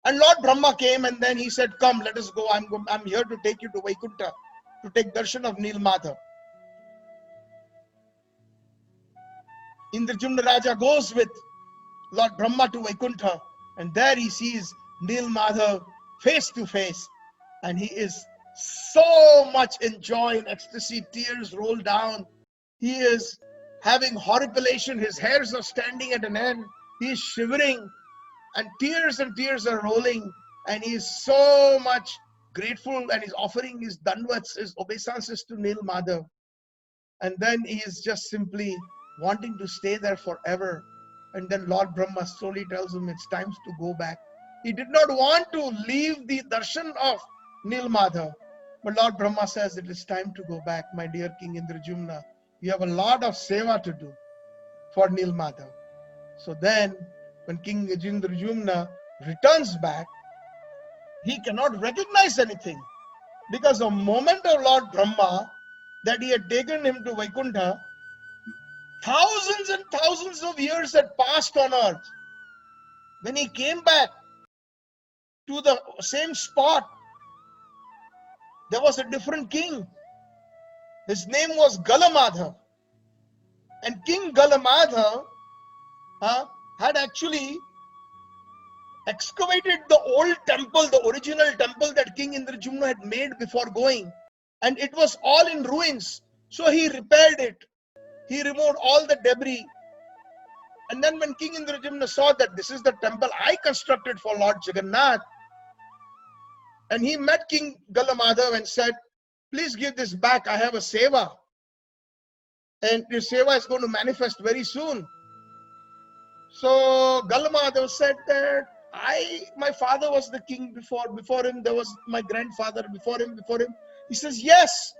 And Lord Brahma came, and then he said, come, let us go. I'm here to take you to Vaikuntha, to take darshan of Nil Madhav. Indrajumna Raja goes with Lord Brahma to Vaikuntha, and there he sees Nil Madhav face to face, and he is so much in joy and ecstasy, tears roll down. He is having horripilation, his hairs are standing at an end, he is shivering, and tears are rolling, and he is so much grateful, and he's offering his dandavats, his obeisances to Nil Madhav. And then he is just simply wanting to stay there forever. And then Lord Brahma slowly tells him it's time to go back. He did not want to leave the darshan of Nil Madhav, but Lord Brahma says it is time to go back, my dear King Indrajumna. You have a lot of seva to do for Nil Madhav. So then, when King Indrajumna returns back, he cannot recognize anything, because the moment of Lord Brahma that he had taken him to Vaikuntha, thousands and thousands of years had passed on earth. When he came back to the same spot, there was a different king. His name was Galamadha. And King Galamadha had actually excavated the old temple, the original temple that King Indrajumna had made before going, and it was all in ruins. So he repaired it. He removed all the debris. And then when King Indrajumna saw that this is the temple I constructed for Lord Jagannath, and he met King Galamadhav and said, please give this back. I have a seva. And this seva is going to manifest very soon. So Galamadhav said that my father was the king before him. There was my grandfather before him. He says, yes,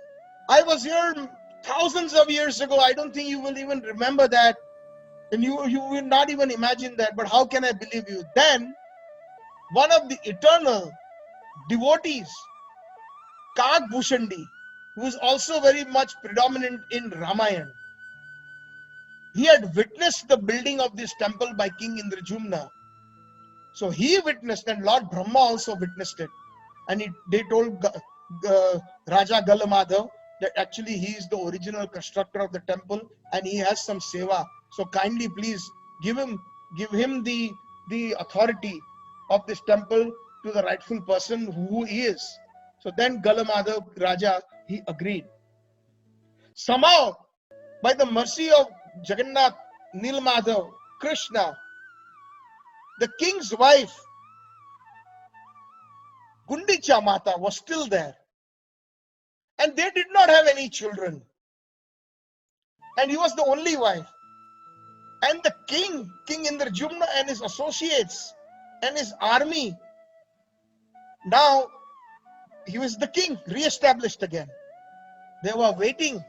I was here thousands of years ago. I don't think you will even remember that. And you will not even imagine that. But how can I believe you? Then one of the eternal devotees, Kag Bhushandi, who is also very much predominant in Ramayana, he had witnessed the building of this temple by King Indrajumna. So he witnessed, and Lord Brahma also witnessed it. And they told Raja Galamadhav that actually he is the original constructor of the temple and he has some seva. So kindly please give him the authority of this temple to the rightful person who he is. So then Galamadhav Raja, he agreed. Somehow, by the mercy of Jagannath, Nilmadhav, Krishna, the king's wife, Gundicha Mata, was still there. And they did not have any children. And he was the only wife. And the King Indrajumna and his associates and his army, now he was the king, re-established again. They were waiting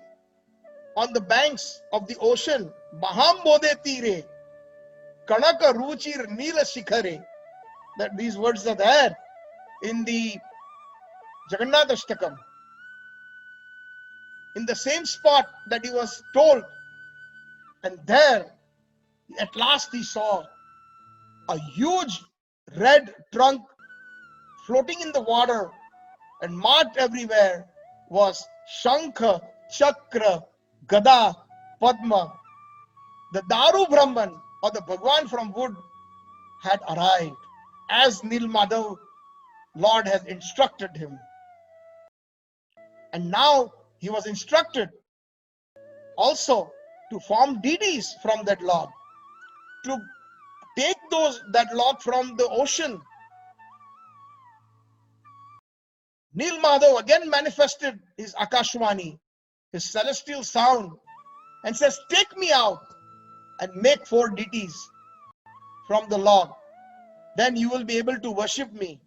on the banks of the ocean. Maham Bode Tire, Kanaka Ruchir Nila Shikhare. That these words are there in the Jagannath Ashtakam. In the same spot that he was told. And there, at last he saw a huge red trunk floating in the water, and marked everywhere was Shankha, Chakra, Gada, Padma. The Daru Brahman, or the Bhagwan from wood, had arrived as Nilmadhav Lord has instructed him. And now he was instructed also to form Dedes from that log, to take that log from the ocean. Nilmadhav again manifested his Akashwani, his celestial sound, and says, take me out and make 4 deities from the log. Then you will be able to worship me.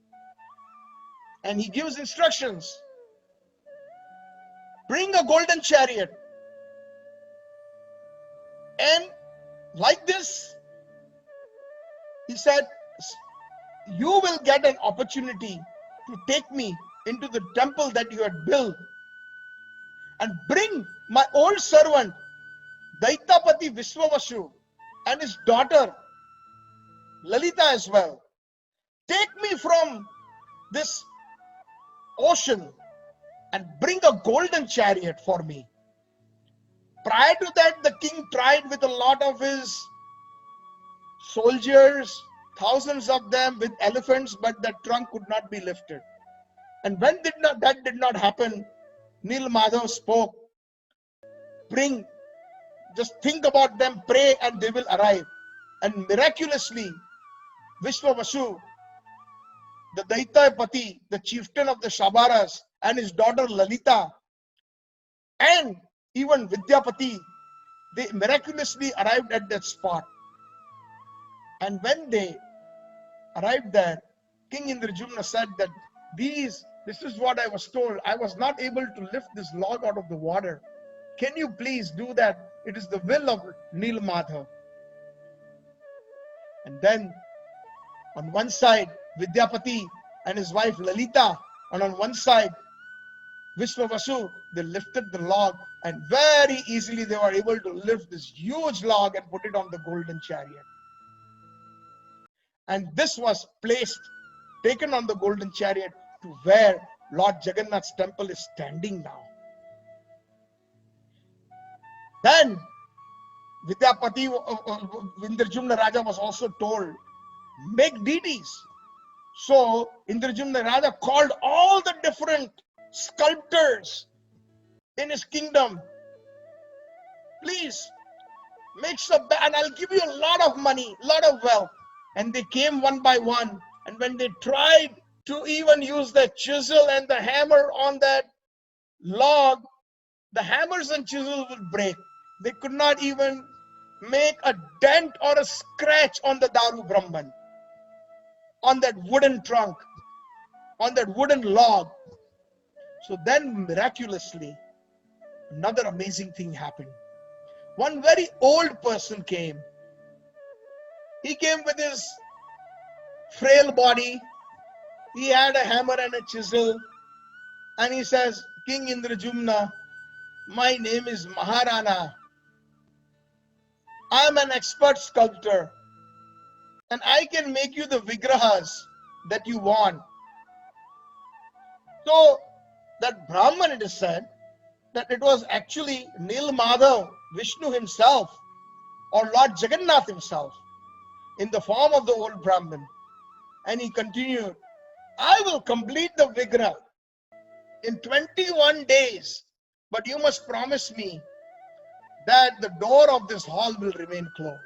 And he gives instructions. Bring a golden chariot. And like this, he said, you will get an opportunity to take me into the temple that you had built and bring my old servant Daitapati Viswavashu and his daughter Lalita as well. Take me from this ocean and bring a golden chariot for me. Prior to that, the king tried with a lot of his soldiers, thousands of them with elephants, but that trunk could not be lifted. And when that did not happen, Nilmadhav spoke, just think about them, pray, and they will arrive. And miraculously, Vishwavasu, the Daitapati, the chieftain of the Shabaras, and his daughter Lalita, and even Vidyapati, they miraculously arrived at that spot. And when they arrived there, King Indrajumna said that this is what I was told. I was not able to lift this log out of the water. Can you please do that? It is the will of Nilmadhav. And then on one side, Vidyapati and his wife Lalita, and on one side, Vishwavasu, they lifted the log, and very easily they were able to lift this huge log and put it on the golden chariot. And this was taken on the golden chariot to where Lord Jagannath's temple is standing now. Then Vidyapati, Indrajumna Raja was also told make deities. So Indrajumna Radha called all the different sculptors in his kingdom. Please make some, and I'll give you a lot of money, lot of wealth. And they came one by one. And when they tried to even use the chisel and the hammer on that log, the hammers and chisels would break. They could not even make a dent or a scratch on the Daru Brahman, on that wooden trunk, on that wooden log. So then miraculously, another amazing thing happened. One very old person came. He came with his frail body. He had a hammer and a chisel. And he says, King Indrajumna, my name is Maharana. I am an expert sculptor. And I can make you the vigrahas that you want. So that Brahman, it is said, that it was actually Nil Madhav, Vishnu himself, or Lord Jagannath himself, in the form of the old Brahman. And he continued, I will complete the Vigraha in 21 days, but you must promise me that the door of this hall will remain closed.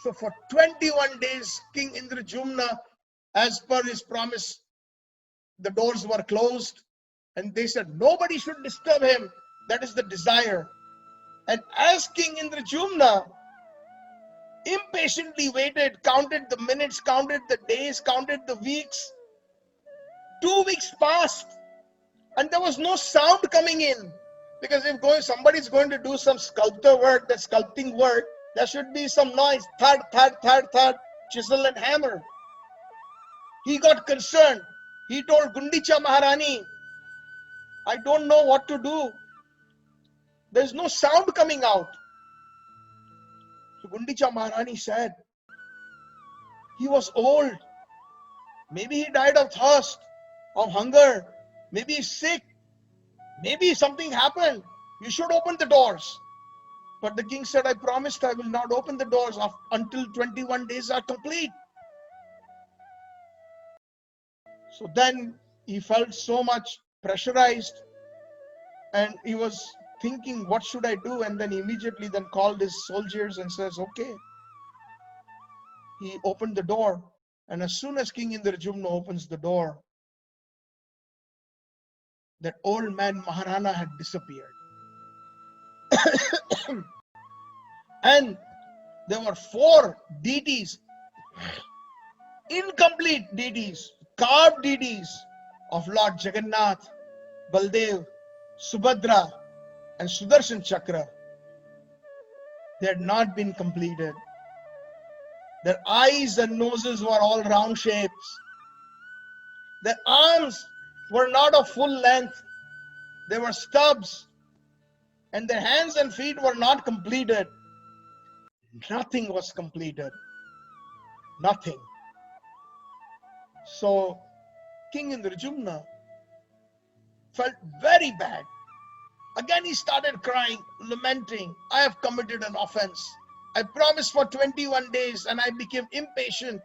So for 21 days, King Indrajumna, as per his promise, the doors were closed, and they said nobody should disturb him. That is the desire. And as King Indrajumna impatiently waited, counted the minutes, counted the days, counted the weeks, 2 weeks passed, and there was no sound coming in. Because if somebody's going to do some sculptor work, that sculpting work, there should be some noise. Thud, thud, thud, thud, chisel and hammer. He got concerned. He told Gundicha Maharani, I don't know what to do. There's no sound coming out. So Gundicha Maharani said, he was old. Maybe he died of thirst, of hunger. Maybe he's sick. Maybe something happened. You should open the doors. But the king said, I promised I will not open the doors until 21 days are complete. So then he felt so much pressurized, and he was thinking, what should I do? And then immediately then called his soldiers and says, okay. He opened the door, and as soon as King Indrajumna opens the door, that old man Maharana had disappeared. And there were 4 deities, incomplete deities, carved deities of Lord Jagannath, Baldev, Subhadra, and Sudarshan Chakra. They had not been completed. Their eyes and noses were all round shapes. Their arms were not of full length. They were stubs. And their hands and feet were not completed. Nothing was completed. Nothing. So King Indrajumna felt very bad. Again he started crying, lamenting, I have committed an offense. I promised for 21 days and I became impatient.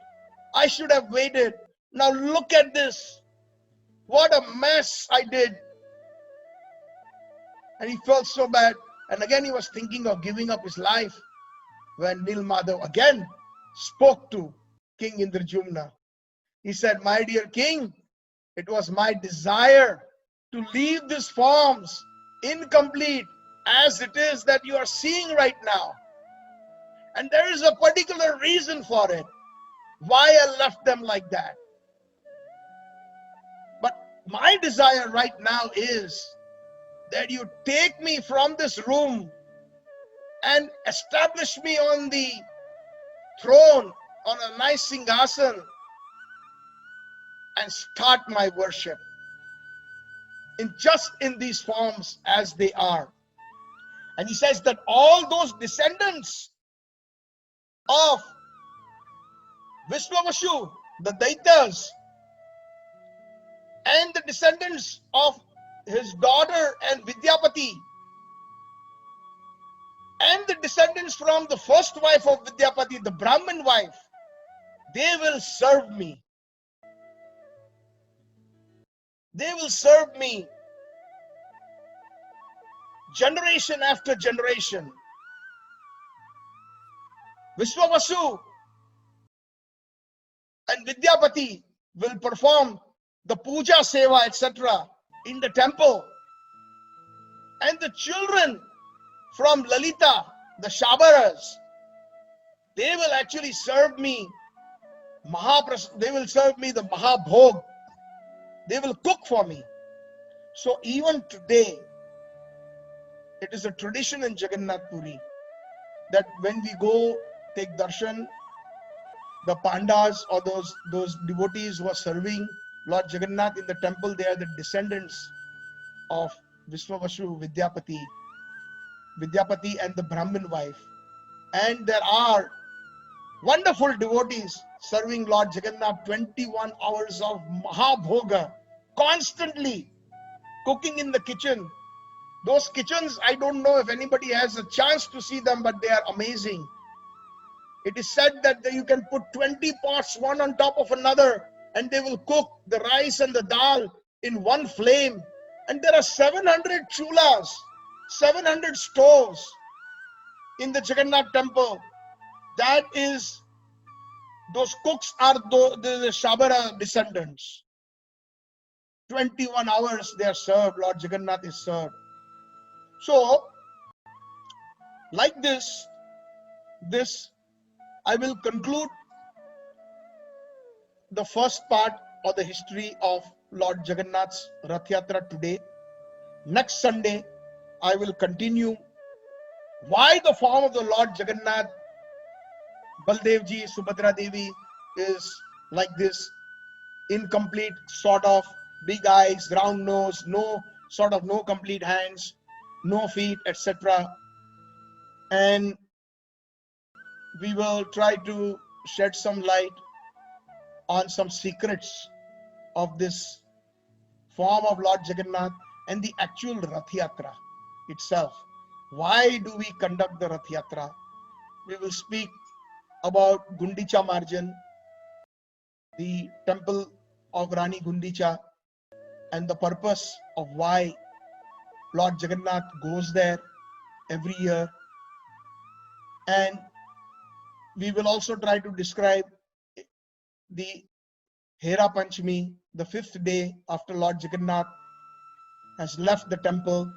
I should have waited. Now look at this. What a mess I did. And he felt so bad. And again he was thinking of giving up his life, when Nil Madhav again spoke to King Indrajumna. He said, my dear king, it was my desire to leave these forms incomplete as it is that you are seeing right now. And there is a particular reason for it, why I left them like that. But my desire right now is that you take me from this room and establish me on the throne, on a nice singhasan, and start my worship in these forms as they are. And he says that all those descendants of Vishwavashu, the Daitas, and the descendants of his daughter and Vidyapati, And the descendants from the first wife of Vidyapati, the Brahmin wife, they will serve me. They will serve me generation after generation. Vishwavasu and Vidyapati will perform the puja seva, etc. in the temple. And the children from Lalita, the Shabaras, they will actually serve me they will serve me the Mahabhog. They will cook for me. So even today, it is a tradition in Jagannath Puri that when we go take darshan, the pandas or those devotees who are serving Lord Jagannath in the temple, they are the descendants of Vishwavasu, Vidyapati and the Brahmin wife. And there are wonderful devotees serving Lord Jagannath 21 hours of Mahabhoga, constantly cooking in the kitchen. Those kitchens, I don't know if anybody has a chance to see them, but they are amazing. It is said that you can put 20 pots one on top of another and they will cook the rice and the dal in one flame. And there are 700 chulas, 700 stoves in the Jagannath temple. That is, those cooks are the Shabara descendants. 21 hours they are served, Lord Jagannath is served. So, like this, I will conclude the first part of the history of Lord Jagannath's Rath-yatra today. Next Sunday, I will continue why the form of the Lord Jagannath, Baldevji, Subhadra Devi is like this, incomplete, sort of, big eyes, round nose, no complete hands, no feet, etc. And we will try to shed some light on some secrets of this form of Lord Jagannath and the actual Rath-yatra itself. Why do we conduct the Rath-yatra? We will speak about Gundicha Marjan, the temple of Rani Gundicha, and the purpose of why Lord Jagannath goes there every year. And we will also try to describe the Hera Panchami, the 5th day after Lord Jagannath has left the temple,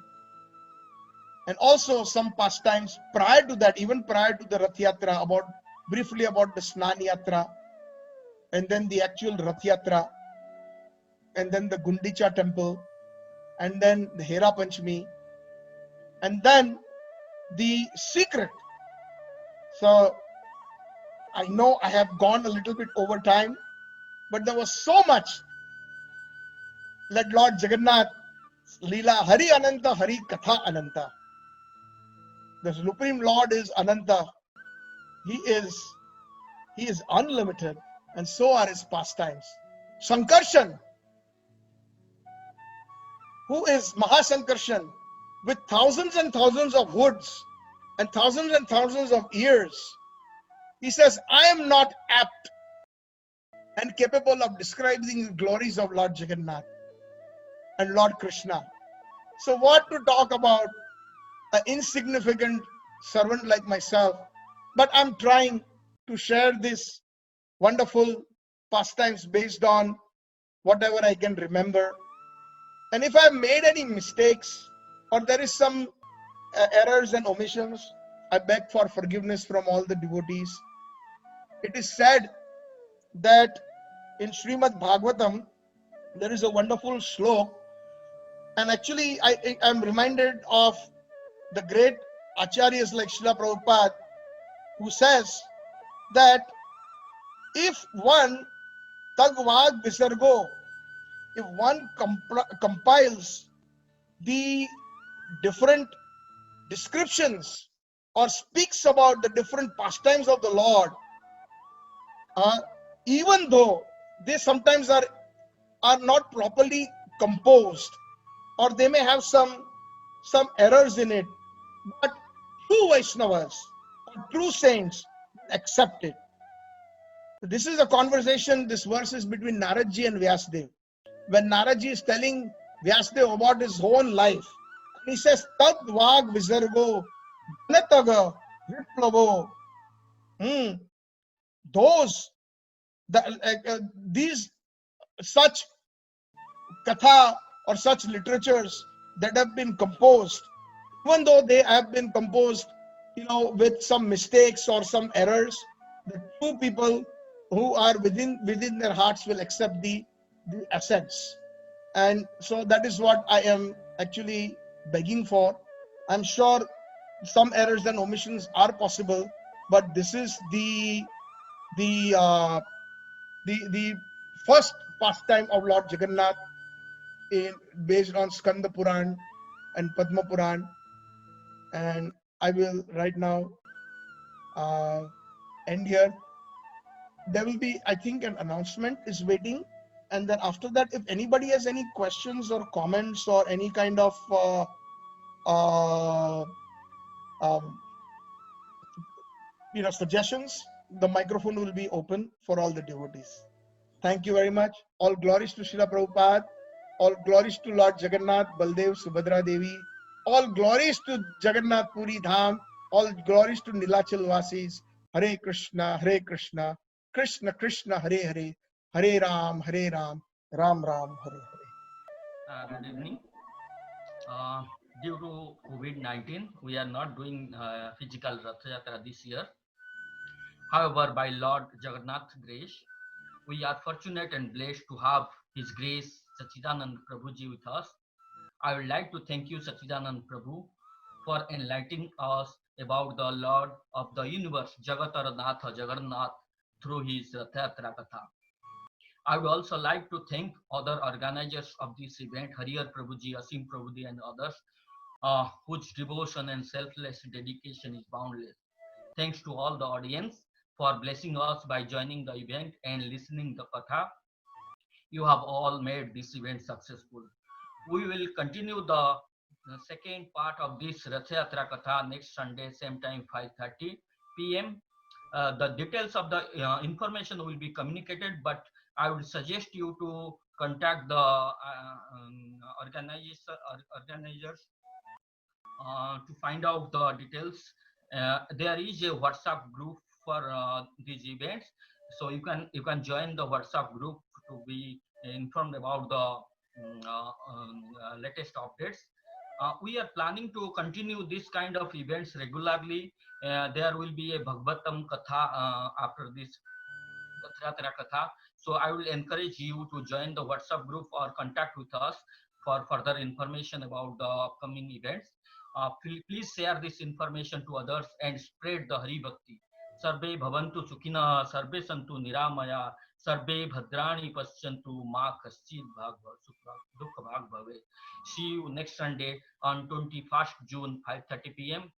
and also some pastimes prior to that, even prior to the Rath-yatra, briefly about the Snan Yatra, and then the actual Rath-yatra, and then the Gundicha temple, and then the Hera Panchami, and then the secret. So I know I have gone a little bit over time, but there was so much that Lord Jagannath Leela Hari Ananta, Hari Katha Ananta. The Supreme Lord is Ananta. He is unlimited, and so are his pastimes. Sankarshan, who is Mahasankarshan, with thousands and thousands of hoods and thousands of ears. He says, I am not apt and capable of describing the glories of Lord Jagannath and Lord Krishna. So what to talk about an insignificant servant like myself? But I'm trying to share this wonderful pastimes based on whatever I can remember. And if I've made any mistakes or there is some errors and omissions, I beg for forgiveness from all the devotees. It is said that in Srimad Bhagavatam, there is a wonderful slok, and actually I am reminded of the great acharyas like Srila Prabhupada, who says that if one tagvag visargo, if one compiles the different descriptions or speaks about the different pastimes of the Lord, even though they sometimes are not properly composed or they may have some errors in it, but true Vaishnavas or true saints accept it. This is a conversation, this verse is between Naradji and Vyasdev. When Naradji is telling Vyasdev about his own life, and he says, Tad Vag Visargo, Janataga, Viplavo. Those, these such katha or such literatures that have been composed, even though they have been composed, with some mistakes or some errors, the true people who are within their hearts will accept the essence. And so that is what I am actually begging for. I'm sure some errors and omissions are possible, but this is the first pastime of Lord Jagannath based on Skanda Purana and Padma Purana. And I will right now end here. There will be, I think, an announcement is waiting, and then after that, if anybody has any questions or comments or any kind of suggestions, the microphone will be open for all the devotees. Thank you very much. All glories to Srila Prabhupada. All glories to Lord Jagannath, Baldev, Subhadra Devi. All glories to Jagannath Puri Dham. All glories to Nilachal Vasis. Hare Krishna, Krishna Krishna, Hare Hare, Hare Ram, Ram Ram, Hare Hare. Good evening. Due to COVID-19, we are not doing physical Rathayatra this year. However, by Lord Jagannath grace, we are fortunate and blessed to have His Grace Satchitananda Prabhuji with us. I would like to thank you, Satchitananda Prabhu, for enlightening us about the Lord of the universe, Jagannath, through his Rathhyatra Katha. I would also like to thank other organizers of this event, Hare Prabhuji, Asim Prabhuji, and others, whose devotion and selfless dedication is boundless. Thanks to all the audience for blessing us by joining the event and listening the Katha. You have all made this event successful. We will continue the second part of this Rathhyatra Katha next Sunday, same time, 5:30 p.m. The details of the information will be communicated, but I would suggest you to contact the organizers to find out the details. There is a WhatsApp group for these events, so you can join the WhatsApp group to be informed about the latest updates. We are planning to continue this kind of events regularly. There will be a Bhagavatam Katha after this Rathhyatra Katha. So I will encourage you to join the WhatsApp group or contact with us for further information about the upcoming events. Please share this information to others and spread the Hari Bhakti. Sarve bhavantu sukhina, sarve santu niramaya, sarve bhadrani paschantu, ma kaschid dukha bhag bhave. See you next Sunday on 21st June, 5:30 p.m.